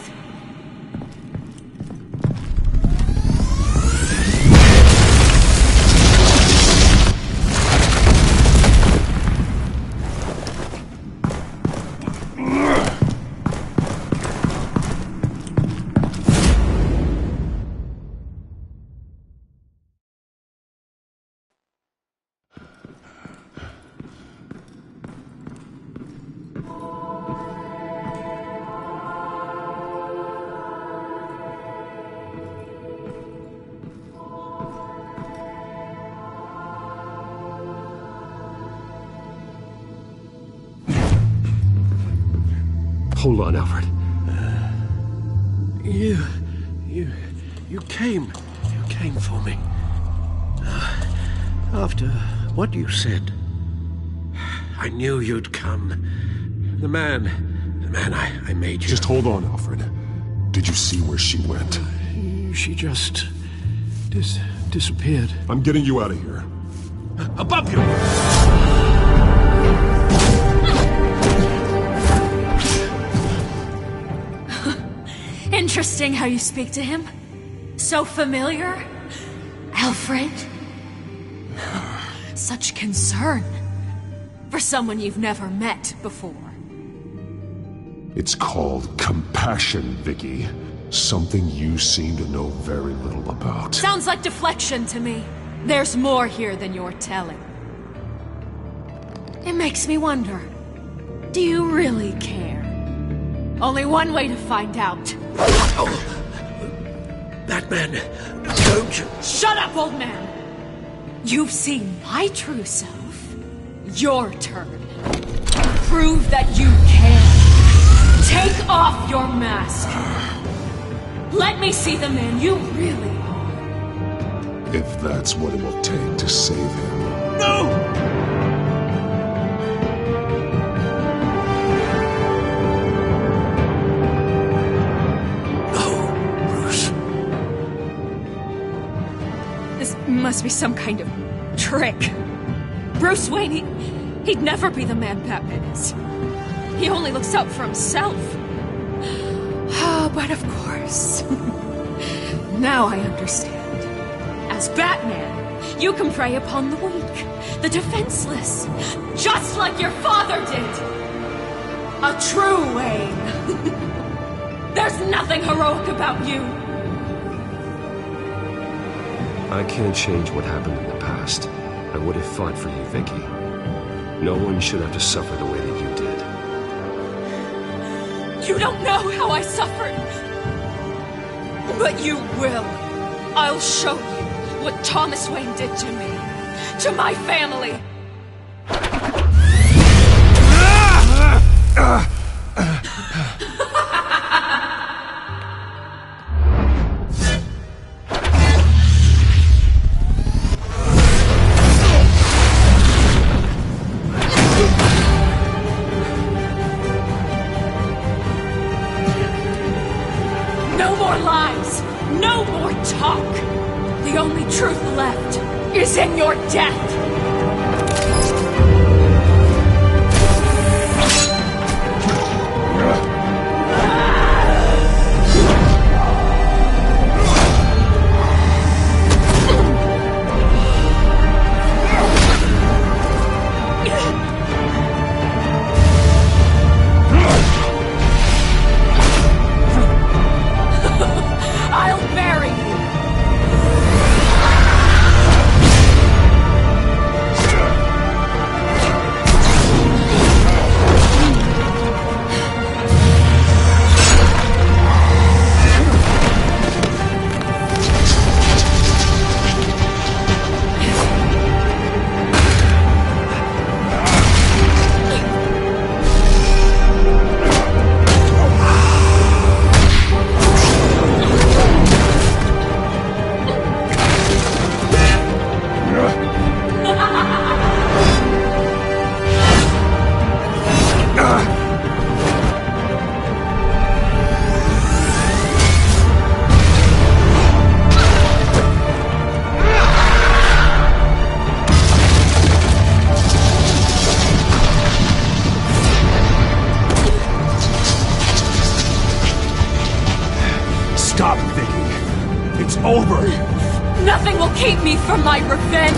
Hold on, Alfred. You came for me. After what you said, I knew you'd come. The man I made you. Just hold on, Alfred. Did you see where she went? She just disappeared. I'm getting you out of here. Above you! Interesting how you speak to him. So familiar. Alfred. Such concern. For someone you've never met before. It's called compassion, Vicky. Something you seem to know very little about. Sounds like deflection to me. There's more here than you're telling. It makes me wonder. Do you really care? Only one way to find out. Oh, Batman, don't you... Shut up, old man! You've seen my true self. Your turn. Prove that you can. Take off your me see the man you really If that's what it will take to save him. No! This must be some kind of trick. Bruce Wayne, he'd never be the man Batman is. He only looks out for himself. But of course. Now I understand. As Batman, you can prey upon the weak, the defenseless, just like your father did. A true Wayne. There's nothing heroic about you. I can't change what happened in the past. I would have fought for you, Vicky. No one should have to suffer the way that you did. You don't know how I suffered. But you will. I'll show you what Thomas Wayne did to me, to my family. No more lies! No more talk! The only truth left is in your death! I'll bury you! Stop, Vicky. It's over. Nothing will keep me from my revenge!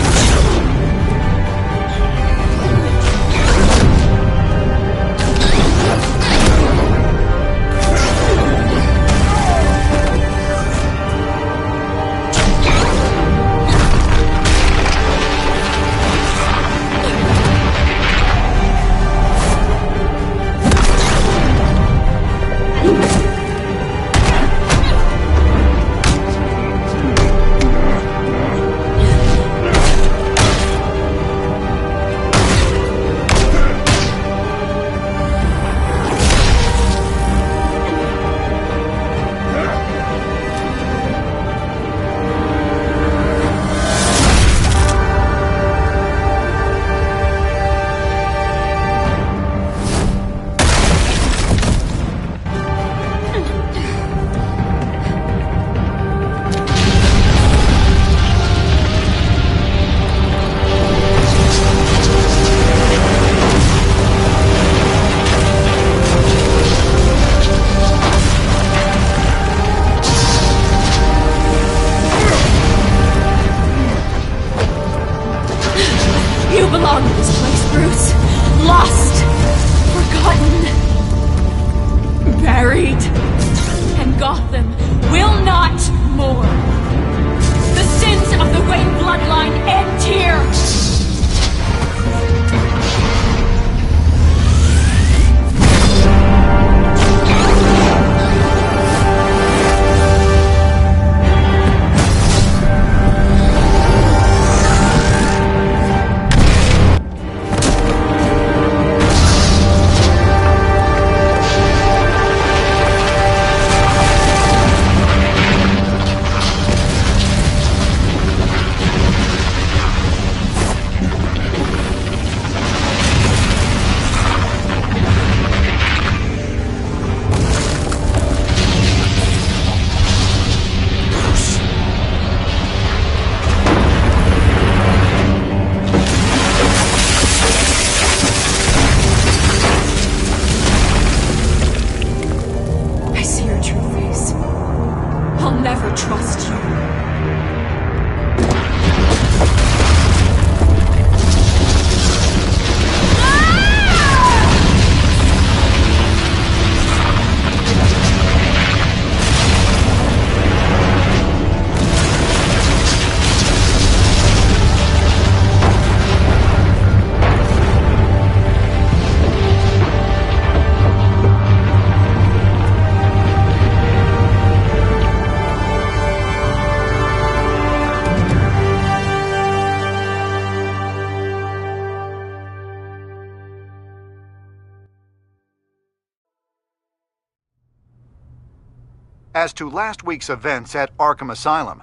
As to last week's events at Arkham Asylum,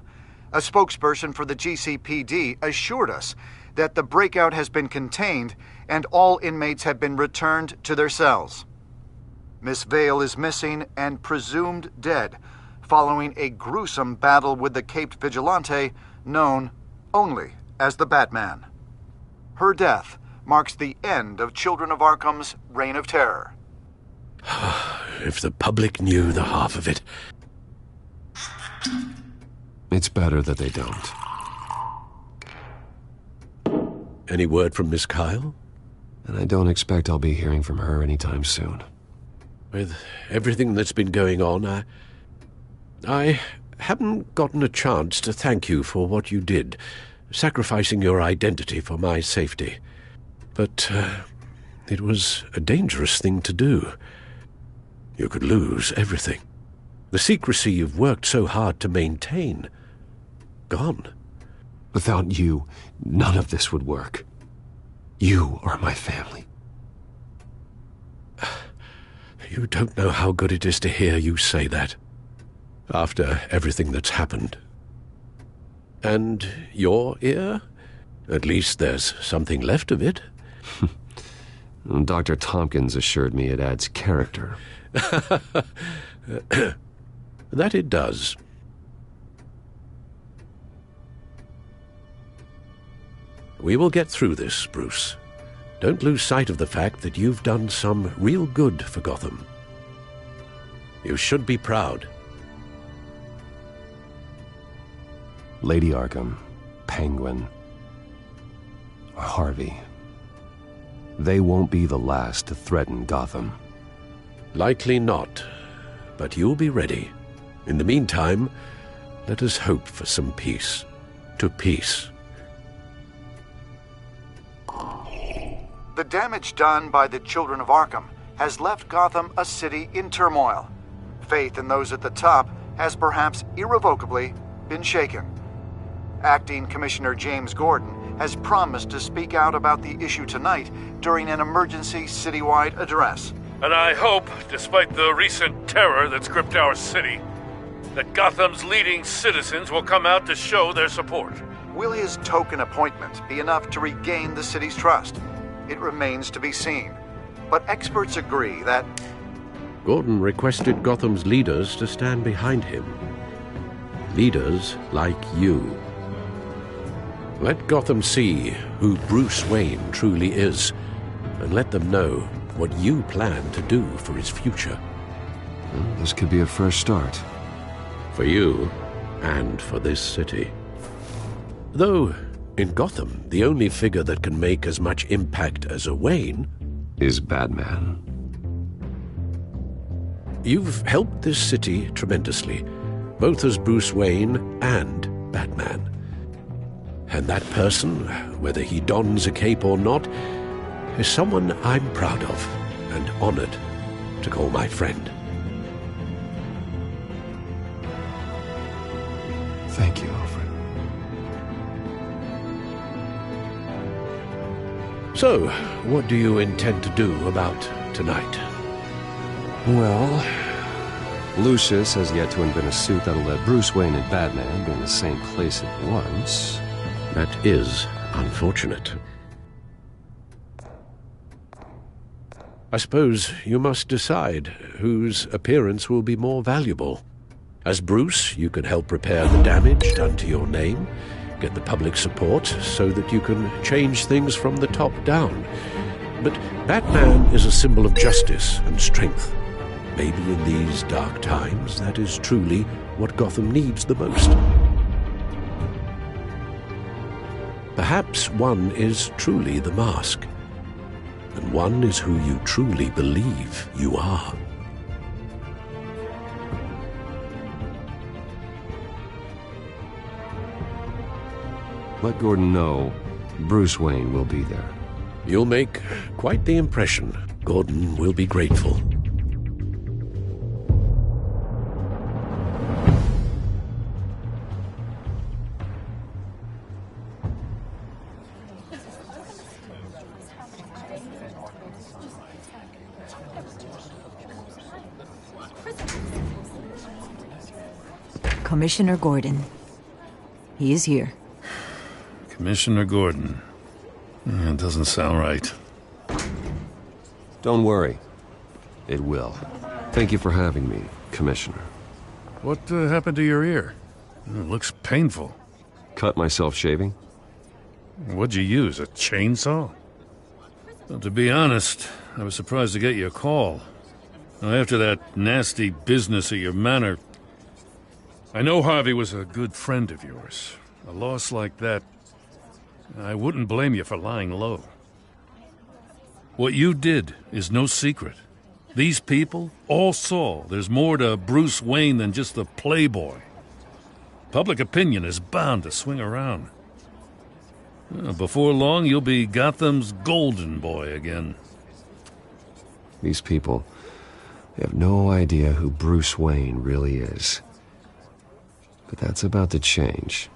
a spokesperson for the GCPD assured us that the breakout has been contained and all inmates have been returned to their cells. Miss Vale is missing and presumed dead, following a gruesome battle with the caped vigilante known only as the Batman. Her death marks the end of Children of Arkham's reign of terror. If the public knew the half of it. It's better that they don't. Any word from Miss Kyle? And I don't expect I'll be hearing from her anytime soon. With everything that's been going on, I haven't gotten a chance to thank you for what you did, sacrificing your identity for my safety. But it was a dangerous thing to do. You could lose everything. The secrecy you've worked so hard to maintain. Gone. Without you, none of this would work. You are my family. You don't know how good it is to hear you say that. After everything that's happened. And your ear? At least there's something left of it. Dr. Tompkins assured me it adds character. That it does. We will get through this, Bruce. Don't lose sight of the fact that you've done some real good for Gotham. You should be proud. Lady Arkham, Penguin, Harvey. They won't be the last to threaten Gotham. Likely not, but you'll be ready. In the meantime, let us hope for some peace. To peace. The damage done by the Children of Arkham has left Gotham a city in turmoil. Faith in those at the top has perhaps irrevocably been shaken. Acting Commissioner James Gordon has promised to speak out about the issue tonight during an emergency citywide address. And I hope, despite the recent terror that's gripped our city, that Gotham's leading citizens will come out to show their support. Will his token appointment be enough to regain the city's trust? It remains to be seen. But experts agree that Gordon requested Gotham's leaders to stand behind him. Leaders like you. Let Gotham see who Bruce Wayne truly is, and let them know what you plan to do for his future. Well, this could be a fresh start. For you, and for this city. Though, in Gotham, the only figure that can make as much impact as a Wayne is Batman. You've helped this city tremendously, both as Bruce Wayne and Batman. And that person, whether he dons a cape or not, is someone I'm proud of and honored to call my friend. Thank you, Alfred. So, what do you intend to do about tonight? Well, Lucius has yet to invent a suit that'll let Bruce Wayne and Batman be in the same place at once. That is unfortunate. I suppose you must decide whose appearance will be more valuable. As Bruce, you can help repair the damage done to your name, get the public support so that you can change things from the top down. But Batman is a symbol of justice and strength. Maybe in these dark times, that is truly what Gotham needs the most. Perhaps one is truly the mask, and one is who you truly believe you are. Let Gordon know Bruce Wayne will be there. You'll make quite the impression. Gordon will be grateful. Commissioner Gordon. He is here. Commissioner Gordon. It doesn't sound right. Don't worry. It will. Thank you for having me, Commissioner. What happened to your ear? It looks painful. Cut myself shaving? What'd you use, a chainsaw? Well, to be honest, I was surprised to get your call. Now, after that nasty business at your manor, I know Harvey was a good friend of yours. A loss like that, I wouldn't blame you for lying low. What you did is no secret. These people all saw there's more to Bruce Wayne than just the playboy. Public opinion is bound to swing around. Before long, you'll be Gotham's golden boy again. These people, they have no idea who Bruce Wayne really is. But that's about to change.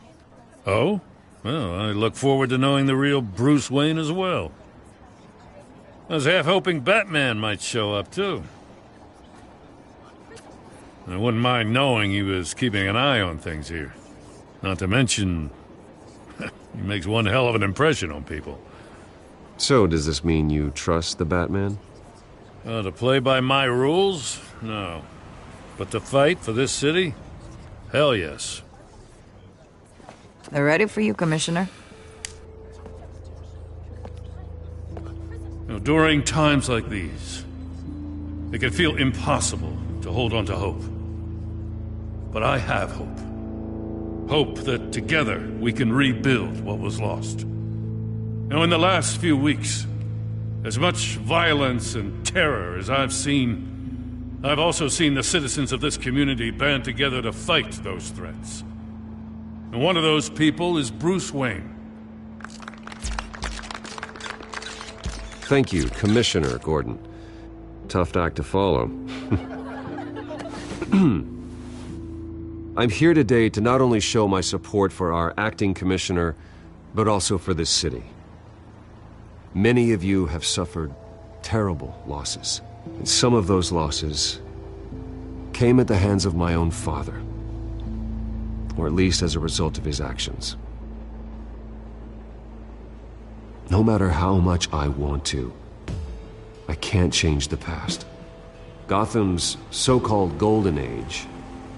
Oh? Well, I look forward to knowing the real Bruce Wayne as well. I was half hoping Batman might show up, too. I wouldn't mind knowing he was keeping an eye on things here. Not to mention, he makes one hell of an impression on people. So, does this mean you trust the Batman? To play by my rules? No. But to fight for this city? Hell yes. They're ready for you, Commissioner. During times like these, it can feel impossible to hold on to hope. But I have hope. Hope that together we can rebuild what was lost. Now, in the last few weeks, as much violence and terror as I've seen, I've also seen the citizens of this community band together to fight those threats. And one of those people is Bruce Wayne. Thank you, Commissioner Gordon. Tough act to follow. I'm here today to not only show my support for our acting commissioner, but also for this city. Many of you have suffered terrible losses, and some of those losses came at the hands of my own father, or at least as a result of his actions. No matter how much I want to, I can't change the past. Gotham's so-called Golden Age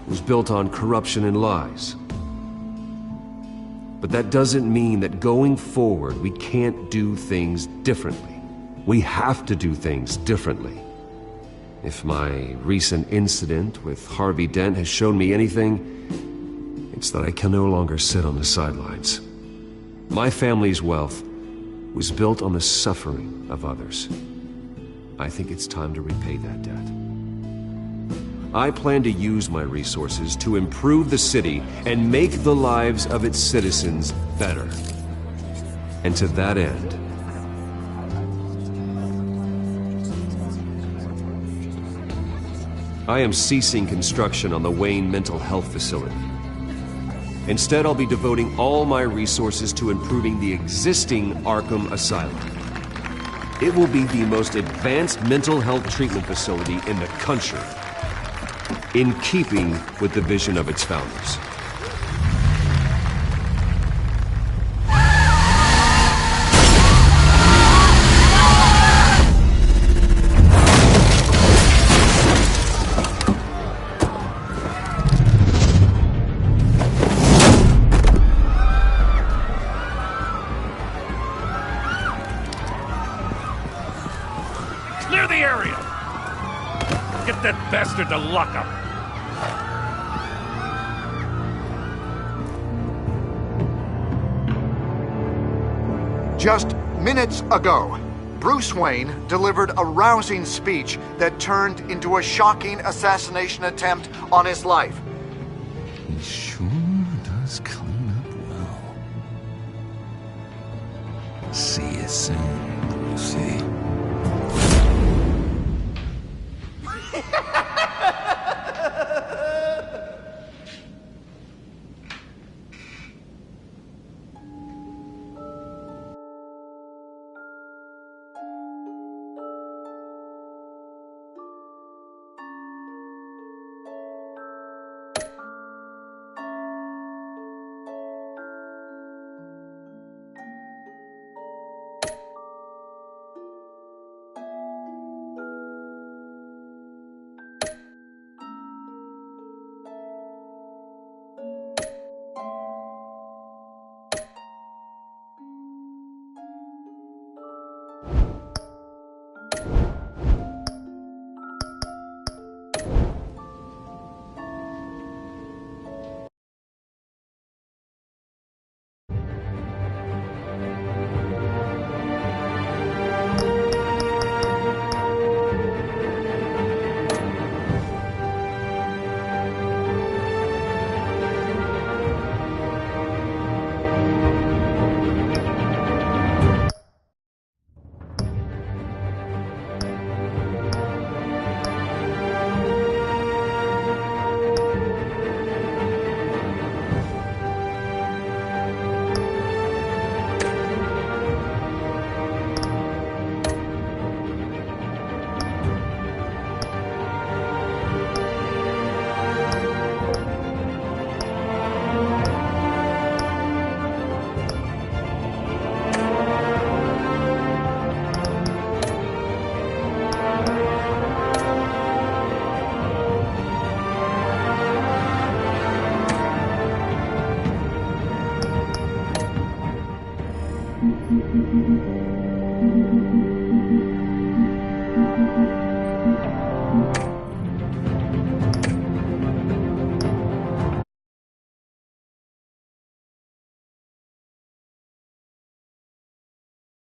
was built on corruption and lies. But that doesn't mean that going forward we can't do things differently. We have to do things differently. If my recent incident with Harvey Dent has shown me anything, it's that I can no longer sit on the sidelines. My family's wealth was built on the suffering of others. I think it's time to repay that debt. I plan to use my resources to improve the city and make the lives of its citizens better. And to that end, I am ceasing construction on the Wayne Mental Health Facility. Instead, I'll be devoting all my resources to improving the existing Arkham Asylum. It will be the most advanced mental health treatment facility in the country, in keeping with the vision of its founders. Clear the area! Get that bastard to lock up! Just minutes ago, Bruce Wayne delivered a rousing speech that turned into a shocking assassination attempt on his life. He sure does clean up well. See you soon.